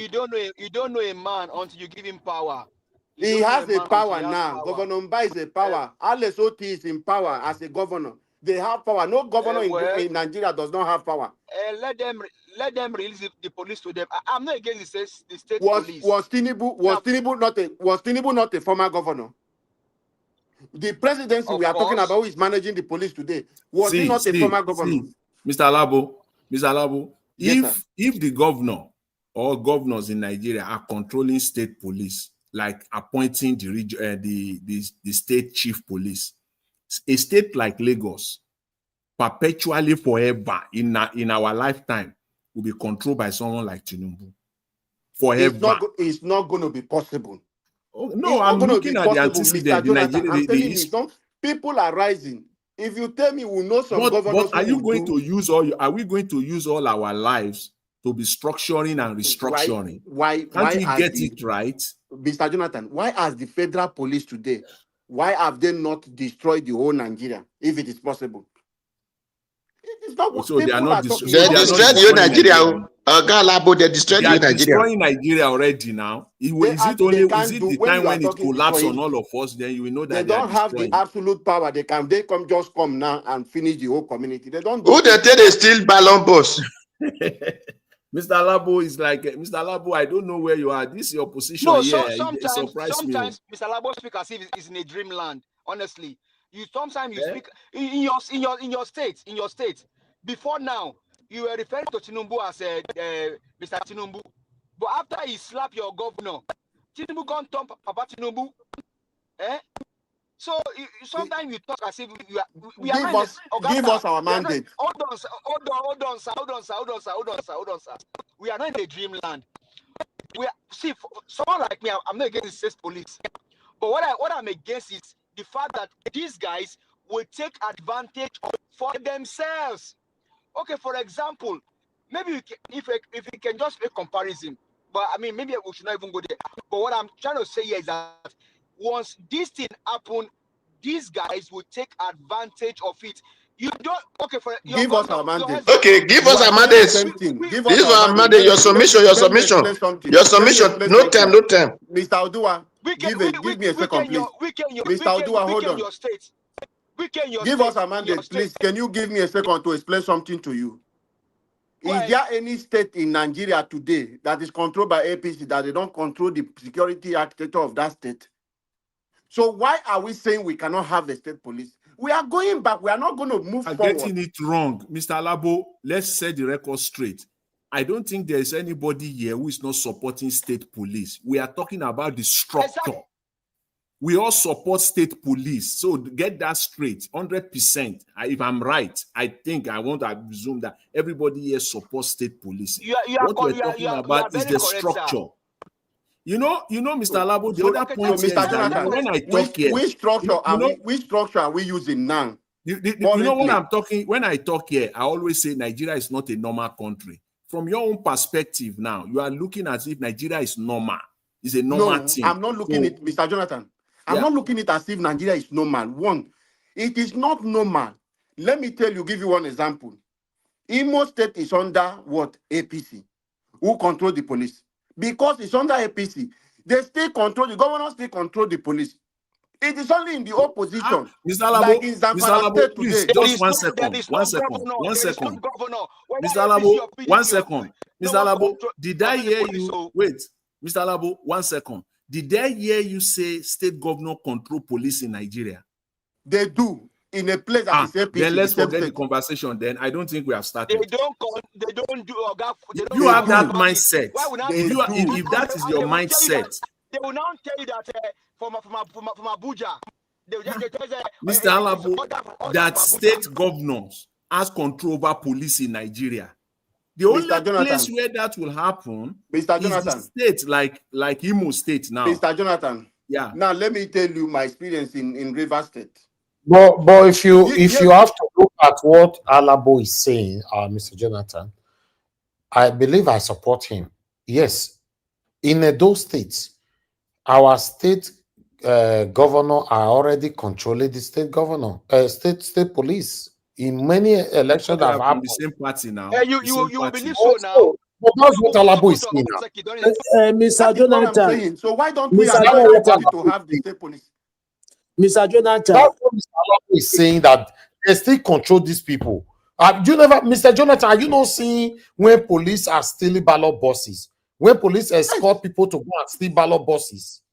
you don't know a man until you give him power. He has a power He has now. power. Governor Mba is a power. Alex Oti is in power as a governor. They have power. No governor in Nigeria does not have power. Let them release the police to them. I'm not against the state police. Was Tinubu not a former governor? The presidency we are talking about who is managing the police today, was he not a former governor? Mr. Alabo, Yes, if the governor or governors in Nigeria are controlling state police, like appointing the state chief police, a state like Lagos, perpetually forever in our lifetime, will be controlled by someone like Tinubu. Forever. It's not going to be possible. Oh, no, I'm looking at the antecedent. People are rising. If you tell me we know some governors, but are we going to use all our lives to be structuring and restructuring? Why Can't we get it right? Mr. Jonathan, why as the federal police today, why have they not destroyed the whole Nigeria, if it is possible? It is not. So they are not destroying Nigeria. They destroyed Nigeria. Destroying Nigeria already now. Is it the time when it collapses on all of us? Then you will know that they don't have the absolute power. They come now and finish the whole community. They don't. Who they tell they steal ballon boss? Mr. Labo is like, Mr. Labo, I don't know where you are. This is your position. No, sometimes Mr. Labo speak as if it's in a dreamland. Honestly, sometimes you speak in your state. Before now, you were referring to Tinubu as Mr. Tinubu, but after he slapped your governor, Tinubu can't turn Papa Tinubu. So sometimes you talk as if give us our mandate. Hold on, sir. We are not in a dreamland. See, for someone like me, I'm not against the state police, but what I'm against is the fact that these guys will take advantage for themselves. Okay, for example, maybe if we can just make comparison, but I mean maybe we should not even go there. But what I'm trying to say here is that once this thing happen, these guys will take advantage of it. You don't give us our mandate. Okay, give us our mandate. Give us our mandate. Your submission. No time. Mr. Odua, give me a second, please. Mr. Odua, hold on. Give us a mandate, please. Can you give me a second to explain something to you? Is there any state in Nigeria today that is controlled by APC that they don't control the security architecture of that state? So why are we saying we cannot have a state police? We are going back. We are not going to move forward. Getting it wrong. Mr. Alabo, let's set the record straight. I don't think there is anybody here who is not supporting state police. We are talking about the structure. Exactly. We all support state police. So get that straight, 100%. If I'm right, I think I want to assume that everybody here supports state police. What we're talking about is the structure. Sir. You know, Mr. Alabo, the other point is that when I talk here, which structure are we using now? You know what I'm talking? When I talk here, I always say Nigeria is not a normal country. From your own perspective now, you are looking as if Nigeria is normal. It's a normal thing. I'm not looking at Mr. Jonathan. I'm not looking at it as if Nigeria is normal. One, it is not normal. Let me give you one example. Imo State is under what? APC. Who control the police? Because it's under APC, the governors still control the police. It is only in the opposition. Mr. Alabo, please, just 1 second. Mr. Alabo, 1 second. Mr. Alabo, did I hear you? Wait, Mr. Alabo, 1 second. Did I hear you say state governor control police in Nigeria? They do. In a place that is APC. Then let's forget the conversation. Then I don't think we have started. They don't do. You have that mindset. If that is your mindset, they will now tell you that from Abuja. Mr. Alabo, that state governors has control over police in Nigeria. The only place where that will happen is the state like Imo State now. Mr. Jonathan. Yeah. Now let me tell you my experience in River State. But if you have to look at what Alabo is saying, Mr. Jonathan, I believe I support him. Yes, in those states, our state governor are already controlling the state governor, state police. In many elections that have from the happened. same party now. You believe so now? But that's what Alabo is saying now. Mr. That is what I'm Jonathan, saying. So why don't we Mr. allow everybody Jonathan, to have the state police? Mr. Jonathan. That's what Mr. Alabo is saying, that they still control these people. Mr. Jonathan, are you not seeing when police are stealing ballot buses? When police escort people to go and steal ballot buses?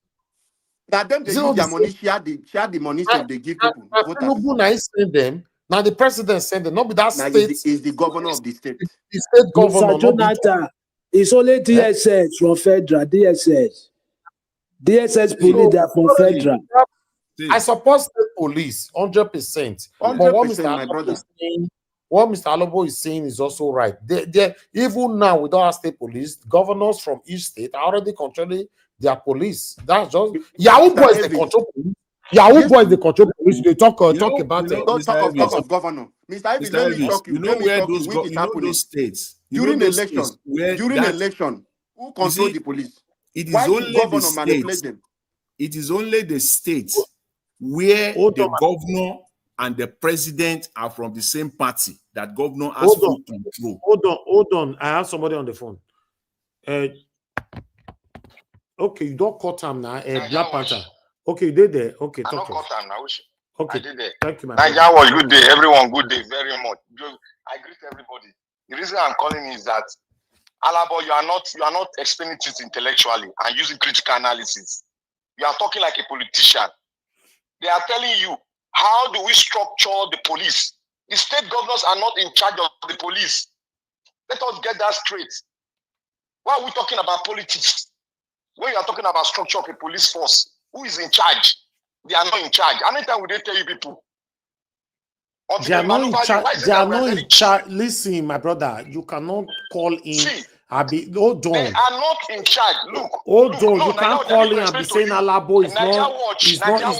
That them they use their money, share the money so they give people voters. Tinubu now send them. Now the president send them. Not be that Now state. is the governor of the state. The state governor. Mr. Jonathan, it's only DSS from federal. DSS police, they are from federal. I support state police 100%. But what Mr. Alobo is saying is also right. Even now, with our state police, governors from each state are already controlling their police. That's just Yahoo boys the control police. Yahoo boys the control police. They talk about it. Don't talk of governor. Mr. Ivy, let me talk you. Let me talk you which is happening. Those states During election, who control the police? Why the governor manipulate them? It is only the states where the governor and the president are from the same party that governor has full control. Hold on. I have somebody on the phone. Okay, you don't cut him now. Black Panther. Okay, you did there. Okay, talk to us. Okay, I did there. Thank you, man. Nigeria was good day. Everyone, good day very much. I greet everybody. The reason I'm calling is that Alabo, you are not explaining it intellectually and using critical analysis. You are talking like a politician. They are telling you, how do we structure the police? The state governors are not in charge of the police. Let us get that straight. Why are we talking about politics? When you are talking about structure of a police force, who is in charge? They are not in charge. How many times will they tell you people? They are not in charge. They are not in charge. Listen, my brother, you cannot call in. Hold on. They are not in charge. Look. Hold on. You can't call in and be saying Alabo is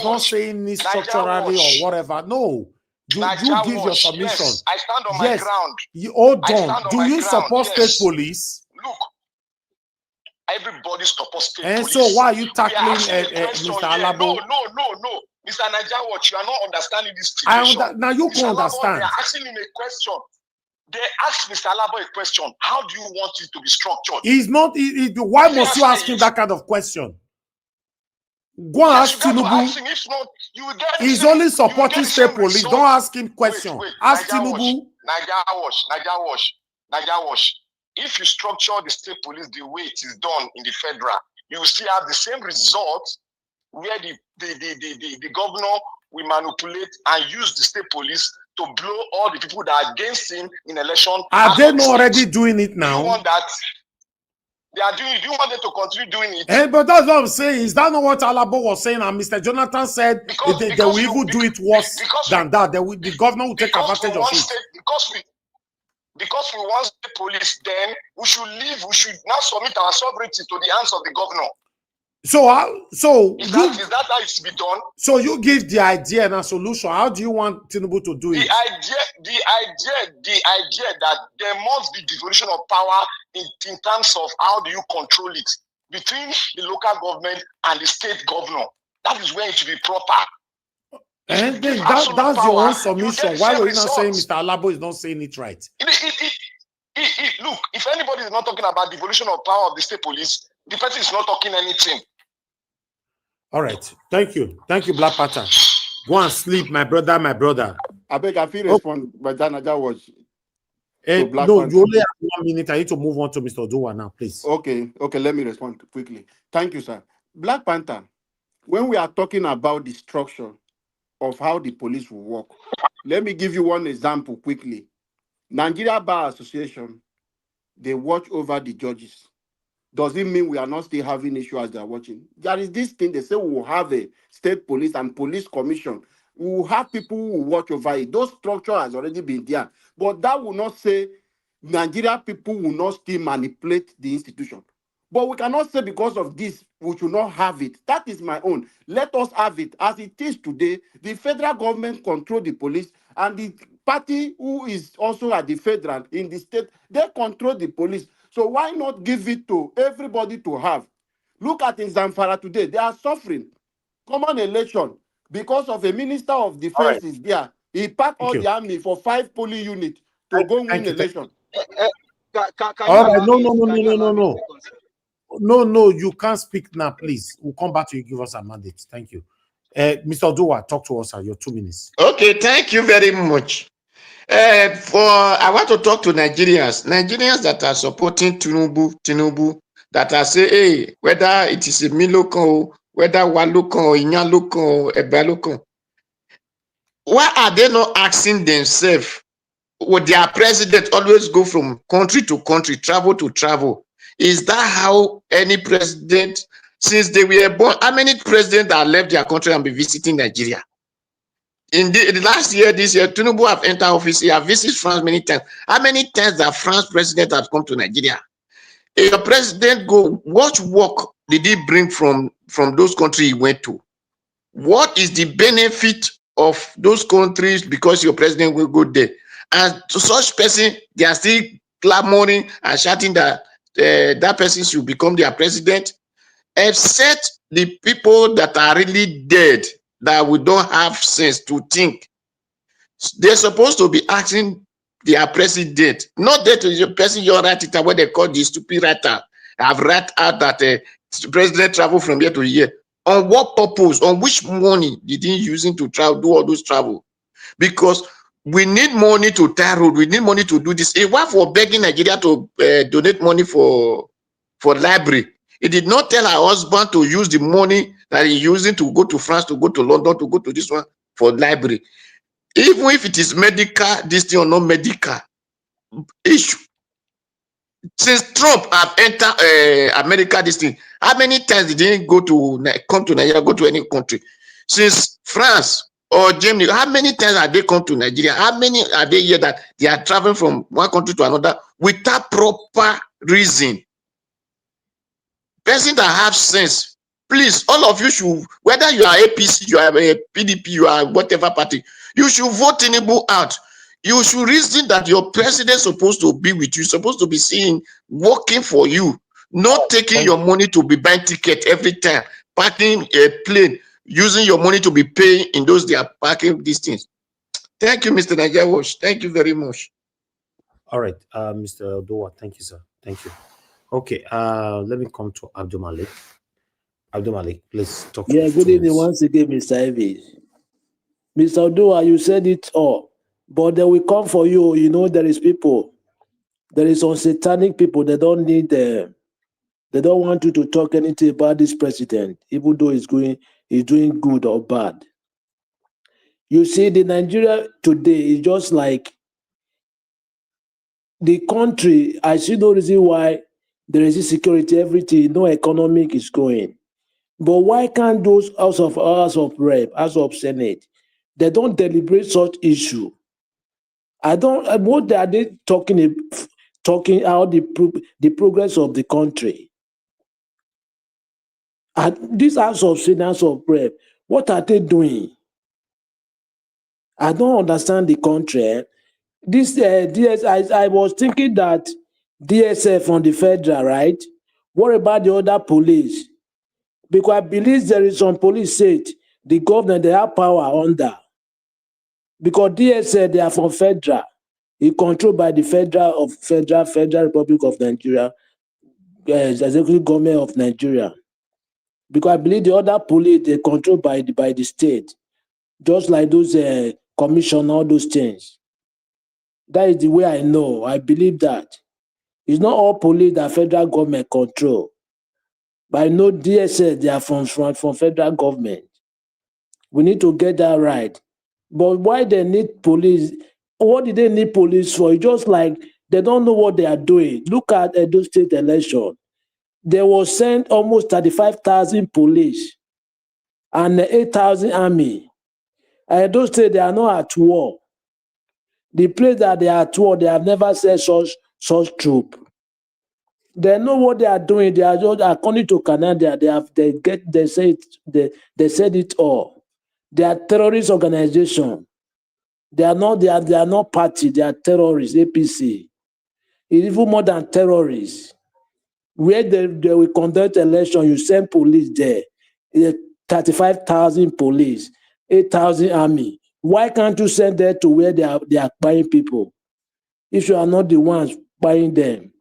not saying this structurally or whatever. No. You give your submission. Yes, I stand on my ground. Hold on. Do you support state police? Look. Everybody supports state and police. So why are you tackling Mr. Alabo? No. Mr. Nigeria Watch, you are not understanding this situation. Now you can understand. They are asking him a question. They asked Mr. Alabo a question. How do you want it to be structured? He's not. Why must you ask him that kind of question? Go and ask Tinubu. If not, you will get. He's only supporting state police. Don't ask him question. Ask Tinubu. Nigeria Watch. If you structure the state police the way it is done in the federal, you will still have the same result where the governor will manipulate and use the state police to blow all the people that are against him in election. Are they not already doing it now? Do you want that? They are doing it. Do you want them to continue doing it? But that's what I'm saying. Is that not what Alabo was saying? And Mr. Jonathan said they will even do it worse than that. The governor will take advantage of it. Because we want the police, then we should now submit our sovereignty to the hands of the governor. Is that how it should be done? So you give the idea and a solution. How do you want Tinubu to do it? The idea that there must be devolution of power in terms of how do you control it between the local government and the state governor. That is where it should be proper. And then that's your own submission. Why were you not saying Mr. Alabo is not saying it right? Look, if anybody is not talking about devolution of power of the state police, the person is not talking anything. All right. Thank you, Black Panther. Go and sleep, my brother. I beg, I feel respond, but that was. No, you only have 1 minute. I need to move on to Mr. Oduwa now, please. Okay, let me respond quickly. Thank you, sir. Black Panther, when we are talking about the structure of how the police will work, let me give you one example quickly. Nigeria Bar Association, they watch over the judges. Does it mean we are not still having issues as they are watching? There is this thing, they say we will have a state police and police commission. We will have people who will watch over it. Those structure has already been there. But that will not say Nigeria people will not still manipulate the institution. But we cannot say because of this, we should not have it. That is my own. Let us have it. As it is today, the federal government control the police, and the party who is also at the federal, in the state, they control the police. So why not give it to everybody to have? Look at in Zamfara today, they are suffering. common election because of a minister of defense is there. He packed all the army for 5 polling units to go win election. Can you All right, allow no, me? no, no, Can no, you no, allow no, me no. No, you can't speak now, please. We'll come back to you, give us a mandate. Thank you. Mr. Oduwa, talk to us, sir. Your 2 minutes. Okay, thank you very much. I want to talk to Nigerians that are supporting Tinubu, that are say, hey, whether it is a Milokan, whether Walukan, Inyalukan, Ebalukan, why are they not asking themselves? Would their president always go from country to country, travel to travel? Is that how any president, since they were born, how many presidents that left their country and be visiting Nigeria? In the last year, this year, Tinubu have entered office. He have visited France many times. How many times that France president has come to Nigeria? If your president go, what work did he bring from those countries he went to? What is the benefit of those countries because your president will go there? And to such person, they are still clamoring and shouting that that person should become their president, except the people that are really dead, that we don't have sense to think. They're supposed to be asking their president, not that the person you write it what they call the stupid writer. I've read out that president travel from year to year. On what purpose? On which money did he using to travel, do all those travel? Because we need money to tie road. We need money to do this. A wife for begging Nigeria to donate money for library. He did not tell her husband to use the money that he's using to go to France, to go to London, to go to this one for library. Even if it is medical, this thing or not medical issue. Since Trump have entered America, this thing, how many times did he come to Nigeria, go to any country? Since France or Germany, how many times have they come to Nigeria? How many are they here that they are traveling from one country to another without proper reason? Person that have sense, please, all of you should, whether you are APC, you are a PDP, you are whatever party, you should vote Tinubu out. You should reason that your president is supposed to be with you, supposed to be seen working for you, not taking your money to be buying ticket every time, parking a plane, using your money to be paying in those they are parking these things. Thank you, Mr. Nigeria Watch. Thank you very much. All right, Mr. Oduwa, thank you, sir. Thank you. Okay, let me come to Abdul Malik. Abdul Malik, please talk to us. Good evening once again, Mr. Evie. Mr. Oduwa, you said it all, but they will come for you. You know, there is people, there is some satanic people, they don't need them. They don't want you to talk anything about this president, even though he's doing good or bad. You see, the Nigeria today is just like the country. I see no reason why there is insecurity, everything, no economic is going. But why can't those House of Rep, House of Senate, they don't deliberate such issue? What are they talking out the progress of the country? And this House of Senate, House of Rep, what are they doing? I don't understand the country. This I was thinking that DSF on the federal, right? What about the other police? Because I believe there is some police state, the government, they have power under. Because DSF, they are from federal. It's controlled by the Federal Republic of Nigeria, executive government of Nigeria. Because I believe the other police, they're controlled by the state. Just like those commission, all those things. That is the way I know. I believe that. It's not all police that federal government control. But I know DSS, they are from federal government. We need to get that right. But why they need police? What did they need police for? It's just like they don't know what they are doing. Look at those state election. They were sent almost 35,000 police and 8,000 army. And those states, they are not at war. The place that they are at war, they have never sent such troop. They know what they are doing. They are just, according to Canada, they said it all. They are terrorist organization. They are not party. They are terrorists. APC. It's even more than terrorists. Where they will conduct election, you send police there. 35,000 police, 8,000 army. Why can't you send them to where they are buying people if you are not the ones buying them?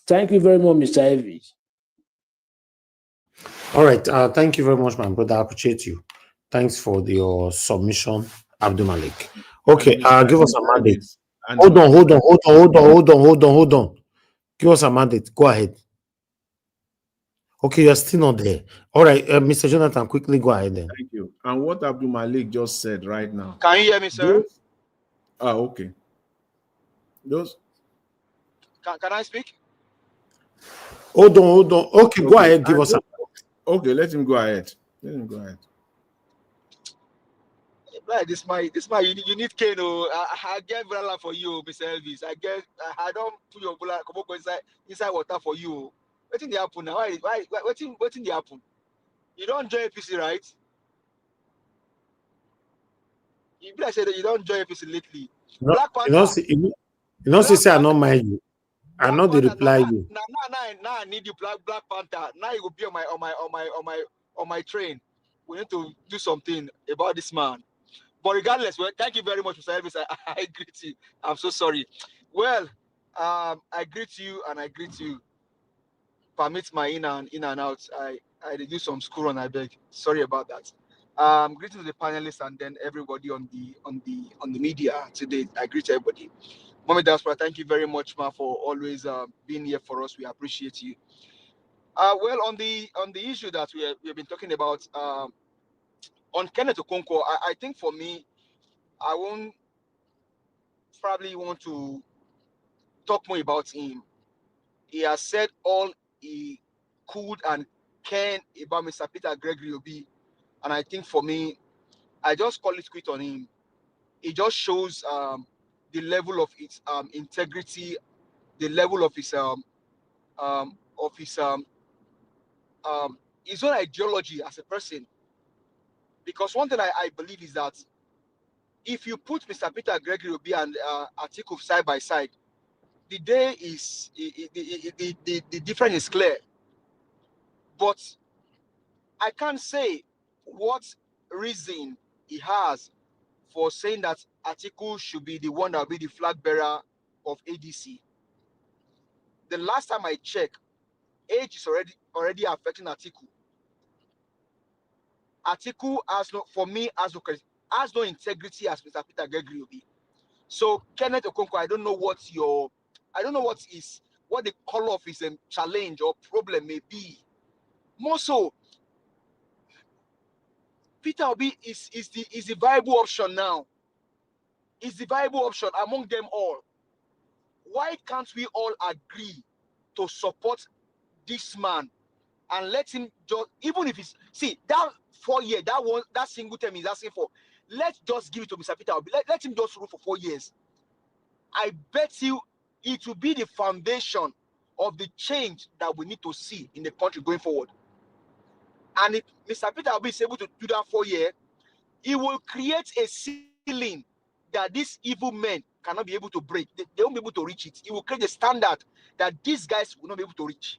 Thank you very much, Mr. Elvis. All right. Thank you very much, my brother. I appreciate you. Thanks for your submission, Abdul Malik. Okay, give us a mandate. Hold on. Give us a mandate. Go ahead. Okay, you're still not there. All right, Mr. Jonathan, quickly go ahead then. Thank you. And what Abdul Malik just said right now. Can you hear me, sir? Okay. Can I speak? Hold on. Okay, go ahead. Give us a. Okay, let him go ahead. Like this man, you need Kane. I get umbrella for you, Mr. Elvis. I don't put your umbrella inside water for you. What in the happen now? Why what in the happen? You don't join APC, right? You be like said that you don't join APC lately. No, Black Panther. you know, say I not mind you. I know they reply you. Now I need you, Black Panther. Now you will be on my train. We need to do something about this man. But regardless, well, thank you very much, Mr. Elvis. I greet you. I'm so sorry. Well, I greet you and I greet you. Permit my in and out. I do some school run, I beg. Sorry about that. Greeting to the panelists and then everybody on the media today. I greet everybody. Mommy Daspora, thank you very much, ma, for always being here for us. We appreciate you. Well, on the issue that we have been talking about, on Kenneth Okonkwo, I think for me, I won't probably want to talk more about him. He has said all he could and can about Mr. Peter Gregory Obi, and I think for me, I just call it quit on him. It just shows the level of his integrity, the level of his his own ideology as a person. Because one thing I believe is that if you put Mr. Peter Gregory Obi and Atiku side by side, the day is the difference is clear. But I can't say what reason he has for saying that Atiku should be the one that will be the flag bearer of ADC. The last time I checked, age is already affecting Atiku. Atiku has no integrity as Mr. Peter Gregory Obi. So Kenneth Okonkwo, I don't know what the color of his challenge or problem may be. More so, Peter Obi is the viable option now. Is the viable option among them all. Why can't we all agree to support this man and let him just, even if it's, see, that 4 year, that single term he's asking for, let's just give it to Mr. Peter Obi. Let him just rule for 4 years. I bet you it will be the foundation of the change that we need to see in the country going forward. And if Mr. Peter Obi is able to do that 4 year, he will create a ceiling that these evil men cannot be able to break. They won't be able to reach it. He will create a standard that these guys will not be able to reach.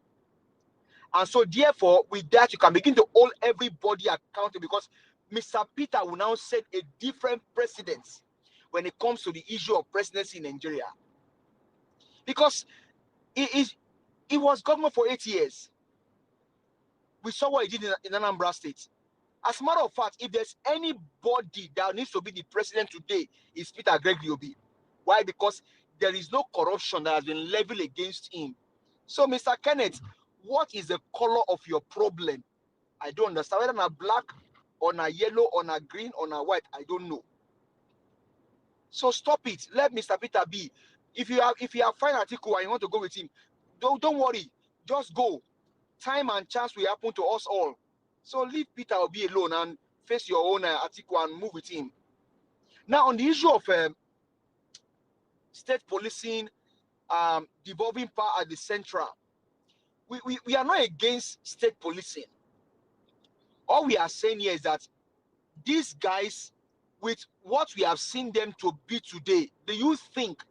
And so therefore, with that, you can begin to hold everybody accountable, because Mr. Peter will now set a different precedent when it comes to the issue of presidency in Nigeria. Because he was governor for 8 years. We saw what he did in Anambra State. As a matter of fact, if there's anybody that needs to be the president today, it's Peter Gregory Obi. Why? Because there is no corruption that has been leveled against him. So, Mr. Kenneth, what is the color of your problem? I don't understand. Whether on a black, on a yellow, on a green, on a white, I don't know. So stop it. Let Mr. Peter be. If you have find Atiku and you want to go with him, don't worry. Just go. Time and chance will happen to us all. So leave Peter Obi alone and face your own Atiku and move with him. Now, on the issue of state policing, devolving power at the central, we are not against state policing. All we are saying here is that these guys, with what we have seen them to be today, do you think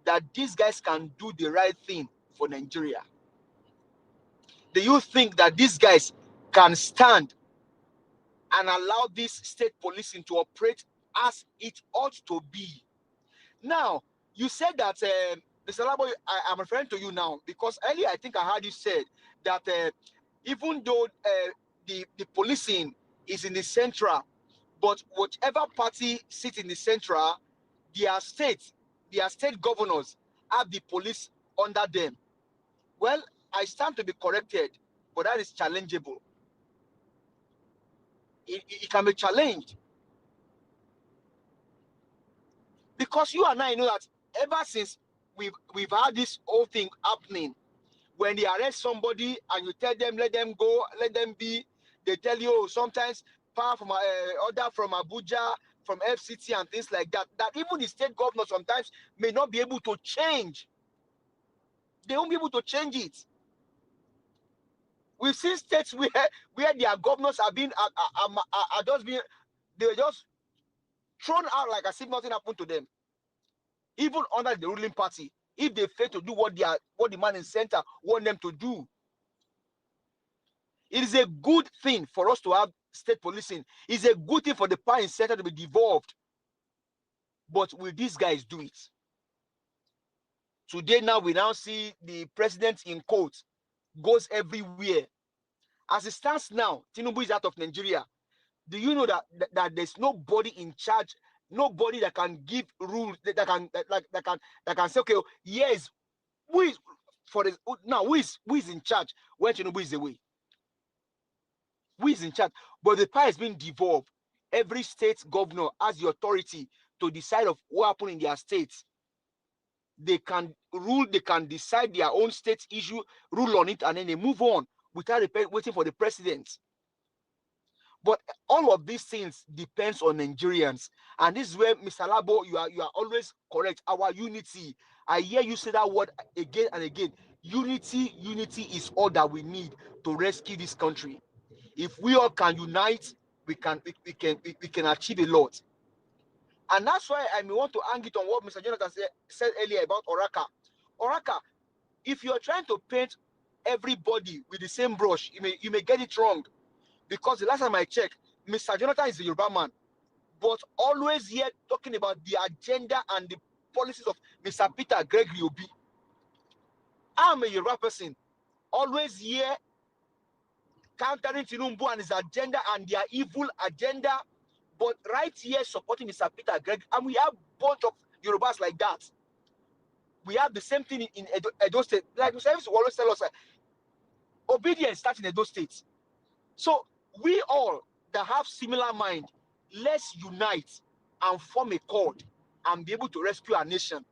that these guys can do the right thing for Nigeria? Do you think that these guys can stand and allow this state policing to operate as it ought to be. Now, you said that, Mr. Labo, I'm referring to you now, because earlier I think I heard you said that even though the policing is in the central, but whatever party sits in the central, their state governors have the police under them. Well, I stand to be corrected, but that is challengeable. It can be challenged. Because you and I know that ever since we've had this whole thing happening, when they arrest somebody and you tell them, let them go, let them be, they tell you, oh, sometimes power from order from Abuja, from FCT and things like that, that even the state governor sometimes may not be able to change. They won't be able to change it. We've seen states where their governors have been they were just thrown out like as if nothing happened to them. Even under the ruling party, if they fail to do what the man in center want them to do. It is a good thing for us to have state policing. It's a good thing for the power in center to be devolved. But will these guys do it? Today now we now see the president in court goes everywhere. As it stands now, Tinubu is out of Nigeria. Do you know that there's nobody in charge, nobody that can give rules, that can say, okay, yes, who is in charge when Tinubu is away? Who is in charge? But the power has been devolved. Every state governor has the authority to decide of what happened in their states. They can rule, they can decide their own state issue, rule on it, and then they move on without waiting for the president. But all of these things depends on Nigerians. And this is where, Mr. Labo, you are always correct. Our unity. I hear you say that word again and again. Unity is all that we need to rescue this country. If we all can unite, we can achieve a lot. And that's why I may want to hang it on what Mr. Jonathan said earlier about Oraka. Oraka, if you're trying to paint everybody with the same brush, you may get it wrong. Because the last time I checked, Mr. Jonathan is a Yoruba man, but always here talking about the agenda and the policies of Mr. Peter Gregory Obi. I'm a Yoruba person, always here countering Tinubu and his agenda and their evil agenda, but right here supporting Mr. Peter Gregory. And we have a bunch of Yorubas like that. We have the same thing in Edo State. Like Mr. Evans will always tell us, obedience starts in Edo State. So we all that have similar mind, let's unite and form a chord and be able to rescue our nation.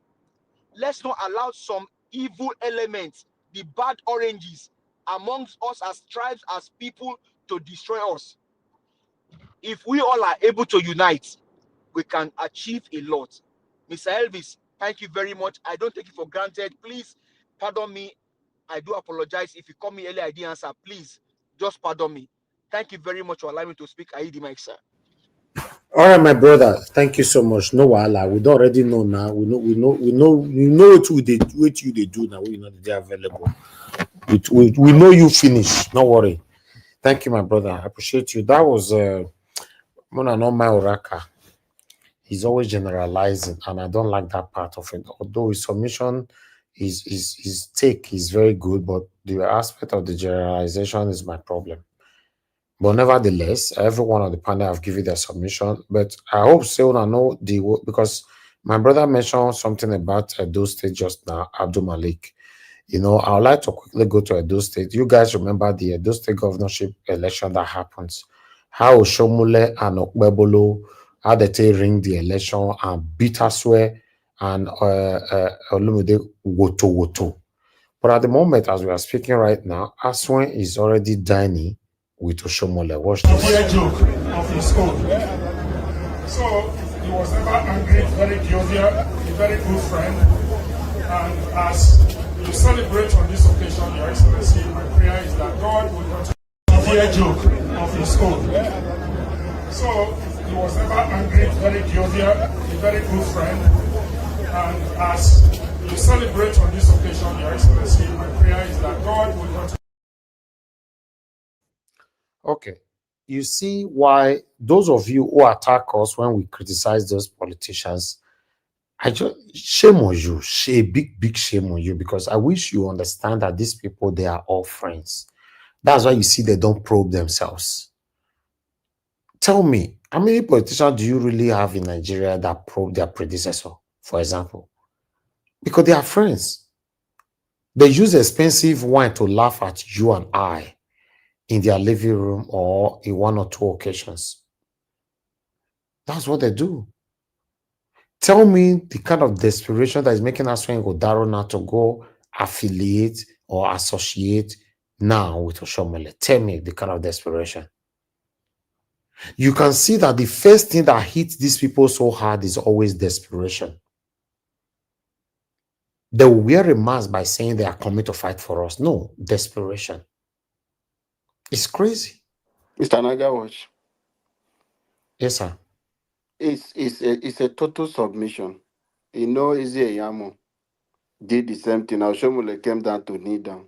Let's not allow some evil elements, the bad oranges, amongst us as tribes, as people, to destroy us. If we all are able to unite, we can achieve a lot. Mr. Elvis, thank you very much. I don't take it for granted. Please pardon me. I do apologize. If you call me earlier, I didn't answer. Please, just pardon me. Thank you very much for allowing me to speak. I the mic, sir. All right, my brother. Thank you so much. No wahala. We don't already know now. We know what you they do now. We know they're available. We know you finish. Don't worry. Thank you, my brother. I appreciate you. That was Mona no my Oraka. He's always generalizing, and I don't like that part of it. Although his submission his take is very good, but the aspect of the generalization is my problem. But nevertheless, every one of the panel have given their submission. But I hope Seuna know because my brother mentioned something about Edo State just now, Abdul Malik. You know, I would like to quickly go to Edo State. You guys remember the Edo State governorship election that happens? How Shomule and Okbebolo, how they ring the election and beat Aswe and Olumide Woto. But at the moment, as we are speaking right now, Aswe is already dining with Oshomole. Watch this. A joke of his own. So he was never angry, very jovial, a very good friend. And as you celebrate on this occasion, Your Excellency, my prayer is that God will continue a joke of his own. So he was never angry, very jovial, a very good friend. And as you celebrate on this occasion, Your Excellency, my prayer is that God will continue. Okay. you see why those of you who attack us when we criticize those politicians, I just shame on you, big shame on you, because I wish you understand that these people, they are all friends. That's why you see they don't probe themselves. Tell me, how many politicians do you really have in Nigeria that probe their predecessor, for example? Because they are friends. They use expensive wine to laugh at you and I in their living room or in one or two occasions. That's what they do. Tell me the kind of desperation that is making us go Daro now to go affiliate or associate now with Oshomole. Tell me the kind of desperation. You can see that the first thing that hits these people so hard is always desperation. They will wear a mask by saying they are coming to fight for us. No, desperation. It's crazy. Mr. Naga Watch. Yes, sir. It's a total submission. You know, Izzy Yamo did the same thing. Now Shomole came down to kneel down.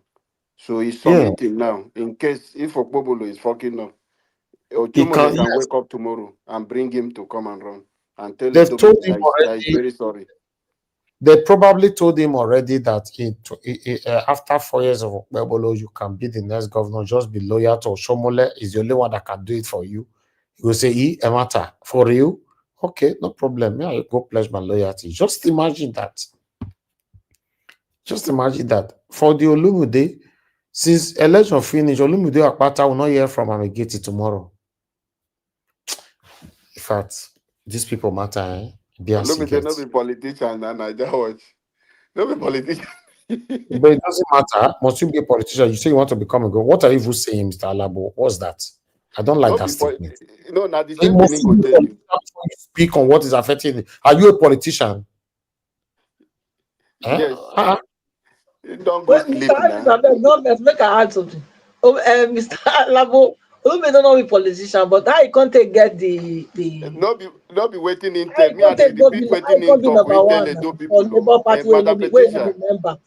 So he's submitting now. In case if Okpobolo is fucking up, Ochumole can wake up tomorrow and bring him to come and run and tell They've told him that he's already. very sorry. They probably told him already that after 4 years of Okpebolo, you can be the next governor. Just be loyal to Shomole. Is the only one that can do it for you. He will say, Emata, for you? Okay, no problem. Yeah, I go pledge my loyalty. Just imagine that. Just imagine that. For the Olumude, since election finished, Olumude Akpata will not hear from Amegeti tomorrow. In fact, these people matter, eh? Olumide not be politician and I just watch. Not be politician. But it doesn't matter. Must you be a politician? You say you want to become a governor. What are you even saying, Mr. Alabo? What's that? I don't like that statement. No, not the same thing go tell you. Speak on what is affecting you. Are you a politician? Yes. Don't go Well, sleep Mr. now. Let's make I add something. Mr. Labo, we don't know be politician, but how you can't get the Not be waiting in tell me. I repeat waiting in talk. We tell the two for people. Labour Party when Madam you Patricia. member.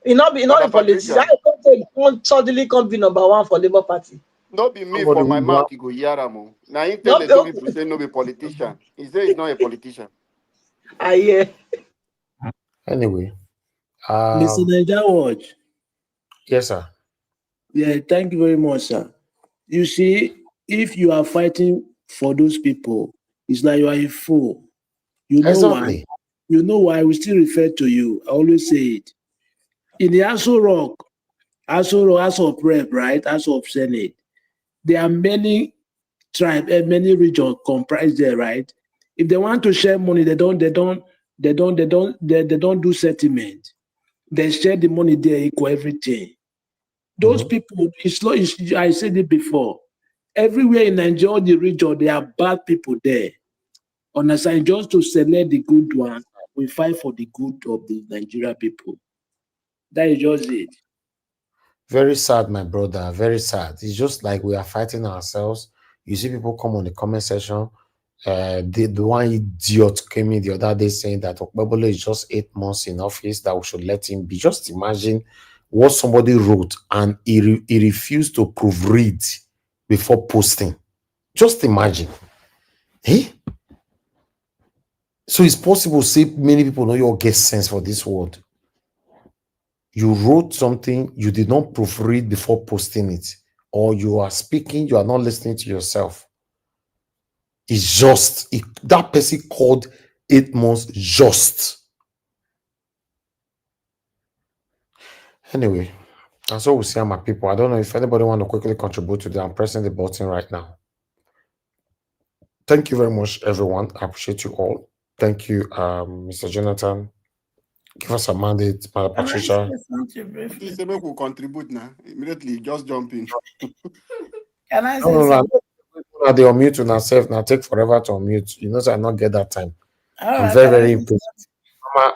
You not be politician. Patricia. How you can't suddenly come be number one for Labour Party? Not be me for my mouth. He go yaramo. Now he tell the two people say no be politician. He say he's not a politician. I hear. Anyway, Mr. Naija Watch. Yes, sir. Yeah, thank you very much, sir. You see, if you are fighting for those people, it's like you are a fool. You know why? You know why we still refer to you. I always say it. In the Aso Rock, Aso of Rep, right? Aso of Senate, there are many tribes and many regions comprised there, right? If they want to share money, they don't do settlement. They share the money there, equal everything. Those people, I said it before. Everywhere in Nigeria, the region, there are bad people there. Understand? Just to select the good one, we fight for the good of the Nigeria people. That is just it. Very sad, my brother. Very sad. It's just like we are fighting ourselves. You see people come on the comment section. The one idiot came in the other day saying that Okpebolo is just 8 months in office, that we should let him be. Just imagine what somebody wrote and he refused to proofread before posting. Just imagine. Eh? So it's possible to say many people know your get sense for this word. You wrote something, you did not proofread before posting it, or you are speaking, you are not listening to yourself. It's just, that person called 8 months just. Anyway, that's all we see on my people. I don't know if anybody want to quickly contribute to that. I'm pressing the button right now. Thank you very much, everyone. I appreciate you all. Thank you, Mr. Jonathan. Give us a mandate, Madam Patricia. Please say make we contribute now. Immediately, just jump in. Can I say something? No, they unmute on ourselves now. Take forever to unmute. You know, so I not get that time. I'm Right, very impatient.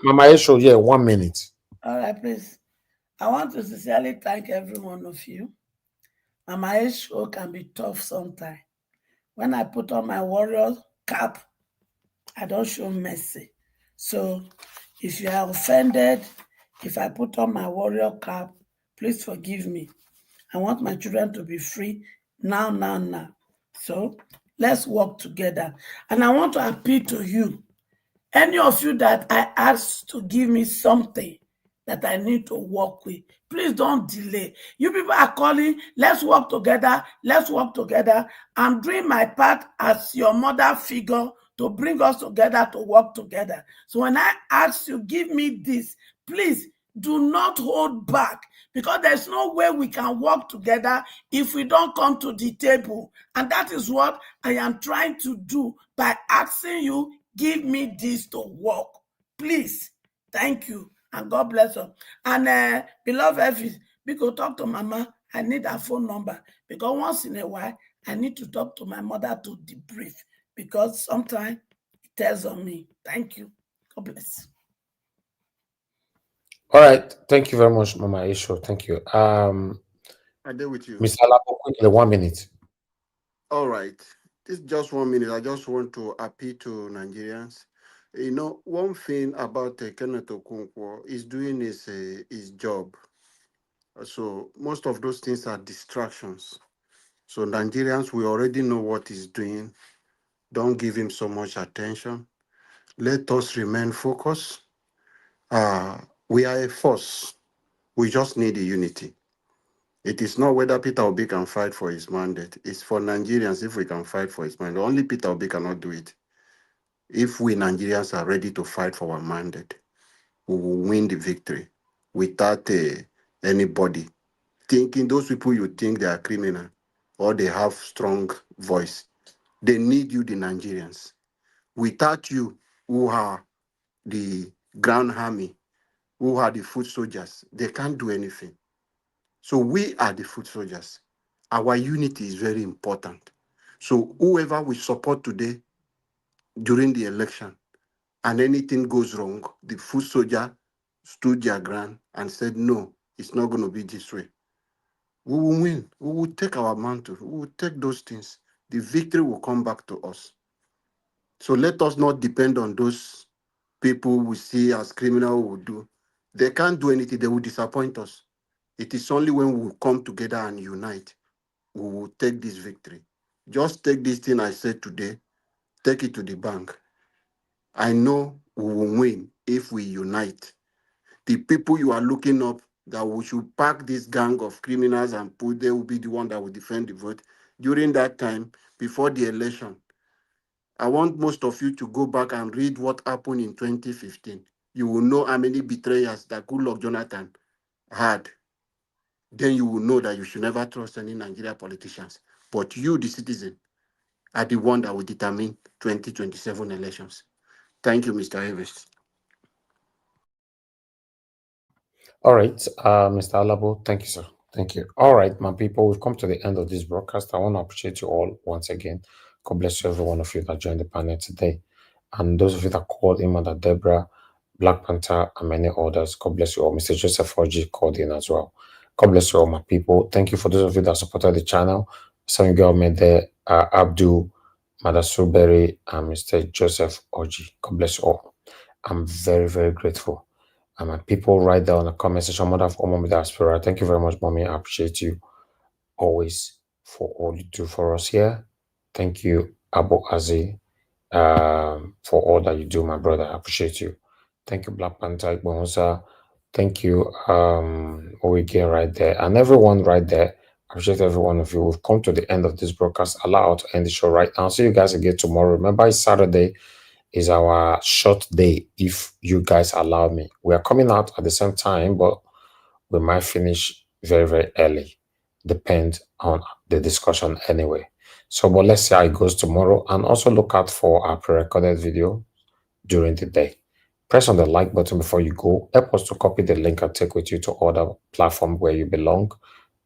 Mama Esho, yeah, 1 minute. All right, please. I want to sincerely thank every one of you. Mama Esho can be tough sometimes. When I put on my warrior cap, I don't show mercy. So if you are offended, if I put on my warrior cap, please forgive me. I want my children to be free now. So let's work together. And I want to appeal to you, any of you that I asked to give me something that I need to work with, please don't delay. You people are calling, let's work together, let's work together. I'm doing my part as your mother figure to bring us together to work together. So when I ask you, give me this, please do not hold back, because there's no way we can work together if we don't come to the table. And that is what I am trying to do by asking you, give me this to work. Please. Thank you. And God bless you. And beloved Elvis, we go talk to Mama. I need her phone number, because once in a while, I need to talk to my mother to debrief, because sometimes it tells on me. Thank you. God bless. All right. Thank you very much, Mama Isho. Thank you. I did with you. Mr. Alabo, quickly, 1 minute. All right. This is just 1 minute. I just want to appeal to Nigerians. You know, one thing about Kenneth Okonkwo is doing his job. So most of those things are distractions. So Nigerians, we already know what he's doing. Don't give him so much attention. Let us remain focused. We are a force. We just need a unity. It is not whether Peter Obi can fight for his mandate. It's for Nigerians if we can fight for his mandate. Only Peter Obi cannot do it. If we Nigerians are ready to fight for our mandate, we will win the victory without anybody thinking those people you think they are criminal or they have strong voice. They need you, the Nigerians. Without you, who are the ground army, who are the foot soldiers, they can't do anything. So we are the foot soldiers. Our unity is very important. So whoever we support today during the election and anything goes wrong, the foot soldier stood their ground and said, no, it's not going to be this way. We will win. We will take our mantle. We will take those things. The victory will come back to us. So let us not depend on those people we see as criminal who will do. They can't do anything. They will disappoint us. It is only when we come together and unite, we will take this victory. Just take this thing I said today, take it to the bank. I know we will win if we unite. The people you are looking up that we should pack this gang of criminals and put, they will be the one that will defend the vote. During that time, before the election, I want most of you to go back and read what happened in 2015. You will know how many betrayers that Goodluck Jonathan had. Then you will know that you should never trust any Nigeria politicians. But you, the citizen, are the one that will determine 2027 elections. Thank you, Mr. Evans. All right, Mr. Alabo, thank you, sir. Thank you. All right, my people, we've come to the end of this broadcast. I want to appreciate you all once again. God bless you, every one of you that joined the panel today. And those of you that called in, Mother Deborah, Black Panther, and many others, God bless you all. Mr. Joseph Oji called in as well. God bless you all, my people. Thank you for those of you that supported the channel. Some girl made there, Abdul, Mother Suberry, and Mr. Joseph Oji. God bless you all. I'm very, very grateful. And my people right there on the comment section, Mother of Mommy Diaspora, thank you very much, Mommy. I appreciate you always for all you do for us here. Thank you, Abu Azi, for all that you do, my brother. I appreciate you. Thank you, Black Panther, Igbohosa. Thank you, Oige right there. And everyone right there. I appreciate every one of you. We've come to the end of this broadcast. Allow to end the show right now. See you guys again tomorrow. Remember, it's Saturday. Is our short day, if you guys allow me. We are coming out at the same time, but we might finish very, very early. Depends on the discussion anyway. So, but let's see how it goes tomorrow. And also look out for our pre-recorded video during the day. Press on the like button before you go. Help us to copy the link and take with you to other platforms where you belong.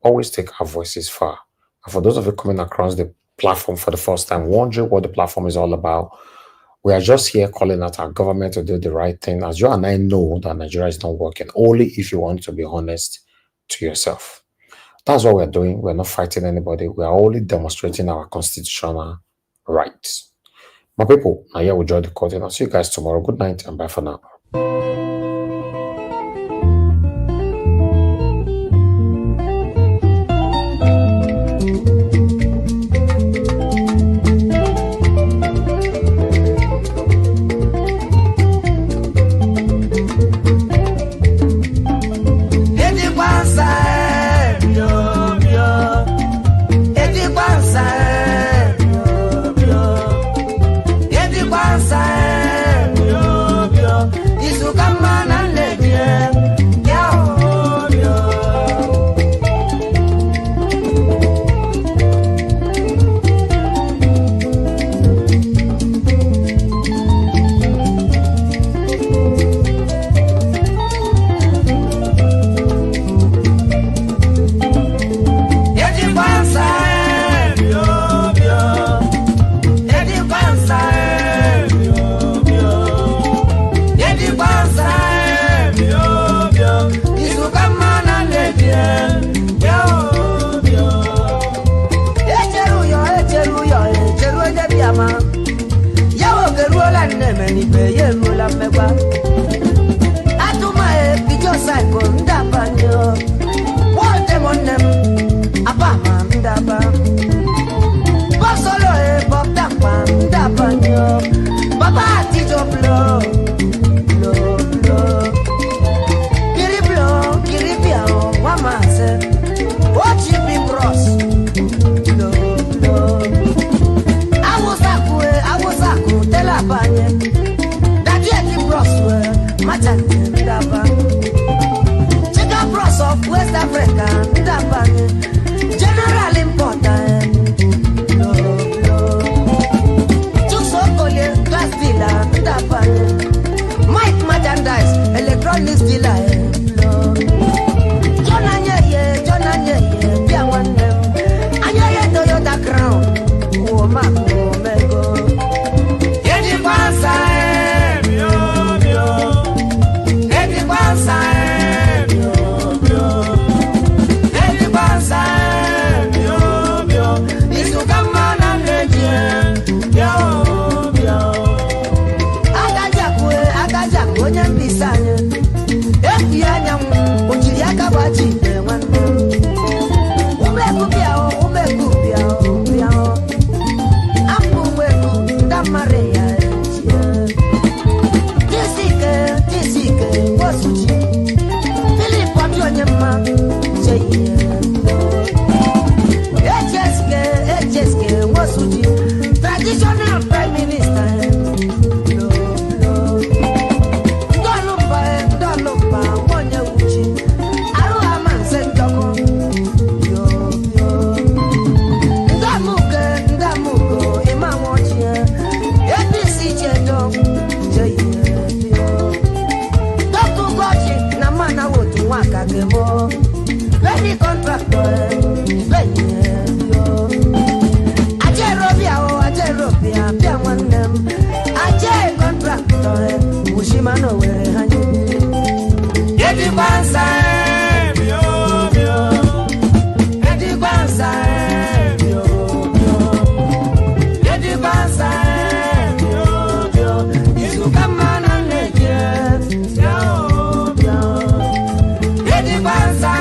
Always take our voices far. And for those of you coming across the platform for the first time, wondering what the platform is all about, we are just here calling out our government to do the right thing. As you and I know that Nigeria is not working, only if you want to be honest to yourself. That's what we're doing. We're not fighting anybody. We are only demonstrating our constitutional rights. My people, now here we join the court. I'll see you guys tomorrow. Good night and bye for now. Basa.